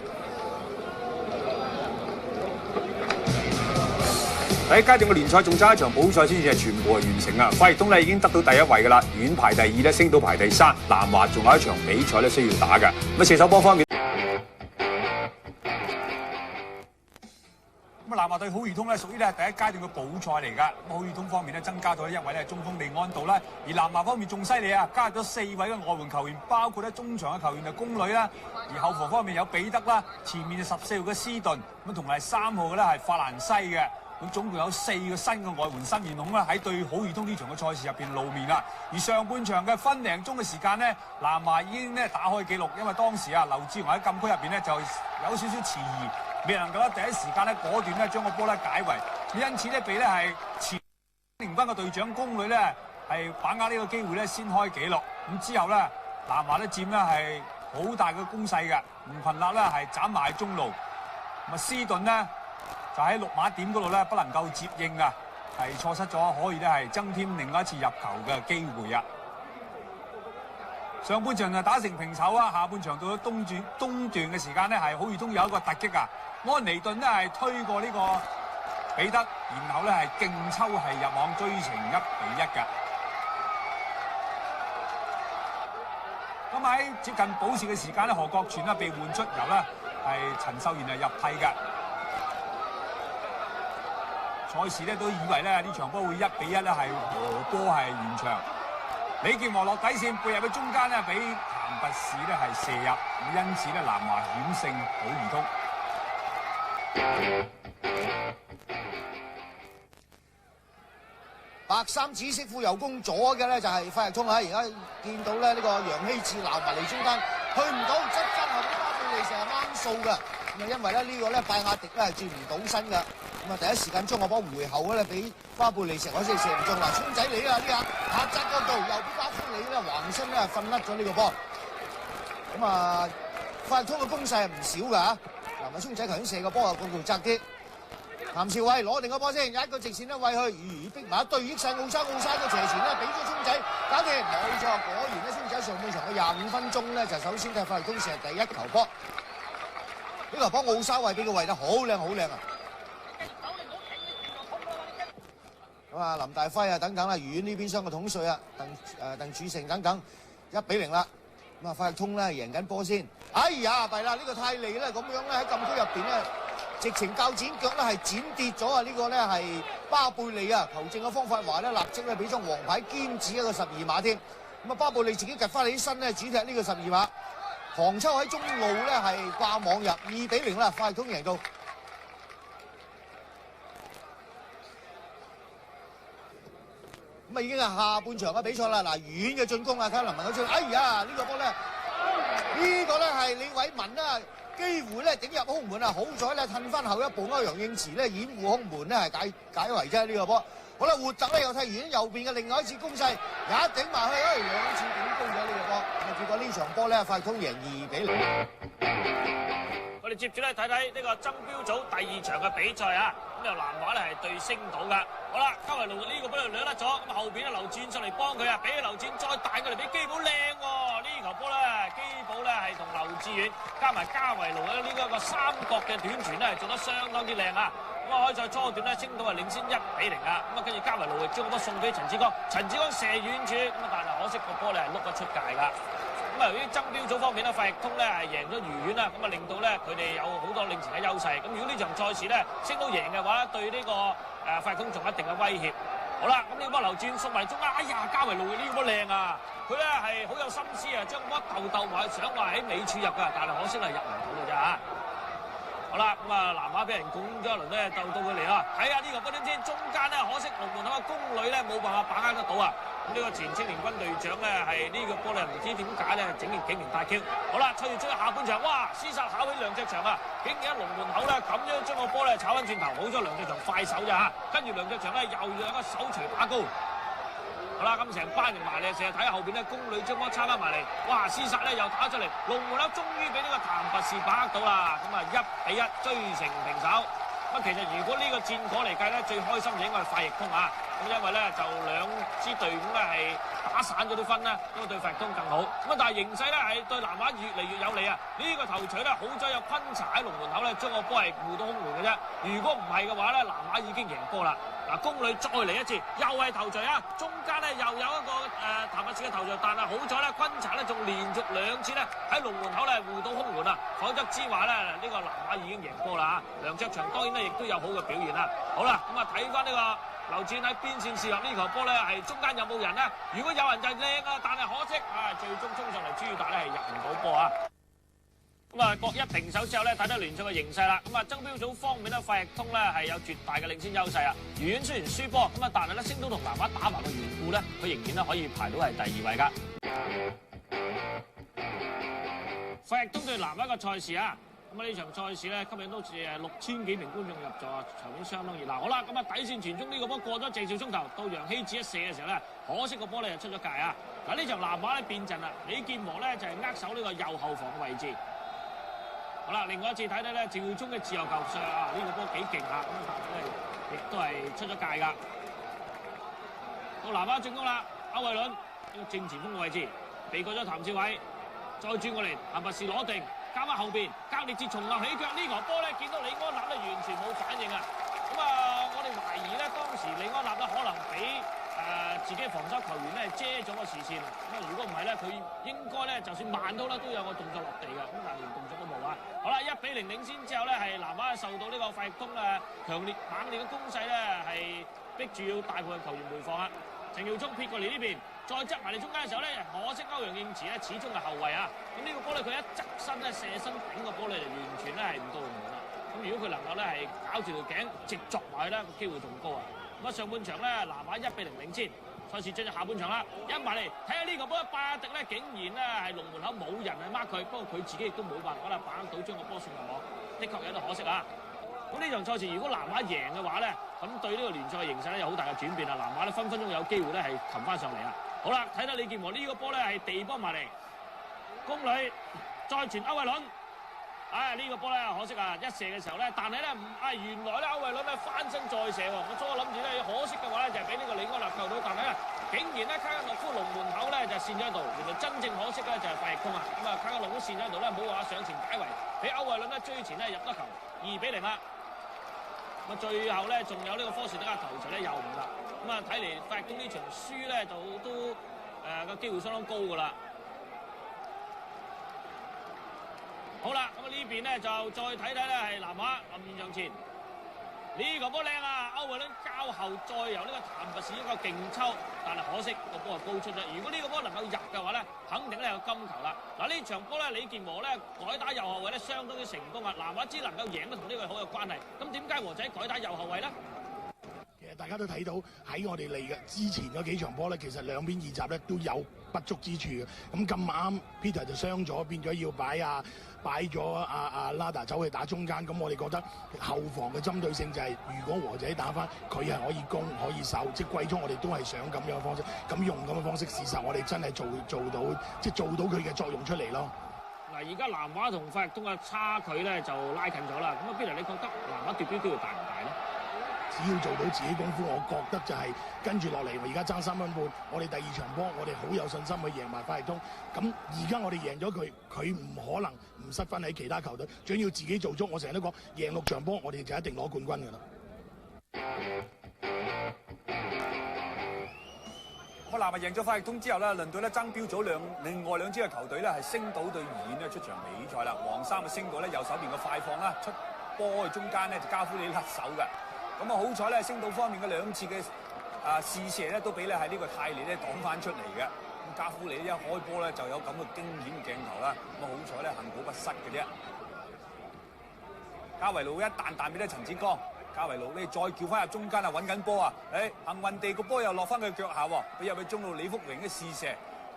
第一階段嘅聯賽仲差一場補賽先至係全部係完成啊！法力通咧已經得到第1位㗎啦，遠排第2咧，升到排第3。南華仲有一場比賽咧需要打㗎。咁啊射手波方面，咁啊南華對好易通咧屬於咧第一階段嘅補賽嚟㗎。咁好易通方面咧增加咗一位咧中鋒利安道啦，而南華方面仲犀利啊，加入咗4位嘅外援球員，包括咧中場嘅球員就宮女啦，而後防方面有彼得啦，前面就14號嘅斯頓，咁同埋3號嘅咧係法蘭西嘅。咁總共有4個新嘅外援新面孔啦，喺對好易通呢場嘅賽事入邊露面啦。而上半場嘅分零鐘嘅時間咧，南華已經咧打開紀錄，因為當時啊劉志榮喺禁區入邊咧就有少少遲疑，未能夠咧第一時間咧果斷咧將個波咧解圍，因此咧被咧係前聯軍嘅隊長宮女咧係把握呢個機會咧先開紀錄。咁之後咧南華咧佔咧係好大嘅攻勢嘅，吳群立咧係斬埋中路，咁啊斯頓咧。就喺6碼點嗰度咧，不能夠接應啊，係錯失咗可以咧係增添另外一次入球嘅機會啊！上半場就打成平手啊，下半場到咗東段嘅時間咧，係好易通有一個突擊啊，安尼頓咧係推過呢個彼得，然後咧係勁抽係入網追成1-1嘅。咁喺接近補時嘅時間咧，何國全咧被換出，由咧係陳秀賢係入替嘅。賽事咧都以為咧呢場波會1-1咧係和波係完場。李健和落底線背入去中間咧，俾譚拔士咧係射入，因此咧南華險勝好易通。白衫紫色褲右攻左嘅咧就係法力通啊！而家見到咧呢個楊希志鬧埋嚟中間，去唔到側身後邊巴貝利成日啱數嘅。咁啊因為咧呢個咧拜亞迪咧係轉唔到身嘅。咁啊第一時間將個波回後咧俾巴貝利成嗰時射唔中嗱，聰仔嚟啦呢下下側角度右邊巴夫里咧橫身咧瞓甩咗呢個波。咁啊法力通嘅攻勢係唔少㗎嚇。嗱，聰仔頭先射個波啊角度窄啲。譚兆偉攞定個波先，有一個直線咧喂去，逼埋一對益晒奧沙個斜傳咧，俾咗聰仔搞掂，冇錯，果然咧聰仔上半場嘅25分鐘咧就首先替法力通射第一球波，呢球波奧沙維俾佢喂得好靚好靚啊！咁啊林大輝啊等等啦，愉園呢邊廂嘅統帥啊，鄧柱成等等1-0啦，咁啊法力通咧贏緊波先，哎呀弊啦，呢個泰利咧咁樣咧喺禁區入邊咧。直情較剪腳咧係剪跌咗啊！呢個咧係巴貝利啊，球證嘅方法話咧立即咧俾張黃牌兼指一個12碼添。咁啊巴貝利自己趌翻起身咧主踢呢個12碼，杭秋喺中路咧係掛網入2-0啦，法力通贏到。咁啊已經係下半場嘅比賽啦。嗱，遠嘅進攻啊，睇下林文嗰出，哎呀呢個波咧，呢個咧係李偉文啦，幾乎咧頂入空門啊，好彩咧褪翻後一步，歐陽應慈咧掩護空門咧係解圍啫呢個波。好啦，活特咧又踢完右邊嘅另外一次攻勢，一頂埋去，兩次點攻咗呢個波，咁啊結果呢場波咧快通贏2-0。我哋接住咧睇睇呢個爭標組第2場嘅比賽啊，咁由南華咧係對星島噶。好啦，加維路呢個波就掠得咗，咁後邊咧劉戰上嚟幫佢啊，俾劉戰再彈過嚟俾基寶靚喎，呢球波咧基寶咧係同劉志遠加埋加維路咧呢一個三角嘅短傳咧係做得相當之靚啊！咁啊開賽初段咧，星島係領先1-0啊！咁啊跟住加維路亦將個波送俾陳志剛，陳志剛射遠處，咁啊但係可惜個波咧係碌咗出界㗎。咁啊由於爭標組方面咧，快易通咧係贏咗愉園啦，咁啊令到咧佢哋有好多領前嘅優勢。咁如果呢場賽事咧星島贏嘅話，對呢個快易通仲有一定嘅威脅。好啦，咁呢個波流轉送埋中間，哎呀加維路呢個波靚啊！佢咧係好有心思啊，將個波鬥埋想話喺尾處入㗎，但係可惜係入唔到㗎咋嚇。好啦，咁啊南華俾人拱咗一輪咧，鬥到佢嚟啦。睇下呢個波點先，中間咧可惜龍門口嘅宮女咧冇辦法把握得到啊！咁呢個前青年軍隊長咧係呢個波咧唔知點解咧竟然大 Q。好啦，吹住下半場，哇！廝殺考起梁隻祥啊，竟然喺龍門口咧咁樣將個波咧炒翻轉頭，好咗梁隻祥快手咋嚇，跟住梁隻祥咧又有一個手錘打高。好啦，咁成班人埋嚟，成日睇下後邊咧，宮女將波叉翻埋嚟，哇！廝殺咧又打出嚟，龍門口終於俾呢個譚拔士把握到啦，咁啊1-1追成平手。咁其實如果呢個戰果嚟計咧，最開心就應該係快易通啊！咁因為咧就兩支隊伍咧係打散咗啲分啦，咁啊對快易通更好。咁但係形勢咧係對南華越嚟越有利啊！呢個頭槌咧好在有昆查喺龍門口咧將個波係護到空門嘅啫。如果唔係嘅話咧，南華已經贏波啦。嗱，宮女再嚟一次，又係頭槌啊！中間咧又有一個譚拔士嘅頭槌，但係好彩咧，昆查咧仲連續2次咧喺龍門口咧護到空門啊！否則之話咧，呢個南華已經贏波啦嚇。梁卓祥當然咧亦都有好嘅表現啦。好啦，咁啊睇翻呢個劉戰喺邊線射入呢球波咧，係中間有冇人呢？如果有人就靚啊，但係可惜啊，最終衝上嚟朱宇達咧係入唔到波啊！咁啊，各一平手之後咧，睇到聯賽嘅形勢啦。咁啊，爭標組方面咧，快易通咧係有絕大嘅領先優勢啊。愉園雖然輸波，咁啊，但係咧，星島同南華打埋嘅緣故咧，佢仍然咧可以排到係第2位㗎。快易通對南華嘅賽事啊，咁啊呢場賽事咧吸引到6000幾名觀眾入座，場面相當熱鬧。好啦，咁啊底線傳中呢個波過咗鄭少聰頭，到楊希子一射嘅時候咧，可惜個波咧就出咗界啊。嗱呢場南華咧變陣啦，李健和咧就係握手呢個右後防嘅位置。好啦，另外一次睇睇咧，趙忠嘅自由球上啊，呢個波幾勁下，咁啊但係咧亦都係出咗界㗎。到南華進攻啦，歐偉倫呢個正前鋒嘅位置，避過咗譚少偉，再轉過嚟，譚拔士攞定，交翻後邊，格列治重立起腳，呢球波咧見到李安納咧完全冇反應啊！咁啊，我哋懷疑咧當時李安納咧可能俾自己防守球員咧遮咗個視線，咁啊如果唔係咧，佢應該咧就算慢到啦都有個動作落地嘅，咁但係連動作都冇啊！好啦，1-0領先之後咧，係南華受到呢個快易通強烈猛烈嘅攻勢咧，係逼住要大部分球員回防啊！陳耀聰撇過嚟呢邊，再執埋嚟中間嘅時候咧，可惜歐陽應慈咧始終係後衞啊！咁呢個波咧佢一側身咧射身頂個波咧就完全咧係唔到龍門啦。咁如果佢能夠咧係搞住條頸直作埋咧，個機會仲高啊！咁啊上半場咧南華1-0領先，賽事進入下半場啦，一埋嚟睇下呢個波巴迪咧竟然咧係龍門口冇人去 mark 佢，不過佢自己亦都冇辦法啦把握到將個波送入網，的確有啲可惜啊！咁呢場賽事如果南華贏嘅話咧，咁對呢個聯賽嘅形勢咧有好大嘅轉變啊！南華咧分分鐘有機會咧係擒翻上嚟啊！好啦，睇到李健和呢個波咧係地波埋嚟，宮女再傳歐偉倫，呢個波咧可惜啊！一射嘅時候咧，但係咧原來咧歐偉倫咧翻身再射喎！我初諗住咧可惜嘅話咧就係俾呢個李安納救到，但係咧竟然咧卡加諾夫龍門口咧就跣咗喺度，原來真正可惜咧就係快易通啊！咁啊卡加諾夫跣咗喺度咧冇話上前解圍，俾歐偉倫咧追前咧入得球，2-0啦！咁啊，最後咧仲有呢個科士德嘅頭槌咧又唔啦，咁啊睇嚟快易通呢場輸咧就都個機會相當高㗎啦。好啦，咁啊呢邊咧就再睇睇咧係南華臨場前呢個波靚啊！歐偉倫交後再由呢個譚拔士一個勁抽，但係可惜個波係高出咗。如果呢個波能夠入嘅話咧，肯定咧有金球啦。嗱呢場波咧李健和咧改打右後衞咧相當之成功啊！南華只能夠贏都同呢個好有關係。咁點解和仔改打右後衞咧？其實大家都睇到喺我哋嚟嘅之前嗰幾場波咧，其實兩邊二閘咧都有不足之處嘅。咁咁啱 Peter 就傷咗，變咗要擺咗阿Lada 走去打中間。咁我哋覺得後防嘅針對性就係、如果和仔打翻，佢係可以攻可以守。即係季中我哋都係想咁樣嘅方式，咁用咁嘅方式，事實我哋真係做到，即係做到佢嘅作用出嚟咯。嗱，而家南華同費力東嘅差距咧就拉近咗啦。咁啊，邊度你覺得南華奪標機會大唔大咧？只要做到自己功夫，我覺得就係跟住落嚟，我而家爭3分半，我哋第2場波，我哋好有信心去贏埋費力東。咁而家我哋贏咗佢，佢唔可能唔失分喺其他球隊，最緊要自己做足。我成日都講，贏6場波，我哋就一定攞冠軍㗎啦。南華贏咗費力東之後咧，輪到咧爭標組另外兩支嘅球隊咧係星島對愉園咧出場比賽啦。黃衫嘅星島咧右手邊嘅快放啦，出波去中間咧就加夫里甩手嘅。咁啊好彩咧，星島方面嘅2次嘅試射咧都俾咧係呢個泰利咧擋翻出嚟嘅。咁加夫里一開波咧就有咁嘅驚險鏡頭啦。咁啊好彩咧幸保不失嘅啫。加維路一彈俾咧陳志剛。加維路咧再叫翻入中間啊，揾緊波啊！幸運地個波又落翻佢腳下喎，俾入去中路李福榮嘅試射。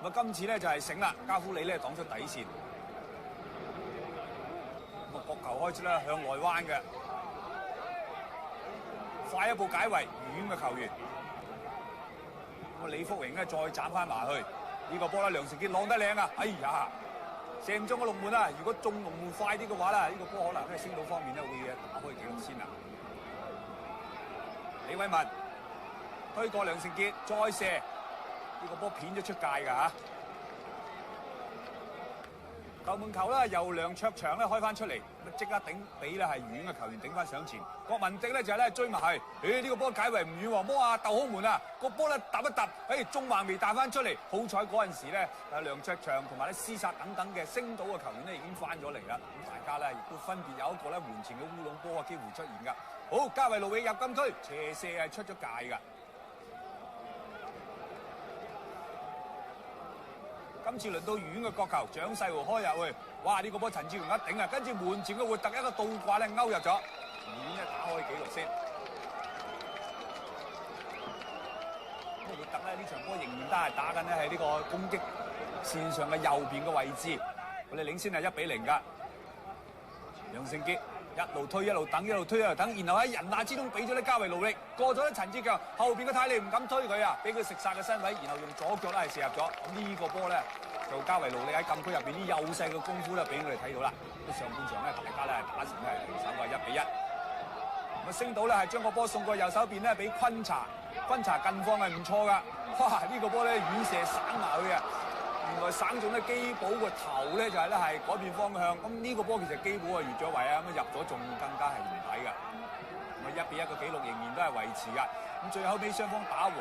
咁啊今次咧就係醒啦，加夫里咧擋出底線。咁啊角球開始咧向內彎嘅，快一步解圍愉園嘅球員。咁啊李福榮咧再斬翻埋去，呢個波咧梁成傑浪得靚啊！哎呀，射唔中個龍門啊！如果中龍門快啲嘅話咧，呢個波可能咧星島方面咧會打開紀錄先啊！李偉文推過梁成傑，再射呢個波片咗出界㗎嚇。球門球咧由梁卓祥咧開翻出嚟，即刻頂俾咧係愉園嘅球員頂翻上前。郭文迪咧就係咧追埋去，呢個波解圍唔遠喎，摸下竇空門啊，個波咧揼一揼，中橫未彈翻出嚟。好彩嗰陣時咧，梁卓祥同埋咧施薩等嘅星島嘅球員咧已經翻咗嚟啦。咁大家咧亦都分別有一個咧門前嘅烏龍波嘅機會出現㗎。好，加維路域入禁區，斜射係出咗界㗎。今次輪到愉園嘅角球，蔣世豪開入去，哇！呢個波陳志榮一頂啊，跟住門前嘅活特一個倒掛咧勾入咗，愉園咧打開紀錄先。咁活特咧呢場波仍然都係打緊咧喺呢個攻擊線上嘅右邊嘅位置，我哋領先係1-0㗎。梁成傑。一路推一路等，一路推一路等，然後喺人罅之中俾咗咧加維路力，過咗咧陳志強，後邊嘅泰利唔敢推佢啊，俾佢食晒嘅身位，然後用左腳咧係射入咗。咁呢個波咧就加維路力喺禁區入邊啲幼細嘅功夫咧俾我哋睇到啦。咁上半場咧大家咧打成係平手嘅1-1。咁星島咧係將個波送過右手邊咧俾昆查近況係唔錯噶。哇！呢個波咧遠射省埋佢啊！原來省中咧基寶個頭咧就係咧係改變方向，咁呢個波其實基寶係越咗位啊，咁入咗仲更加係唔抵㗎。咁啊1-1嘅紀錄仍然都係維持㗎。咁最後尾雙方打和，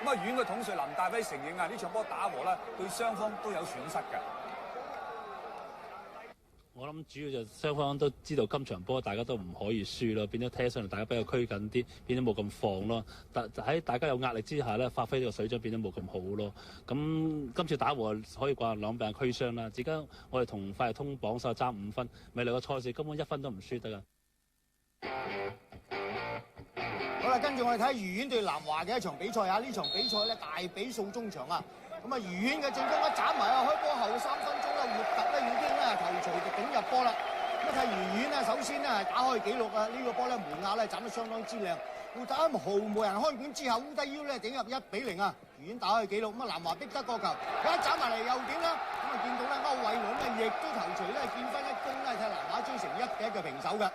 咁啊愉園嘅統帥林大輝承認啊，呢場波打和啦，對雙方都有損失㗎。我諗主要就雙方都知道今場波大家都唔可以輸咯，變咗踢上嚟大家比較拘謹啲，變咗冇咁放咯。但喺大家有壓力之下咧，發揮呢個水準變咗冇咁好咯。咁今次打和可以話兩病俱傷啦。而家我哋同費力通榜首爭5分，未來個賽事根本1分都唔輸得㗎。好啦，跟住我哋睇愉園對南華嘅一場比賽啊！呢場比賽咧大比數中場啊！咁啊，愉園嘅正攻一斬埋啊，開波後3分鐘咧，活特咧已經咧頭槌就頂入波啦。咁啊，睇愉園咧，首先咧係打開紀錄啊！呢個波咧門亞咧斬得相當之靚，活特喺毫無人看管之後，烏低腰咧頂入1-0啊！愉園打開紀錄，咁啊南華逼得個球，佢一斬埋嚟右點啦，咁啊見到咧歐偉倫咧亦都頭槌咧見分一攻咧，替南華追成1-1嘅平手嘅。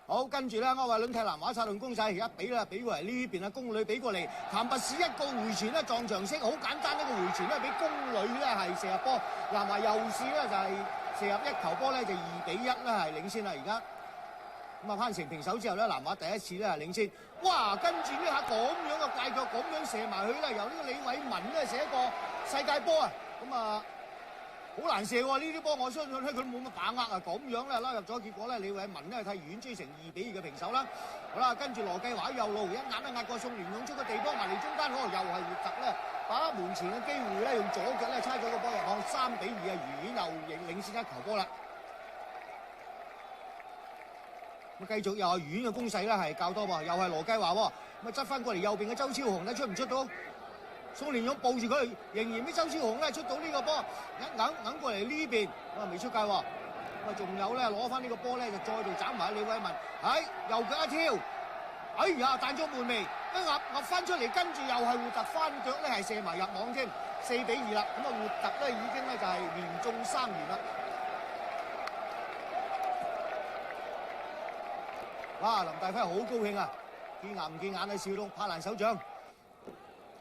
好，跟住咧，歐偉倫踢南華策動攻勢，而家俾過嚟呢邊啊，宮女俾過嚟，譚拔士一個回傳咧撞牆式，好簡單一個回傳咧，俾宮女咧係射入波，南華右試咧就係射入1球波咧就2-1咧係領先啦而家。咁啊攀成平手之後咧，南華第一次咧係領先，哇！跟住呢下咁樣嘅怪腳咁樣射埋去咧，由呢個李偉文咧射一個世界波啊，咁啊〜好難射喎！呢啲波我相信咧佢都冇乜把握啊！咁樣咧拉入咗，結果咧李偉文咧替愉園追成2-2嘅平手啦。好啦，跟住羅繼華喺右路一壓過送聯勇出個地波埋嚟中間嗰個又係活特咧，把握門前嘅機會咧用左腳咧猜咗個波入網，3-2啊！愉園又領先1球波啦。咁繼續又係遠嘅攻勢咧係較多喎，又係羅繼華喎，咁啊執翻過嚟右邊嘅周超雄咧出唔出到？宋連勇抱住佢，仍然俾周超雄咧出到呢個波，硬過嚟呢邊，未出界喎。咁啊仲有咧攞翻呢個波咧就再度斬埋李偉文，右腳一挑，哎呀彈咗門楣，一壓翻出嚟，跟住又係胡特翻腳咧係射埋入網添，4-2啦。咁啊胡特咧已經咧就係連中3元啦。哇！林大輝好高興啊，見牙唔見眼啊，笑到拍爛手掌。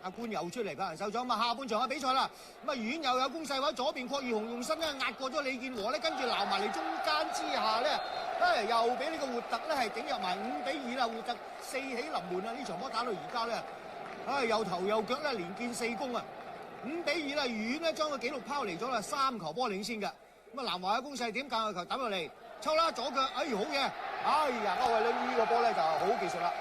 阿官又出嚟拍爛手掌，咁啊下半場嘅比賽啦，咁啊遠又有攻勢位，左邊郭義雄用身咧壓過咗李健和咧，跟住撈埋嚟中間之下咧，又俾呢個活特咧係頂入埋5-2啦，活特4起臨門啊！呢場波打到而家咧，又頭又腳咧連見4功啊！5-2啦，遠咧將個紀錄拋離咗啦，3球波領先嘅。咁啊南華嘅攻勢點間個球打落嚟，抽啦左腳，好嘢！哎呀，歐偉倫呢個波咧就好技術啦。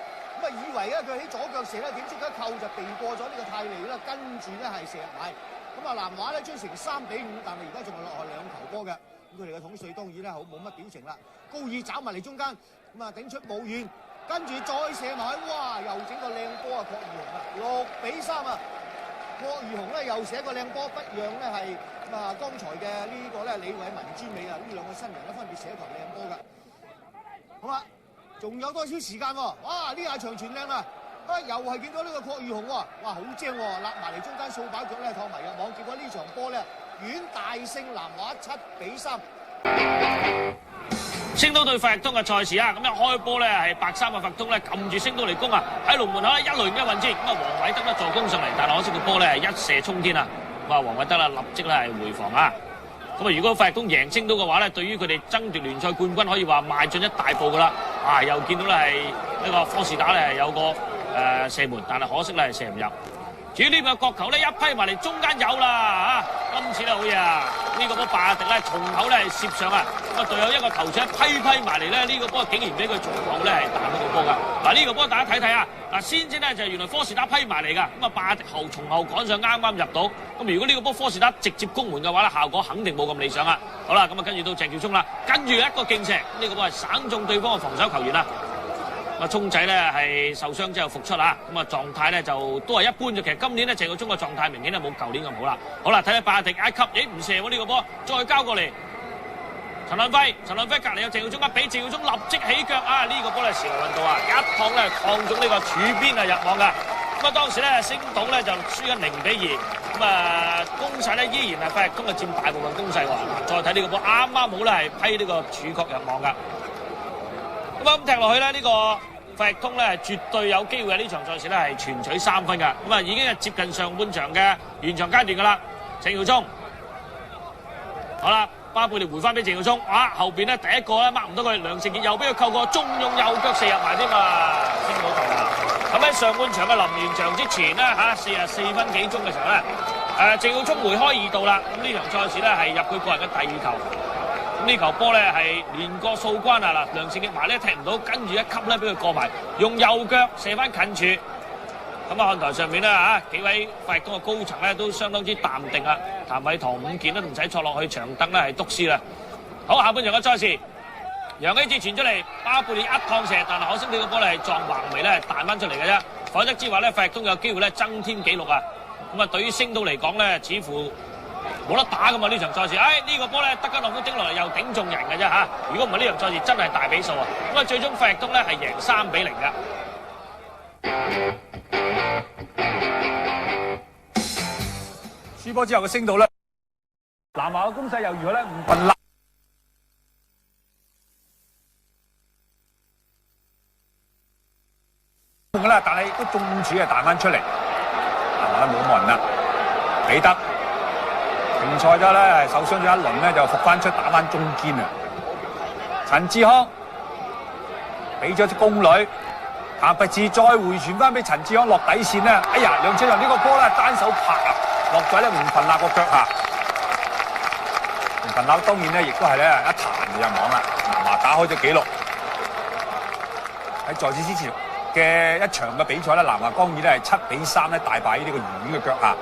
咁啊以為咧佢喺左腳射咧，點知一扣就避過咗呢個泰利啦，跟住咧係射入埋。咁啊南華咧追成3-5，但係而家仲係落後2球波嘅。咁佢哋嘅統帥當然咧好冇乜表情啦。高爾找埋嚟中間，咁啊頂出冇遠，跟住再射埋，哇！又整個靚波啊！郭義雄啊，6-3啊！郭義雄咧又射一個靚波，不讓咧係剛才嘅呢個咧李偉文之美啊，呢兩個新人咧分別射一球靚波㗎。好啦，仲有多少時間喎？哇！呢下長傳靚啦，又係見到呢個郭義雄喎，哇！好精喎，立埋嚟中間掃把腳咧，托埋入網，結果呢場波咧遠大勝南華7-3。星島對費力通嘅賽事啊，咁一開波咧係白衫嘅費力通咧撳住星島嚟攻啊，喺龍門口咧一輪一運之，咁啊黃偉德咧助攻上嚟，但係可惜個波咧係一射衝天啊！咁啊黃偉德啦立即咧係回防啊！咁啊如果費力通贏星島嘅話咧，對於佢哋爭奪聯賽冠軍可以話邁進一大步噶啦！啊又見到咧係呢個科士打咧係有個射門，但係可惜咧係射唔入。至於呢邊嘅角球咧一批埋嚟，中間有啦嚇，今次咧好嘢啊！呢個波拜亞迪咧從口咧係攝上啊，咁啊隊友一個頭槌批埋嚟咧，呢個波竟然俾佢從口咧係彈到個波㗎。嗱呢個波大家睇睇啊，嗱先咧就係原來科士打批埋嚟㗎，咁啊拜亞迪從後趕上啱啱入到，咁如果呢個波科士打直接攻門嘅話咧，效果肯定冇咁理想啊。好啦，咁啊跟住到鄭耀聰啦，跟住一個勁射，呢個波係省中對方嘅防守球員啦。咁啊，聰仔咧係受傷之後復出啦，咁啊狀態咧就都係一般嘅。其實今年咧鄭耀聰嘅狀態明顯係冇舊年咁好啦。好啦，睇睇拜亞迪一級，唔射喎呢個波，再交過嚟陳亮輝隔離有鄭耀聰，一俾鄭耀聰立即起腳啊！呢個波咧時來運到啊，一趟咧抗中呢個柱邊啊入網㗎。咁啊當時咧星島咧就輸緊0-2，咁啊攻勢咧依然係費力通嘅佔大部分攻勢喎。再睇呢個波啱啱好咧係批呢個柱角入網㗎。咁啊咁踢落去咧呢個費力通咧絕對有機會喺呢場賽事咧係全取3分㗎。咁啊已經係接近上半場嘅完場階段㗎啦。鄭耀聰，好啦，巴貝利回翻俾鄭耀聰，後邊咧第一個咧 mark 唔到佢，梁成傑又俾佢扣過，仲用右腳射入埋添啊！星島球啊！咁喺上半場嘅臨完場之前咧44分幾鐘嘅時候咧，鄭耀聰梅開2度啦。咁呢場賽事咧係入佢個人嘅第2球。咁呢球波咧係連過數關啊！嗱，梁成傑埋咧踢唔到，跟住一級咧俾佢過埋，用右腳射翻近處。咁啊，看台上面咧幾位費力通嘅高層咧都相當之淡定啊！譚偉堂、伍健都唔使坐落去長凳咧係督師啦。好，下半場嘅賽事，楊希志傳出嚟，巴貝利一趟射，但係可惜呢個波咧係撞橫楣咧彈翻出嚟嘅啫。否則之話咧，費力通有機會咧增添紀錄啊！咁啊，對於星島嚟講咧，似乎冇得打噶嘛呢場賽事。呢個波咧德吉諾夫頂落嚟又頂中人嘅啫嚇。如果唔係呢場賽事真係大比數啊！咁啊，最終費力通咧係贏3-0嘅。輸波之後嘅星島咧，南華嘅攻勢又如何咧？吳群立㗎啦，但係都中柱係彈翻出嚟，南華冇人啦。彼得停賽咗咧，受傷咗一輪咧，就復翻出打翻中堅啊！陳志康俾咗隻公女。譚拔志再回傳翻俾陳志康落底線咧，哎呀，梁卓仁呢個波咧單手拍啊，落咗咧吳群立個腳下。吳群立當然咧亦都係咧一彈就入網啦，南華打開咗紀錄。喺在此之前嘅一場嘅比賽咧，南華江爾咧係7-3咧大敗呢個愉園嘅腳下。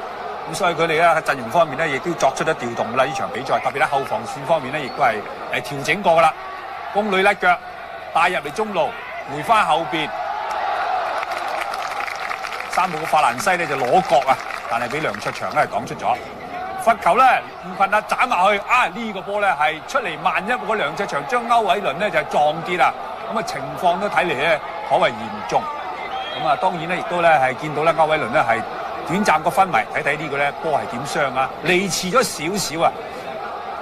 咁所以佢哋咧喺陣容方面咧亦都作出咗調動啦。呢場比賽特別喺後防線方面咧亦都係調整過噶啦。宮女甩腳。帶入嚟中路，回翻後邊。3號嘅法蘭西咧就攞角啊，但係俾梁卓祥咧擋出咗。罰球咧唔困啊，斬埋去啊！呢個波咧係出嚟，萬一個梁卓祥將歐偉倫咧就撞跌啦，咁啊情況都睇嚟咧頗為嚴重。咁啊當然咧亦都咧係見到咧歐偉倫咧係短暫個昏迷，睇睇呢個咧波係點傷啊，離遲咗少少啊。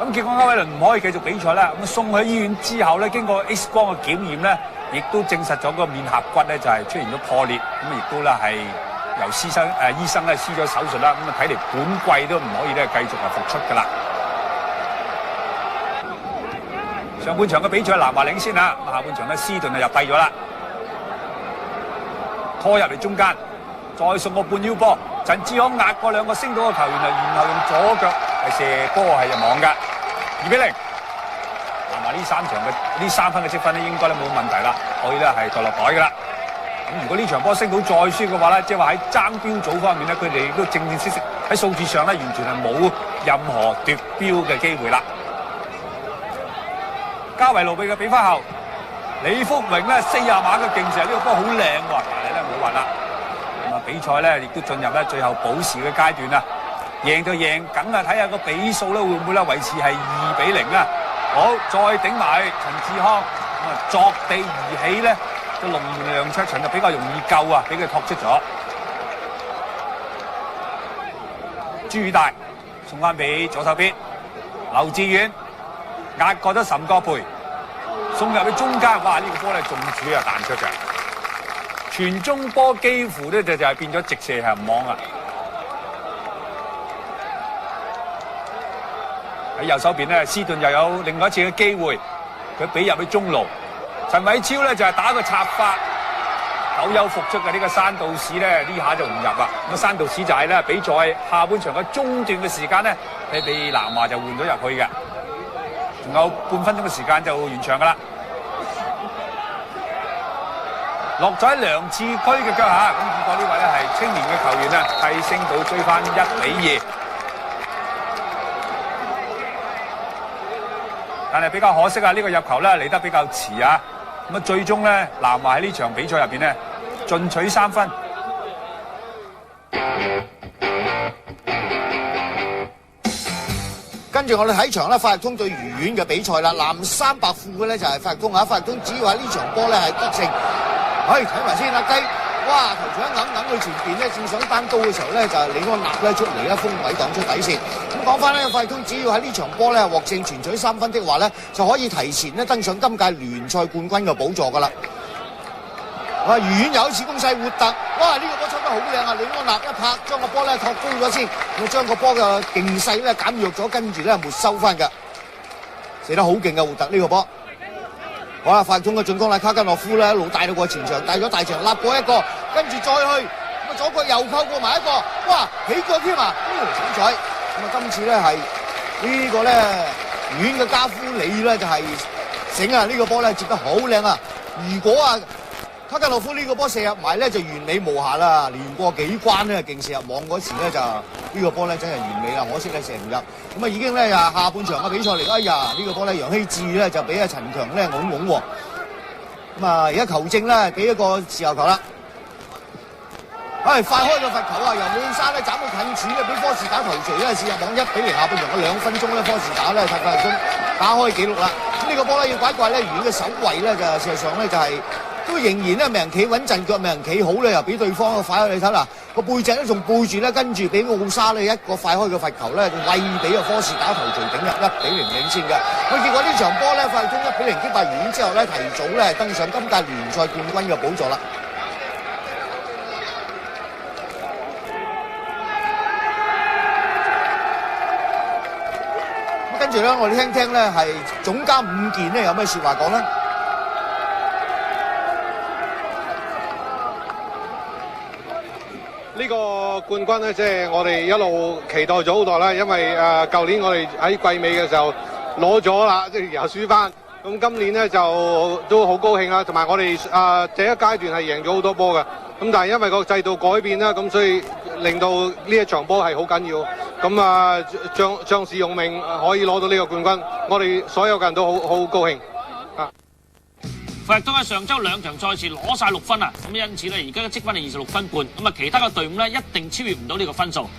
咁結果歐偉倫唔可以繼續比賽啦，咁送去醫院之後咧，經過 X 光嘅檢驗咧，亦都證實咗個面頰骨咧就係出現咗破裂，咁亦都咧係由醫生咧施咗手術啦，咁啊睇嚟本季都唔可以咧繼續係復出㗎啦。上半場嘅比賽南華領先啦，咁下半場咧斯頓就入替咗啦，拖入嚟中間，再送個半腰波，陳志康壓過兩個升到嘅球員啊，然後用左腳係射波係入網㗎，2-0。南華呢3分嘅積分咧應該咧冇問題啦，可以咧係袋落袋㗎啦。咁如果呢場波升到再輸嘅話咧，即係話喺爭標組方面咧，佢哋都正式喺數字上咧完全係冇任何奪標嘅機會啦。加維路比嘅比分後，李福榮咧40碼嘅勁射，呢個波好靚喎，但係咧冇運啦。咁啊比賽咧亦都進入咧最後補時嘅階段啦，贏就贏梗啊，睇下個比數咧會唔會咧維持係2-0啊？好，再頂埋陳志康，咁啊作地而起咧。個龍門梁卓祥就比較容易救啊，俾佢托出咗。朱宇大送翻俾左手邊，劉志遠壓過咗岑國培，送入去中間，哇！呢個波咧中柱啊，彈出場，傳中波幾乎咧就係變咗直射係網啊！喺右手邊咧，斯頓又有另外一次嘅機會，佢俾入去中路。陳偉超咧就係打個插法，久有復出嘅呢個山道士咧呢下就唔入啦。咁啊山道士就係咧比賽下半場嘅中段嘅時間咧，係被南華就換咗入去嘅，仲有半分鐘嘅時間就完場噶啦。落咗喺梁志區嘅腳下，咁結果呢位咧係青年嘅球員啊，替星島追翻1-2。但係比較可惜啊，呢個入球咧嚟得比較遲啊。咁啊，最終咧，南華喺呢場比賽入邊咧，進取3分。跟住我哋睇場咧，法力通對愉園嘅比賽啦。藍衫白褲嘅咧就係法力通啊，法力通只要喺呢場波咧係得勝。睇埋先阿雞，哇！頭場硬去前邊咧，正想單刀嘅時候咧，就係李安納咧出嚟咧，封位擋出底線。咁講翻咧，法力通只要喺呢場波咧獲勝全取3分的話咧，就可以提前咧登上今屆聯賽冠軍嘅寶座噶啦。愉園有一次攻勢活特，哇！呢個波抽得好靚啊！李安納一拍將個波咧托高咗先，咁將個波嘅勁勢咧減弱咗，跟住咧沒收翻㗎，射得好勁嘅活特呢個波。好啦，法力通嘅進攻啦，卡根諾夫咧一路帶到過前場，帶咗大場，立過一個，跟住再去，咁啊左腳又扣過埋一個，哇起腳添啊！好彩，咁啊今次咧係呢個咧愉園嘅加夫里咧就係醒啊！呢個波咧接得好靚啊！如果啊卡根諾夫呢個波射入埋咧就完美無瑕啦，連過幾關咧勁射入網嗰時咧就呢個波咧真係完美啦，可惜咧射唔入。咁啊已經咧下半場嘅比賽嚟，哎呀呢個波咧楊希志咧就俾阿陳強咧拱喎。咁啊而家球證咧俾一個自由球啦，快開個罰球啊！由滿山咧斬到近柱咧，俾科士打頭槌咧射入網1-0，下半場嘅2分鐘咧科士打咧法力通打開紀錄啦。咁呢個波咧要怪咧愉園嘅守衞咧就事實上咧就係。都仍然咧，未人企穩陣腳，未人企好咧，又俾對方個快開，你睇嗱個背脊咧仲背住咧，跟住俾奧沙咧一個快開嘅罰球咧，餵俾個科士打頭槌頂入1-0領先嘅。咁結果呢場波咧，法力通1-0擊敗愉園之後咧，提早咧登上今屆聯賽冠軍嘅寶座啦。咁跟住咧，我哋聽聽咧係總監伍健咧有咩説話講咧？呢個冠軍咧，即係我哋一路期待咗好耐啦。因為舊年我哋喺季尾嘅時候攞咗啦，即係又輸翻。咁今年咧就都好高興啦。同埋我哋第一階段係贏咗好多波嘅。咁但係因為個制度改變啦，咁所以令到呢一場波係好緊要。咁將士用命可以攞到呢個冠軍，我哋所有嘅人都好高興啊！富力通喺上週2場賽事攞晒6分啊，咁因此咧而家積分係26分半，咁啊其他嘅隊伍咧一定超越唔到呢個分數。